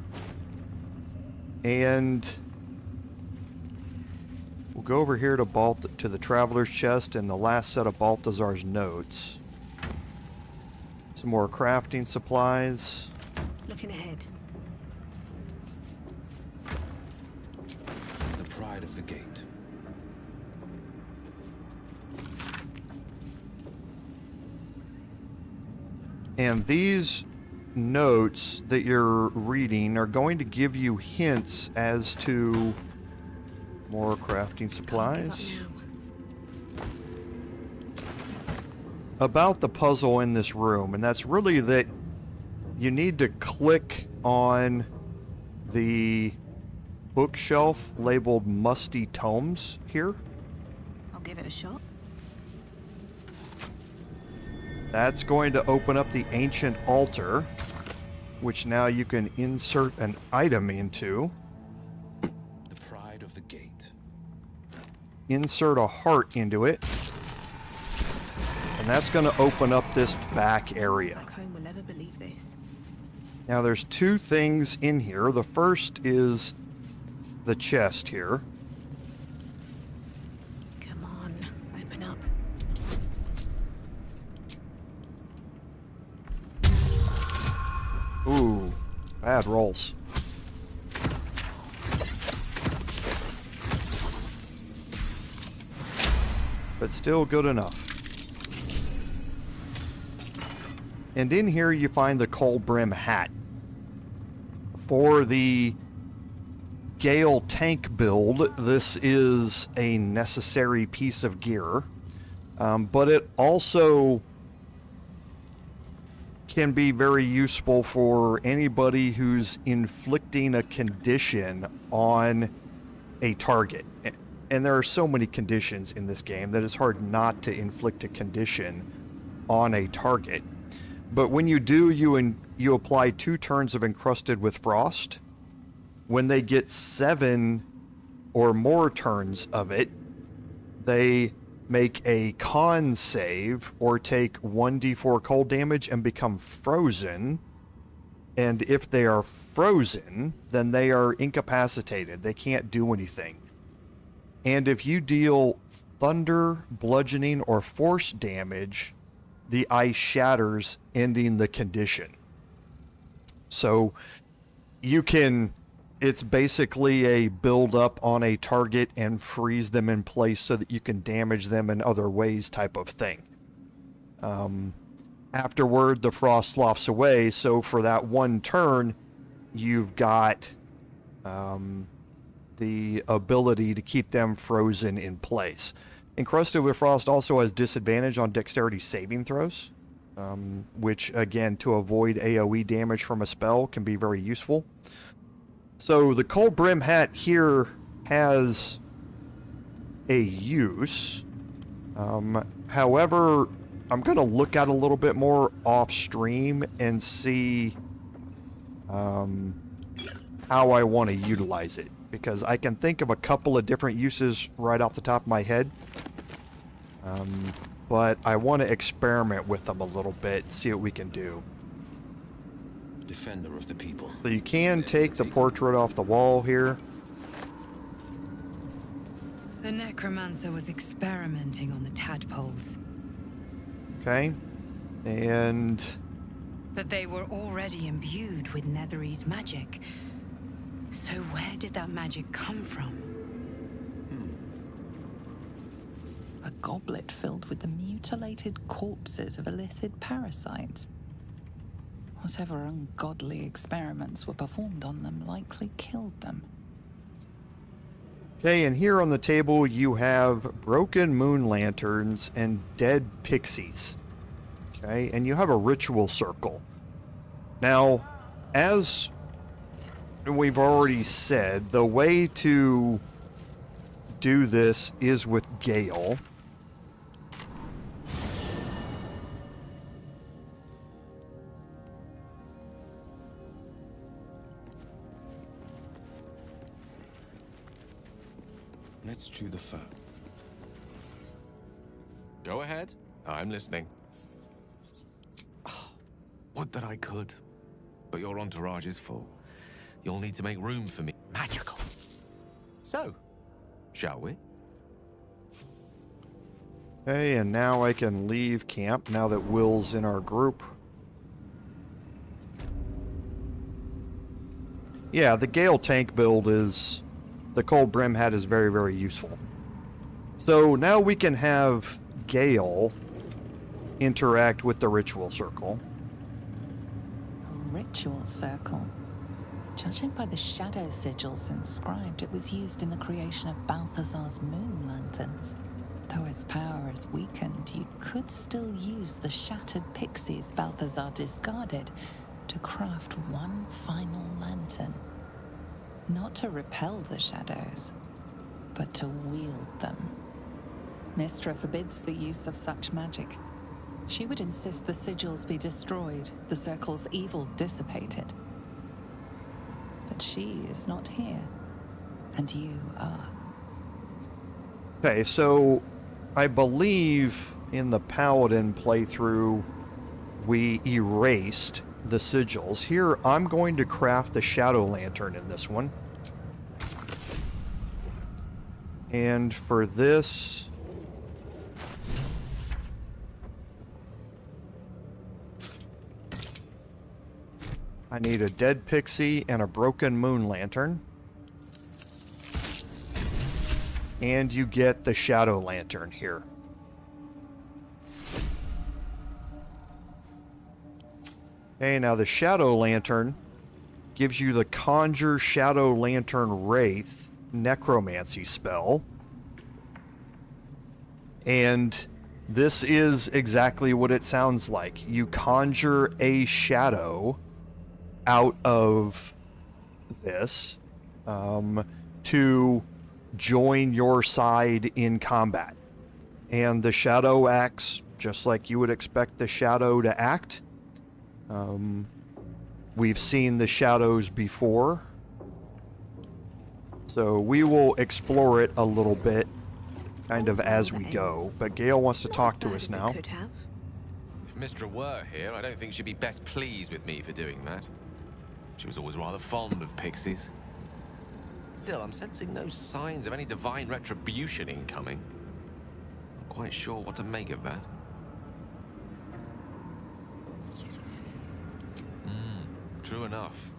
And we'll go over here to the Traveler's Chest and the last set of Balthazar's notes. Some more crafting supplies. Looking ahead. The pride of the gate. And these notes that you're reading are going to give you hints as to more crafting supplies. About the puzzle in this room, and that's really that you need to click on the bookshelf labeled Musty Tomes here. I'll give it a shot. That's going to open up the ancient altar, which now you can insert an item into. The pride of the gate. Insert a heart into it. And that's going to open up this back area. Back home will never believe this. Now there's two things in here. The first is the chest here. Come on, open up. Ooh, bad rolls. But still good enough. And in here you find the Cold Brim hat. For the Gale tank build, this is a necessary piece of gear. But it also can be very useful for anybody who's inflicting a condition on a target. And there are so many conditions in this game that it's hard not to inflict a condition on a target. But when you do, you apply 2 turns of Encrusted with Frost. When they get 7 or more turns of it, they make a con save or take 1d4 cold damage and become frozen. And if they are frozen, then they are incapacitated. They can't do anything. And if you deal thunder, bludgeoning, or force damage, the ice shatters, ending the condition. So you can, it's basically a build up on a target and freeze them in place so that you can damage them in other ways type of thing. Afterward, the frost sloughs away, so for that one turn, you've got the ability to keep them frozen in place. Encrusted with Frost also has disadvantage on dexterity saving throws, which, again, to avoid AoE damage from a spell can be very useful. So the Cold Brim Hat here has a use. However, I'm going to look at a little bit more off stream and see how I want to utilize it, because I can think of a couple of different uses right off the top of my head. But I want to experiment with them a little bit, see what we can do. Defender of the people. So you can take the portrait off the wall here. The necromancer was experimenting on the tadpoles. Okay. And... But they were already imbued with Netherese magic. So where did that magic come from? A goblet filled with the mutilated corpses of illithid parasites. Whatever ungodly experiments were performed on them likely killed them. Okay, and here on the table you have broken moon lanterns and dead pixies. Okay, and you have a ritual circle. Now, as we've already said, the way to do this is with Gale. Let's chew the fat. Go ahead. I'm listening. Would that I could. But your entourage is full. You'll need to make room for me. Magical. So, shall we? Okay, and now I can leave camp now that Will's in our group. Yeah, the Gale tank build is... The Cold Brim Hat is very, very useful. So now we can have Gale interact with the ritual circle. A ritual circle? Judging by the shadow sigils inscribed, it was used in the creation of Balthazar's moon lanterns. Though its power is weakened, you could still use the shattered pixies Balthazar discarded to craft one final lantern. Not to repel the shadows, but to wield them. Mystra forbids the use of such magic. She would insist the sigils be destroyed, the circle's evil dissipated. But she is not here, and you are. Okay, so I believe in the Paladin playthrough we erased the sigils. Here, I'm going to craft the Shadow Lantern in this one. And for this... I need a dead pixie and a broken moon lantern. And you get the Shadow Lantern here. Okay, now the Shadow Lantern gives you the Conjure Shadow Lantern Wraith Necromancy spell. And this is exactly what it sounds like. You conjure a shadow out of this to join your side in combat. And the shadow acts just like you would expect the shadow to act. We've seen the shadows before, so we will explore it a little bit, kind of as we go. But Gale wants to talk to us now. If Mystra were here, I don't think she'd be best pleased with me for doing that. She was always rather fond of pixies. Still, I'm sensing no signs of any divine retribution incoming. Not quite sure what to make of that. True enough.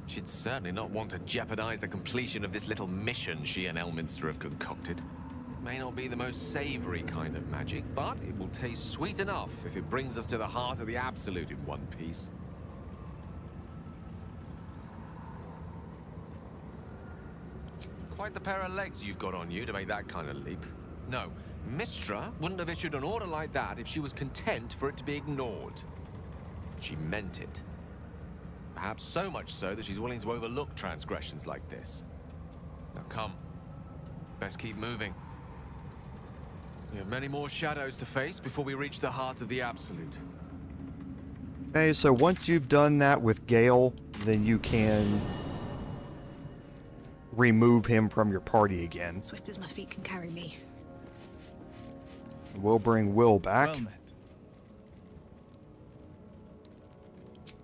She'd certainly not want to jeopardize the completion of this little mission she and Elminster have concocted. It may not be the most savory kind of magic, but it will taste sweet enough if it brings us to the heart of the Absolute in one piece. Quite the pair of legs you've got on you to make that kind of leap. No, Mystra wouldn't have issued an order like that if she was content for it to be ignored. She meant it. Perhaps so much so that she's willing to overlook transgressions like this. Now come. Best keep moving. We have many more shadows to face before we reach the heart of the Absolute. Okay, so once you've done that with Gale, then you can remove him from your party again. Swift as my feet can carry me. We'll bring Wyll back. Well met.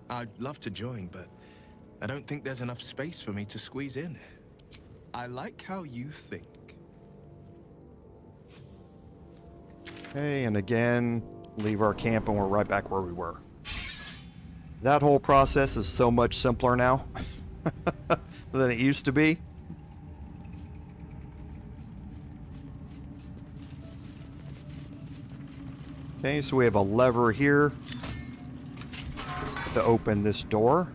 I'd love to join, but I don't think there's enough space for me to squeeze in. I like how you think. Okay, and again, leave our camp and we're right back where we were. That whole process is so much simpler now than it used to be. Okay, so we have a lever here to open this door.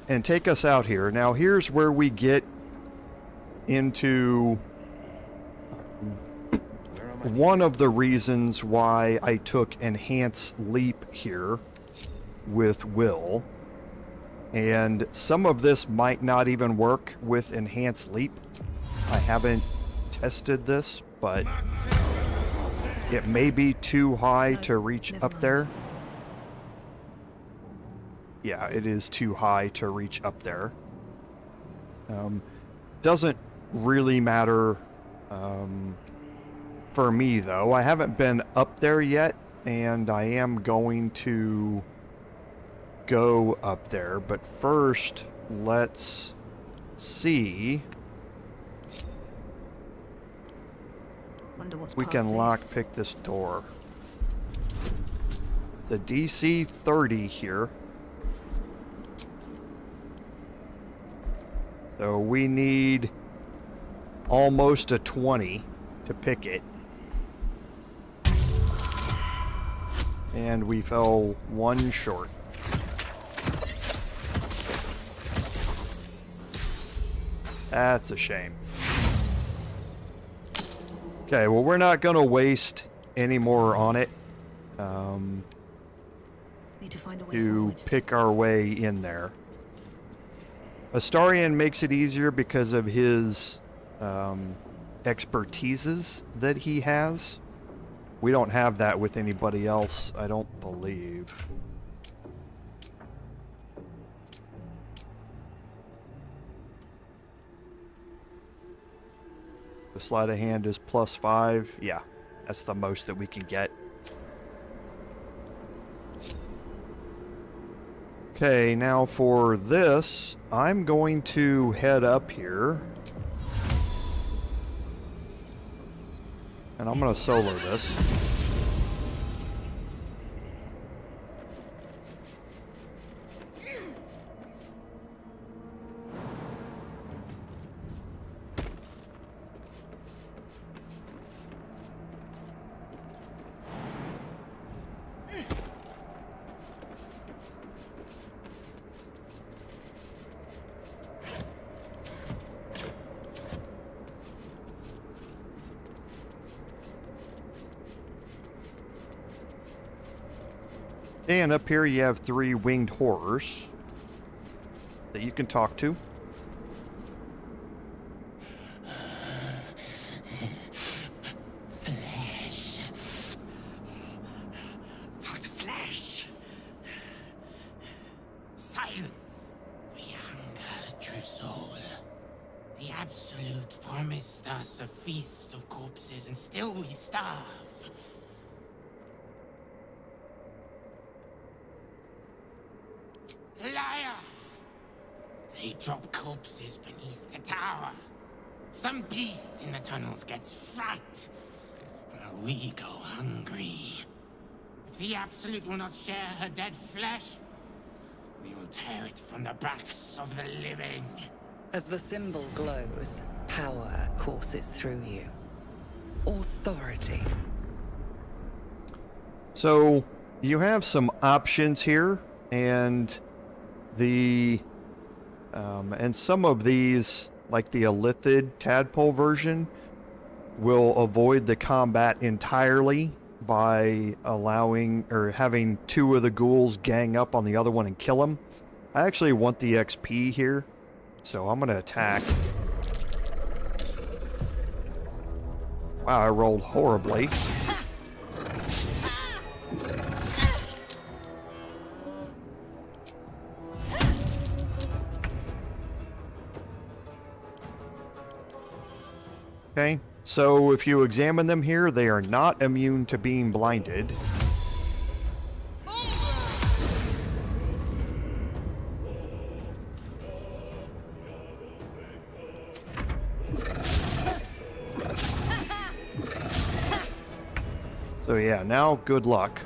And take us out here. Now here's where we get into one of the reasons why I took Enhance Leap here with Wyll. And some of this might not even work with Enhance Leap. I haven't tested this, but it may be too high to reach up there. Yeah, it is too high to reach up there. Doesn't really matter for me, though. I haven't been up there yet, and I am going to go up there. But first, let's see. We can lockpick this door. It's a DC 30 here. So we need almost a 20 to pick it. And we fell one short. That's a shame. Okay, well, we're not going to waste any more on it Need to find a way to forward. pick our way in there. Astarion makes it easier because of his expertises that he has. We don't have that with anybody else, I don't believe. The sleight of hand is +5. Yeah, that's the most that we can get. Okay, now for this, I'm going to head up here. And I'm going to solo this. And up here you have 3 winged horrors that you can talk to. Flesh. For the flesh. Silence. We hunger, true soul. The Absolute promised us a feast of corpses, and still we starve. Liar! They drop corpses beneath the tower. Some beast in the tunnels gets fat. While we go hungry. If the Absolute will not share her dead flesh, we will tear it from the backs of the living. As the symbol glows, power courses through you. Authority. So, you have some options here, and and some of these, like the Elithid tadpole version, will avoid the combat entirely by allowing or having two of the ghouls gang up on the other one and kill him. I actually want the XP here, so I'm going to attack. Wow, I rolled horribly. Okay, so if you examine them here, they are not immune to being blinded. So yeah, now good luck.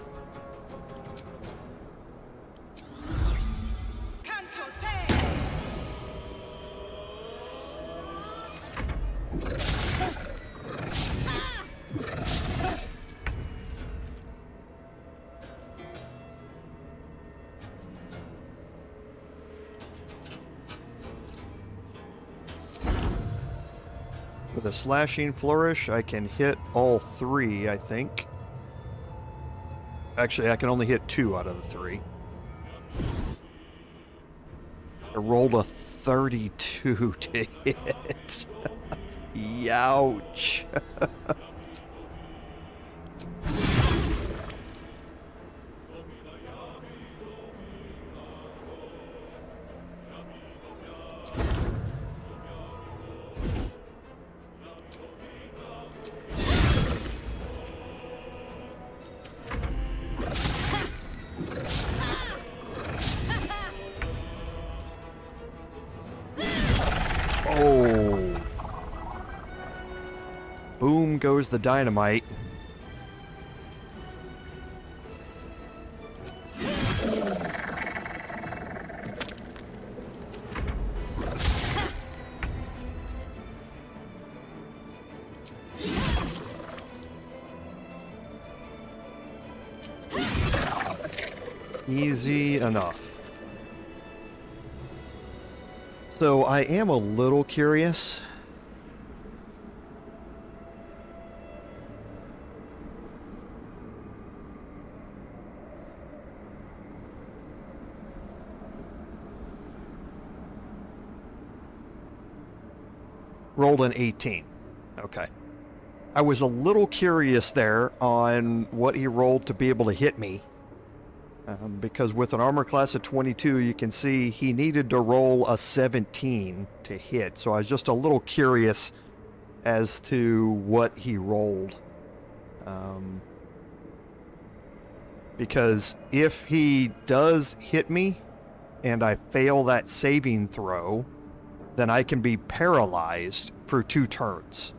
With a slashing flourish, I can hit all three, I think. Actually, I can only hit 2 out of the 3. I rolled a 32 to hit. Youch. Oh. Boom goes the dynamite. Easy enough. So I am a little curious. Rolled an 18. Okay. I was a little curious there on what he rolled to be able to hit me. Because with an armor class of 22, you can see he needed to roll a 17 to hit. So I was just a little curious as to what he rolled. Because if he does hit me and I fail that saving throw, then I can be paralyzed for 2 turns.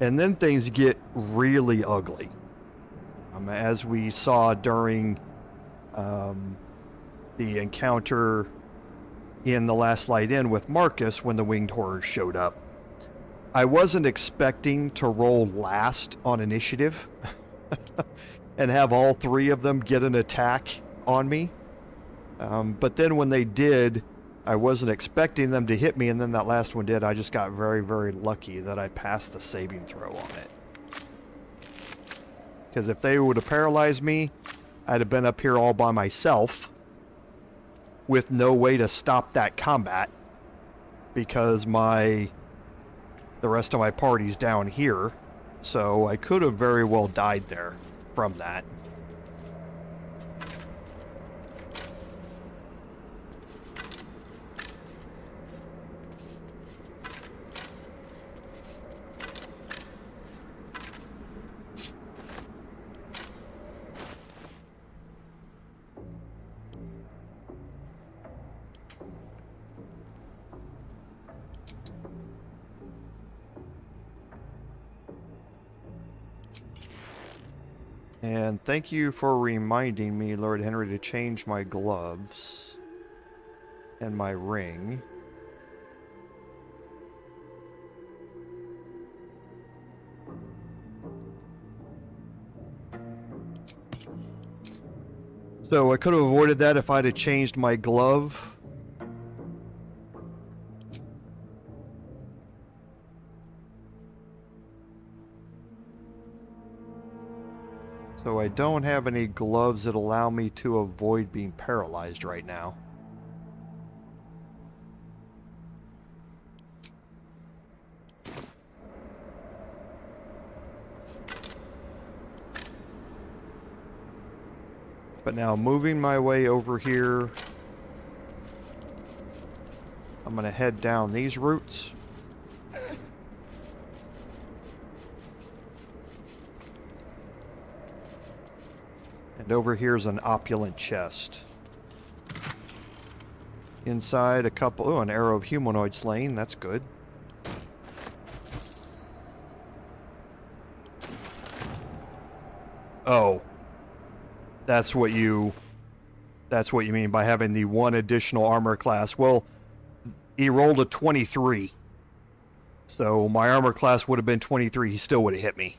And then things get really ugly. As we saw during the encounter in the Last Light Inn with Marcus when the winged horrors showed up. I wasn't expecting to roll last on initiative and have all 3 of them get an attack on me. But then when they did, I wasn't expecting them to hit me, and then that last one did. I just got very, very lucky that I passed the saving throw on it. Because if they would have paralyzed me, I'd have been up here all by myself with no way to stop that combat because the rest of my party's down here. So I could have very well died there from that. And thank you for reminding me, Lord Henry, to change my gloves and my ring. So I could have avoided that if I'd have changed my glove. So I don't have any gloves that allow me to avoid being paralyzed right now. But now moving my way over here, I'm going to head down these routes. And over here's an opulent chest. Inside a couple... Oh, an arrow of humanoid slaying. That's good. Oh. That's what you mean by having the one additional armor class. Well, he rolled a 23. So my armor class would have been 23. He still would have hit me.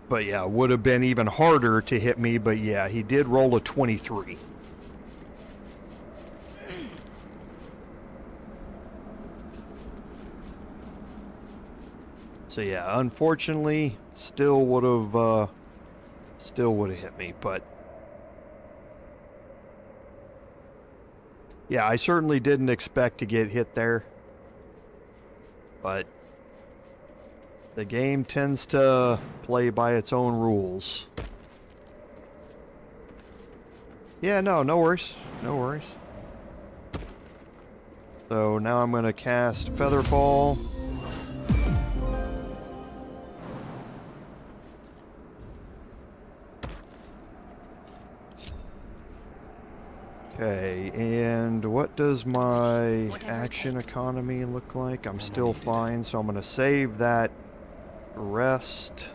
But yeah, would have been even harder to hit me, but yeah, he did roll a 23. So yeah, unfortunately, still would have hit me, but yeah, I certainly didn't expect to get hit there. But the game tends to play by its own rules. Yeah, no worries. No worries. So now I'm going to cast Featherball. Okay, and what does my action economy look like? I'm still fine, so I'm going to save that rest.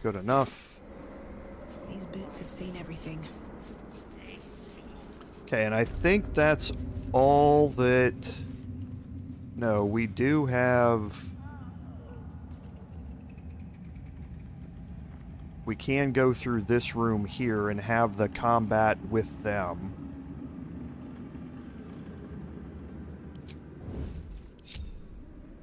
Good enough. These boots have seen everything. Okay, and I think that's all that... No, we do have... We can go through this room here and have the combat with them.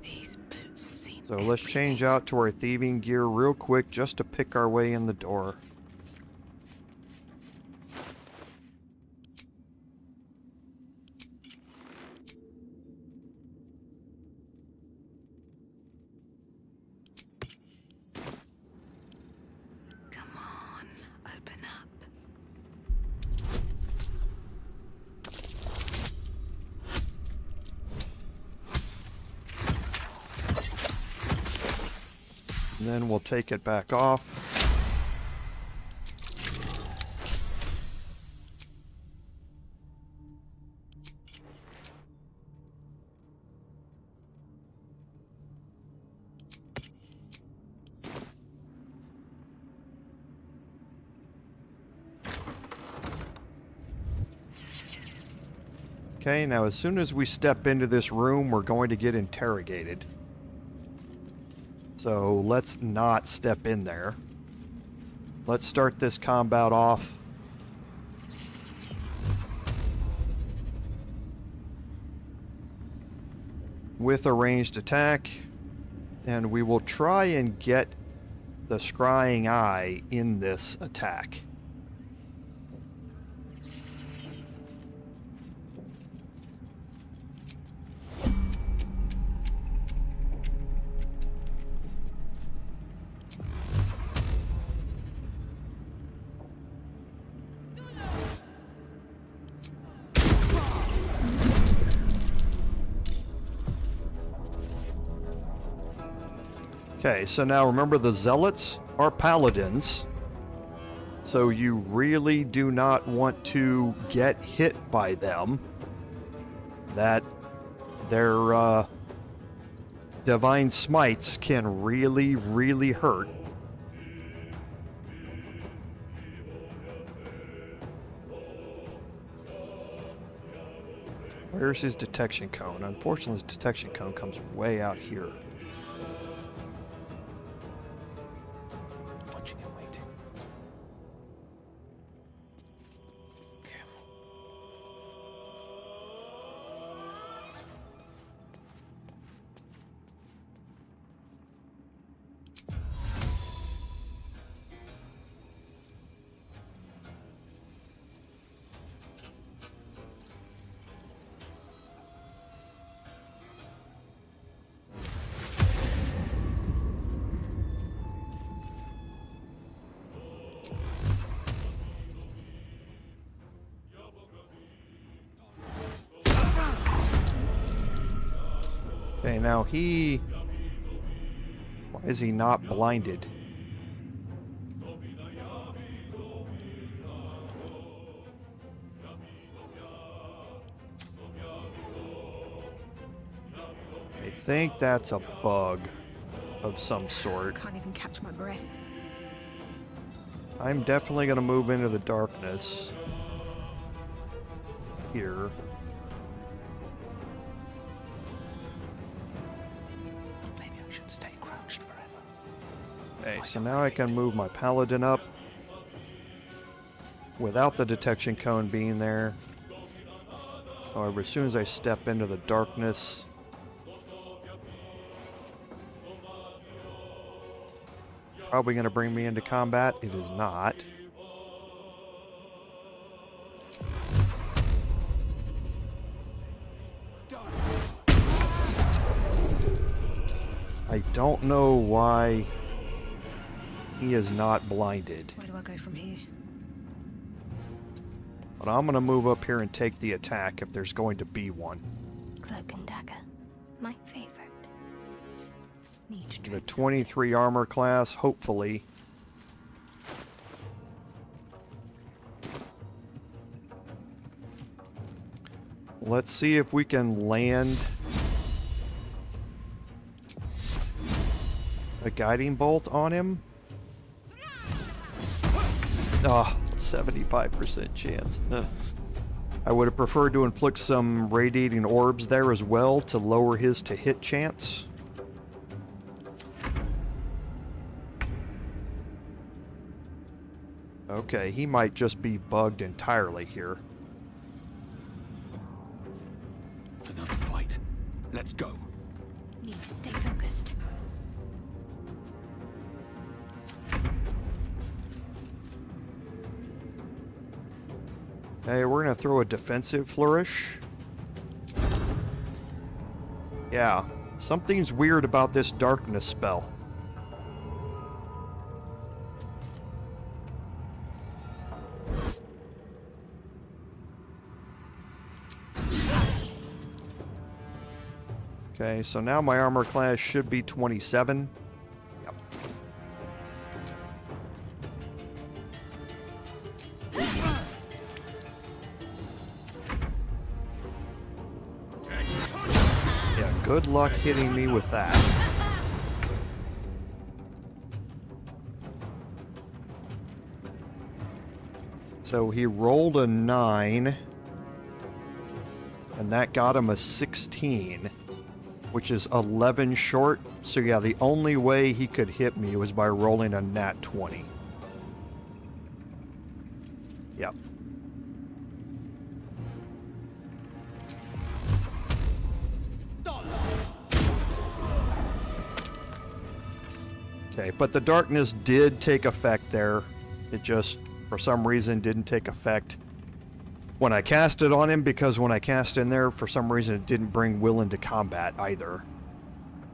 These boots have seen So let's change out to our thieving gear real quick just to pick our way in the door. And then we'll take it back off. Okay, now as soon as we step into this room, we're going to get interrogated. So let's not step in there. Let's start this combat off. With a ranged attack. And we will try and get the scrying eye in this attack. Okay, so now remember the zealots are paladins, so you really do not want to get hit by them. That Their divine smites can really, really hurt. Where's his detection cone? Unfortunately, his detection cone comes way out here. Watching and waiting. Careful. Okay, now he... Why is he not blinded? I think that's a bug of some sort. Can't even catch my breath. I'm definitely going to move into the darkness here. Maybe I should stay crouched forever. Okay, so now I can move my paladin up without the detection cone being there. However, as soon as I step into the darkness, probably going to bring me into combat. It is not. I don't know why he is not blinded. Where do I go from here? But I'm going to move up here and take the attack if there's going to be one. Cloak and dagger. My favorite. Need to The 23 armor class, hopefully. Let's see if we can land a guiding bolt on him. Oh, 75% chance. Ugh. I would have preferred to inflict some radiating orbs there as well to lower his to hit chance. Okay, he might just be bugged entirely here. Another fight. Let's go. Need to stay focused. Hey, we're gonna throw a defensive flourish. Yeah, something's weird about this darkness spell. Okay, so now my armor class should be 27. Yep. Yeah, good luck hitting me with that. So he rolled a 9, and that got him a 16. Which is 11 short. So yeah, the only way he could hit me was by rolling a nat 20. Yep. Okay, but the darkness did take effect there. It just, for some reason, didn't take effect when I cast it on him, because when I cast in there, for some reason it didn't bring Wyll into combat either.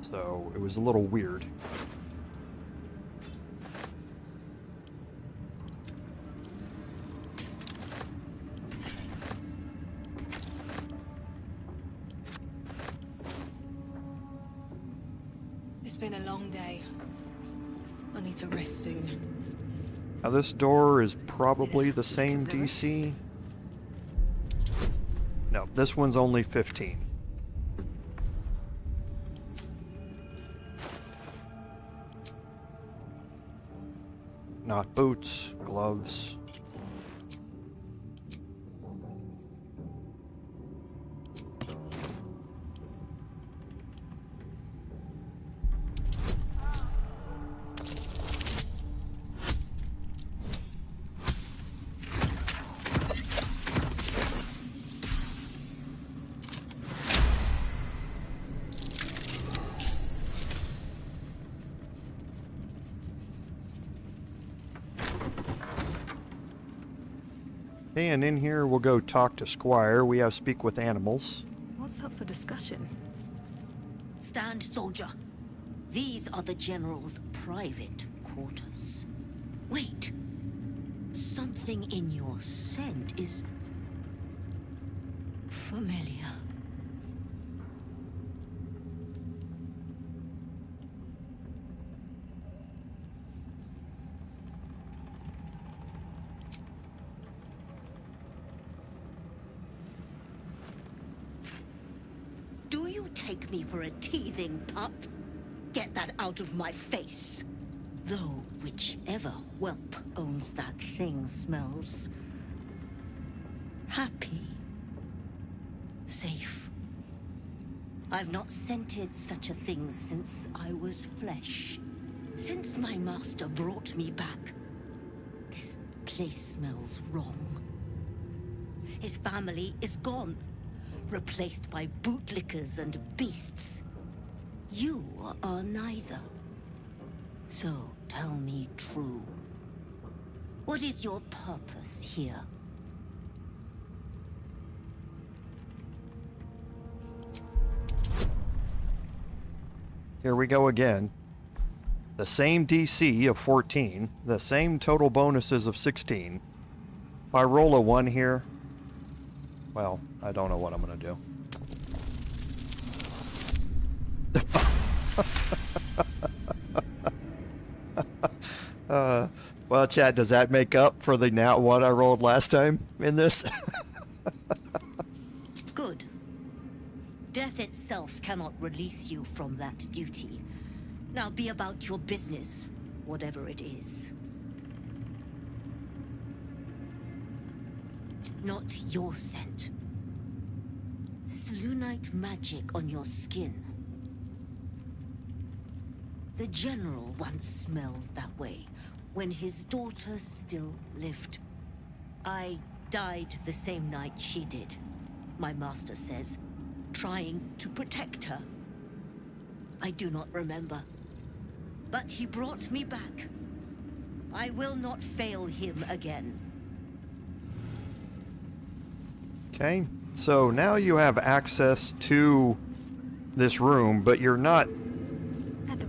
So it was a little weird. It's been a long day. I need to rest soon. Now this door is probably the same DC. No, this one's only 15. whatnot. Boots, gloves. And in here, we'll go talk to Squire. We have speak with animals. What's up for discussion? Stand, soldier. These are the General's private quarters. Wait. Something in your scent is familiar. Take me for a teething pup? Get that out of my face. Though whichever whelp owns that thing smells happy. Safe. I've not scented such a thing since I was flesh. Since my master brought me back, this place smells wrong. His family is gone. Replaced by bootlickers and beasts. You are neither. So tell me true. What is your purpose here? Here we go again. The same DC of 14, the same total bonuses of 16. If I roll a 1 here, well, I don't know what I'm going to do. Well, Chad, does that make up for the nat 1 I rolled last time in this? Good. Death itself cannot release you from that duty. Now be about your business, whatever it is. Not your scent. Selûnite magic on your skin. The General once smelled that way, when his daughter still lived. I died the same night she did, my master says, trying to protect her. I do not remember. But he brought me back. I will not fail him again. Okay, so now you have access to this room, but you're not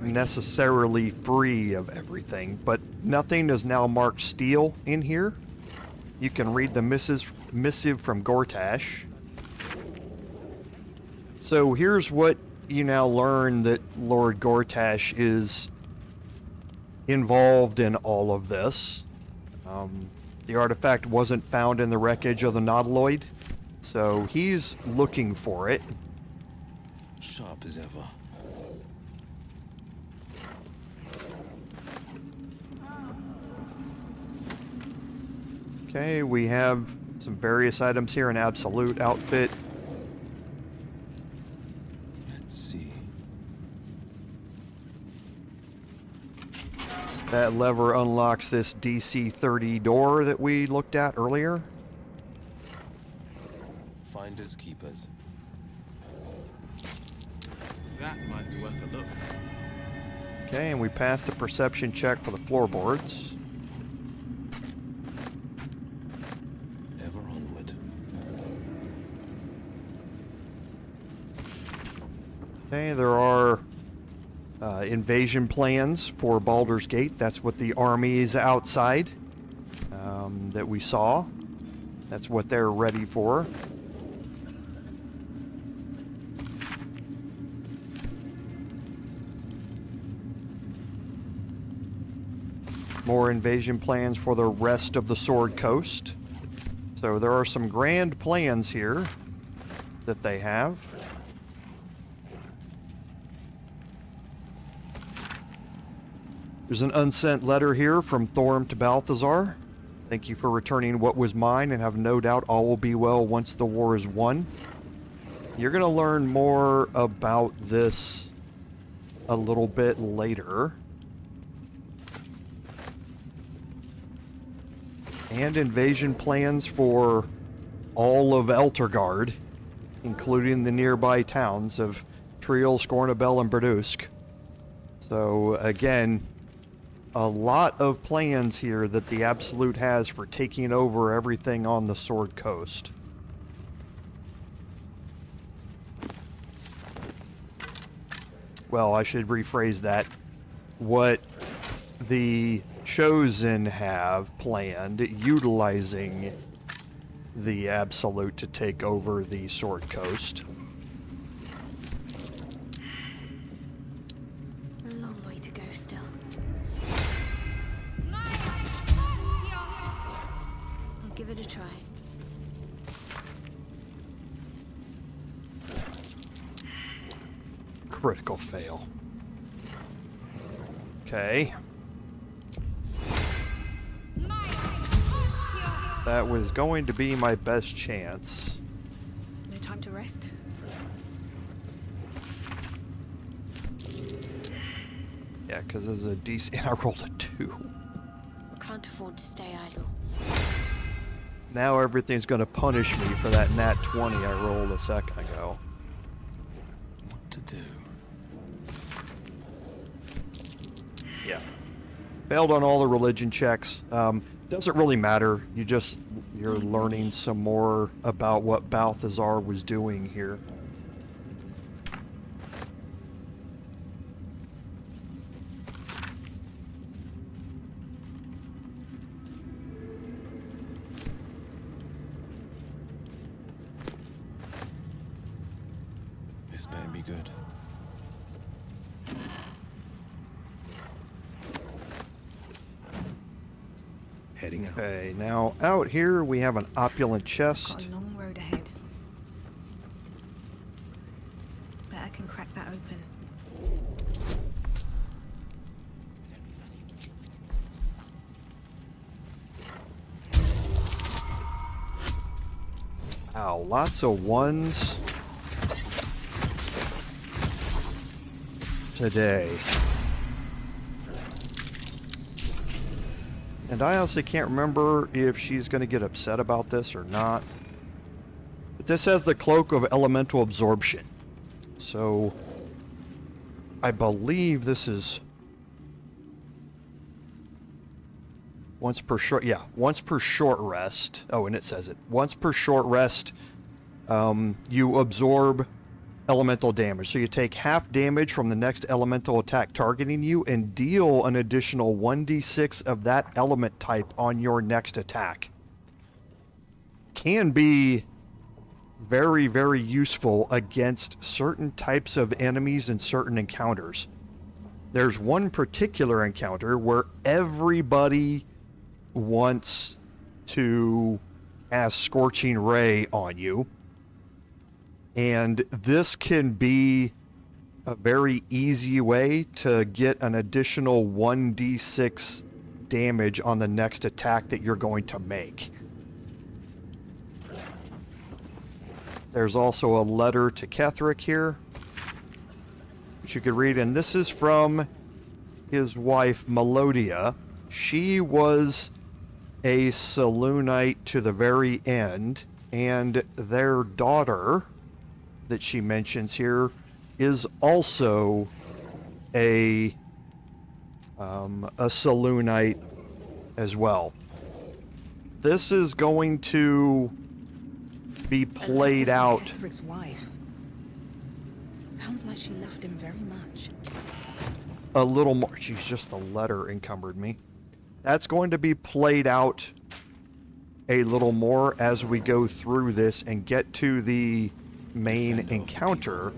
necessarily free of everything. But nothing is now marked steel in here. You can read the missive from Gortash. So here's what you now learn, that Lord Gortash is involved in all of this. The artifact wasn't found in the wreckage of the Nautiloid, so he's looking for it. Sharp as ever. Okay, we have some various items here, an absolute outfit. Let's see. That lever unlocks this DC 30 door that we looked at earlier. Finders keepers. That might be worth a look. Okay, and we passed the perception check for the floorboards. Ever onward. Okay, there are invasion plans for Baldur's Gate. That's what the army is outside that we saw. That's what they're ready for. More invasion plans for the rest of the Sword Coast. So there are some grand plans here that they have. There's an unsent letter here from Thorm to Balthazar. Thank you for returning what was mine, and have no doubt all will be well once the war is won. You're going to learn more about this a little bit later. And invasion plans for all of Eltergard, including the nearby towns of Triel, Scornabel, and Berdusk. So, again, a lot of plans here that the Absolute has for taking over everything on the Sword Coast. Well, I should rephrase that. What the Chosen have planned, utilizing the Absolute to take over the Sword Coast. A long way to go still. I'll give it a try. Critical fail. Okay. That was going to be my best chance. No time to rest. Yeah, because it's a decent... And I rolled a 2. Can't afford to stay idle. Now everything's going to punish me for that nat 20 I rolled a second ago. What to do? Yeah. Failed on all the religion checks. Doesn't really matter. You're learning some more about what Balthazar was doing here. This better be good. Heading out. Okay, now out here we have an opulent chest. Got a long road ahead. Bet I can crack that open. Wow, lots of ones today. And I honestly can't remember if she's going to get upset about this or not. But this has the Cloak of Elemental Absorption. So, I believe this is once per short rest. Oh, and it says it. Once per short rest, you absorb elemental damage. So you take half damage from the next elemental attack targeting you and deal an additional 1d6 of that element type on your next attack. Can be very, very useful against certain types of enemies and certain encounters. There's one particular encounter where everybody wants to cast Scorching Ray on you. And this can be a very easy way to get an additional 1d6 damage on the next attack that you're going to make. There's also a letter to Ketheric here, which you could read, and this is from his wife, Melodia. She was a Selûnite to the very end, and their daughter that she mentions here is also a Selûnite as well. This is going to be played out. Ketheric's wife. Sounds like she loved him very much. A little more. Jeez, just the letter encumbered me. That's going to be played out a little more as we go through this and get to the main encounter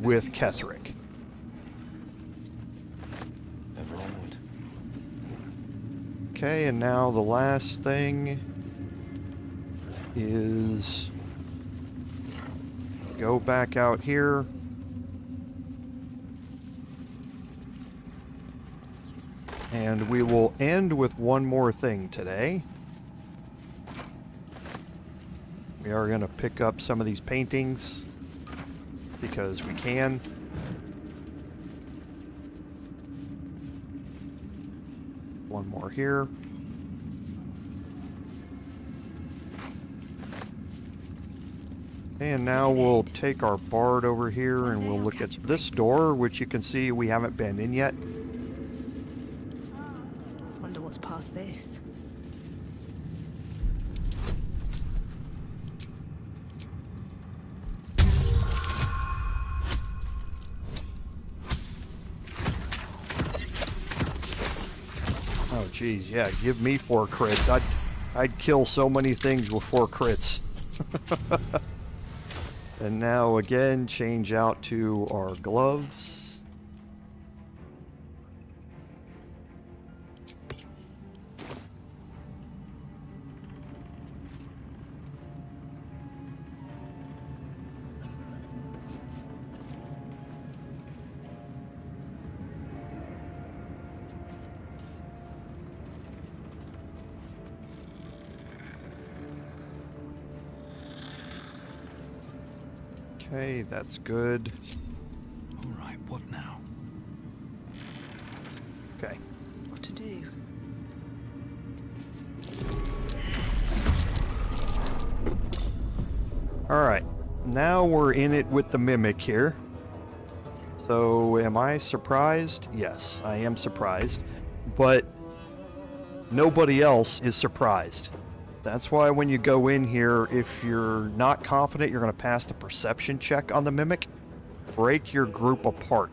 with Ketheric. Ever onward. Okay, and now the last thing is go back out here. And we will end with one more thing today. We are going to pick up some of these paintings because we can. One more here. And now we'll take our bard over here and we'll look at this door, which you can see we haven't been in yet. Wonder what's past this. Oh geez, yeah, give me 4 crits. I'd kill so many things with 4 crits. And now again, change out to our gloves. Okay, that's good. All right, what now? Okay. What to do? Alright, now we're in it with the Mimic here. So, am I surprised? Yes, I am surprised. But nobody else is surprised. That's why when you go in here, if you're not confident you're going to pass the perception check on the Mimic, break your group apart.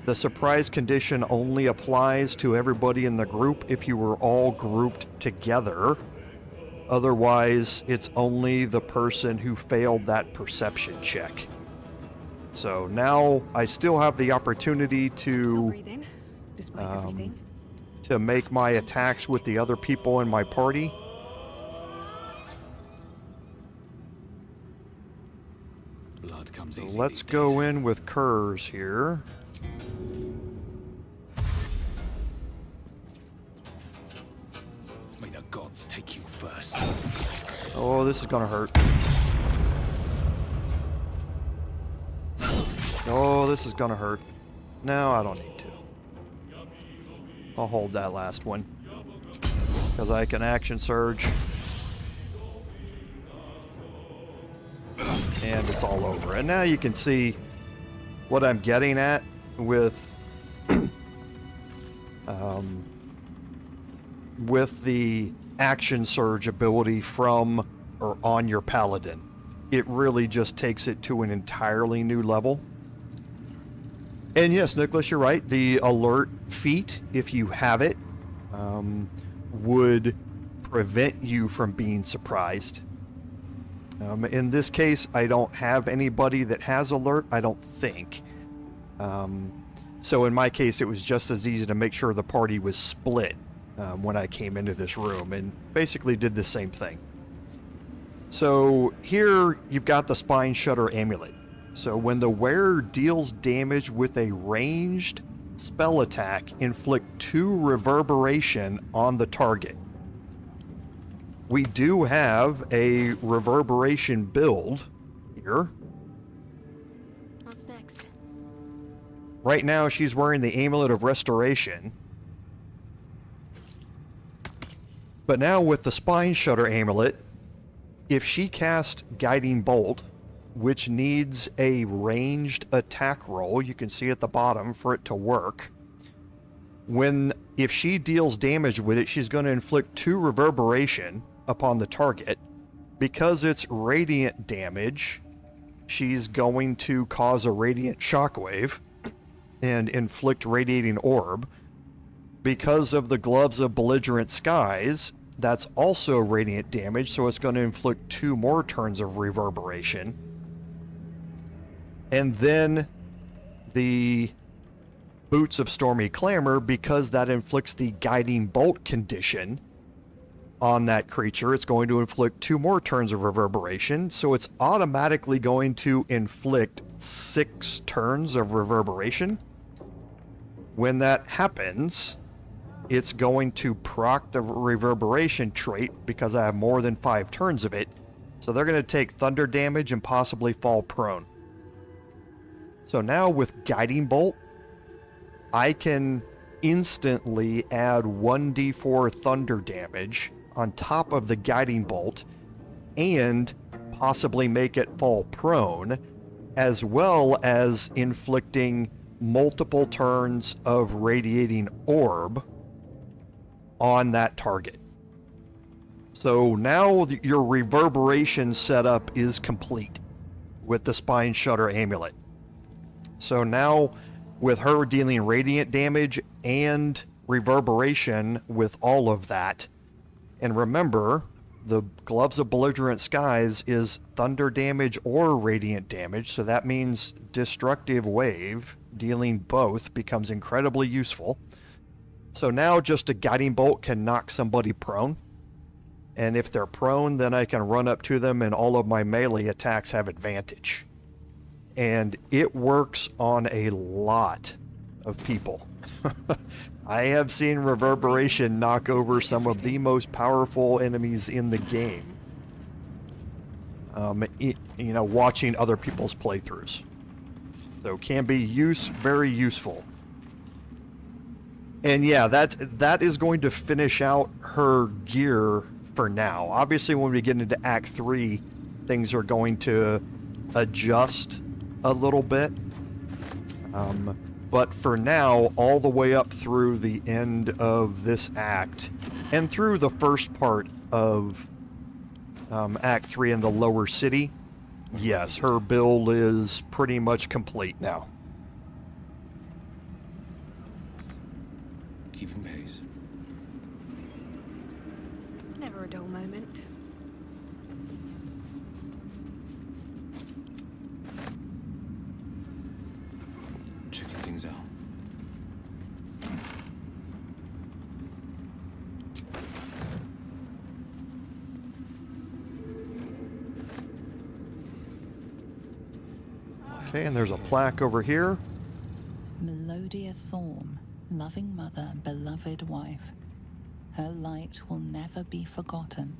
The surprise condition only applies to everybody in the group if you were all grouped together. Otherwise, it's only the person who failed that perception check. So now I still have the opportunity to make my attacks with the other people in my party. Blood comes So easy let's these go days. in with Kerz here. May the gods take you first. Oh, this is gonna hurt. Oh, this is gonna hurt. No, I don't need to. I'll hold that last one. Because I can action surge. And it's all over. And now you can see what I'm getting at with with the action surge ability from or on your paladin. It really just takes it to an entirely new level. And yes, Nicholas, you're right. The alert feat, if you have it, would prevent you from being surprised. In this case, I don't have anybody that has alert, I don't think. So in my case, it was just as easy to make sure the party was split when I came into this room, and basically did the same thing. So here you've got the Spine Shudder Amulet. So when the wearer deals damage with a ranged spell attack, inflict 2 reverberation on the target. We do have a reverberation build here. What's next? Right now she's wearing the Amulet of Restoration. But now with the Spine Shudder Amulet, if she casts Guiding Bolt, which needs a ranged attack roll, you can see at the bottom for it to work. If she deals damage with it, she's going to inflict 2 reverberation upon the target. Because it's radiant damage, she's going to cause a radiant shockwave and inflict radiating orb. Because of the Gloves of Belligerent Skies, that's also radiant damage, so it's going to inflict 2 more turns of reverberation. And then the Boots of Stormy Clamor, because that inflicts the Guiding Bolt condition on that creature, it's going to inflict 2 more turns of reverberation, so it's automatically going to inflict 6 turns of reverberation. When that happens, it's going to proc the reverberation trait because I have more than 5 turns of it. So they're going to take thunder damage and possibly fall prone. So now with Guiding Bolt, I can instantly add 1d4 thunder damage on top of the Guiding Bolt and possibly make it fall prone, as well as inflicting multiple turns of Radiating Orb on that target. So now your reverberation setup is complete with the Spine Shudder Amulet. So now with her dealing radiant damage and reverberation with all of that, and remember, the Gloves of Belligerent Skies is thunder damage or radiant damage, so that means Destructive Wave, dealing both, becomes incredibly useful. So now just a Guiding Bolt can knock somebody prone, and if they're prone, then I can run up to them and all of my melee attacks have advantage. And it works on a lot of people. I have seen reverberation knock over some of the most powerful enemies in the game. Watching other people's playthroughs. So can be very useful. And yeah, that is going to finish out her gear for now. Obviously, when we get into Act 3, things are going to adjust a little bit. But for now, all the way up through the end of this act, and through the first part of Act 3 in the lower city, yes, her build is pretty much complete now. Keeping pace. Never a dull moment. Checking things out. Okay, and there's a plaque over here. Melodia Thorm, loving mother, beloved wife. Her light will never be forgotten.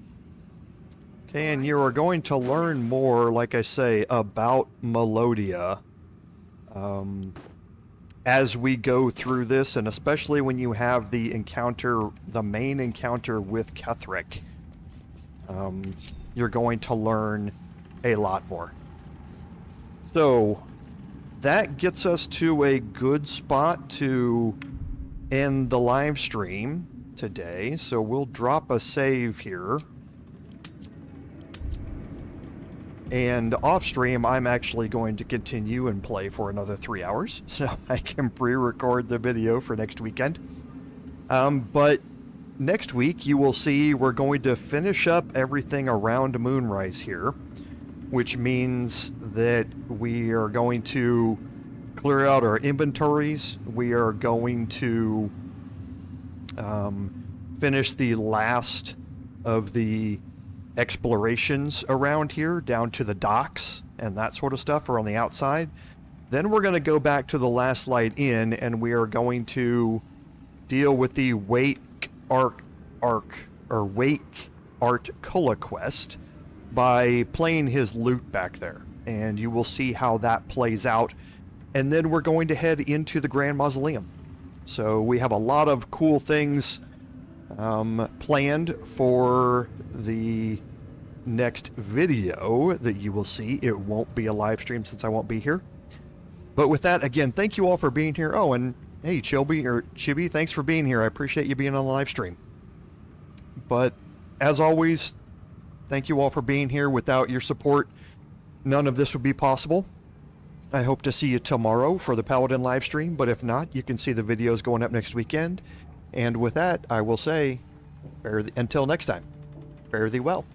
Okay, and you are going to learn more, like I say, about Melodia as we go through this, and especially when you have the main encounter with Ketheric. You're going to learn a lot more. So that gets us to a good spot to end the live stream today. So we'll drop a save here. And off stream, I'm actually going to continue and play for another 3 hours, so I can pre-record the video for next weekend. But next week, you will see we're going to finish up everything around Moonrise here, which means that we are going to clear out our inventories. We are going to finish the last of the explorations around here, down to the docks and that sort of stuff are on the outside. Then we're going to go back to the Last Light Inn, and we are going to deal with the Wake Art Kula quest by playing his loot back there, and you will see how that plays out. And then we're going to head into the Grand Mausoleum. So we have a lot of cool things planned for the next video that you will see. It won't be a live stream since I won't be here. But with that, again, thank you all for being here. Oh, and hey, Chibi, thanks for being here. I appreciate you being on the live stream. But as always, thank you all for being here. Without your support, none of this would be possible. I hope to see you tomorrow for the Paladin live stream, but if not, you can see the videos going up next weekend. And with that, I will say, until next time, fare thee well.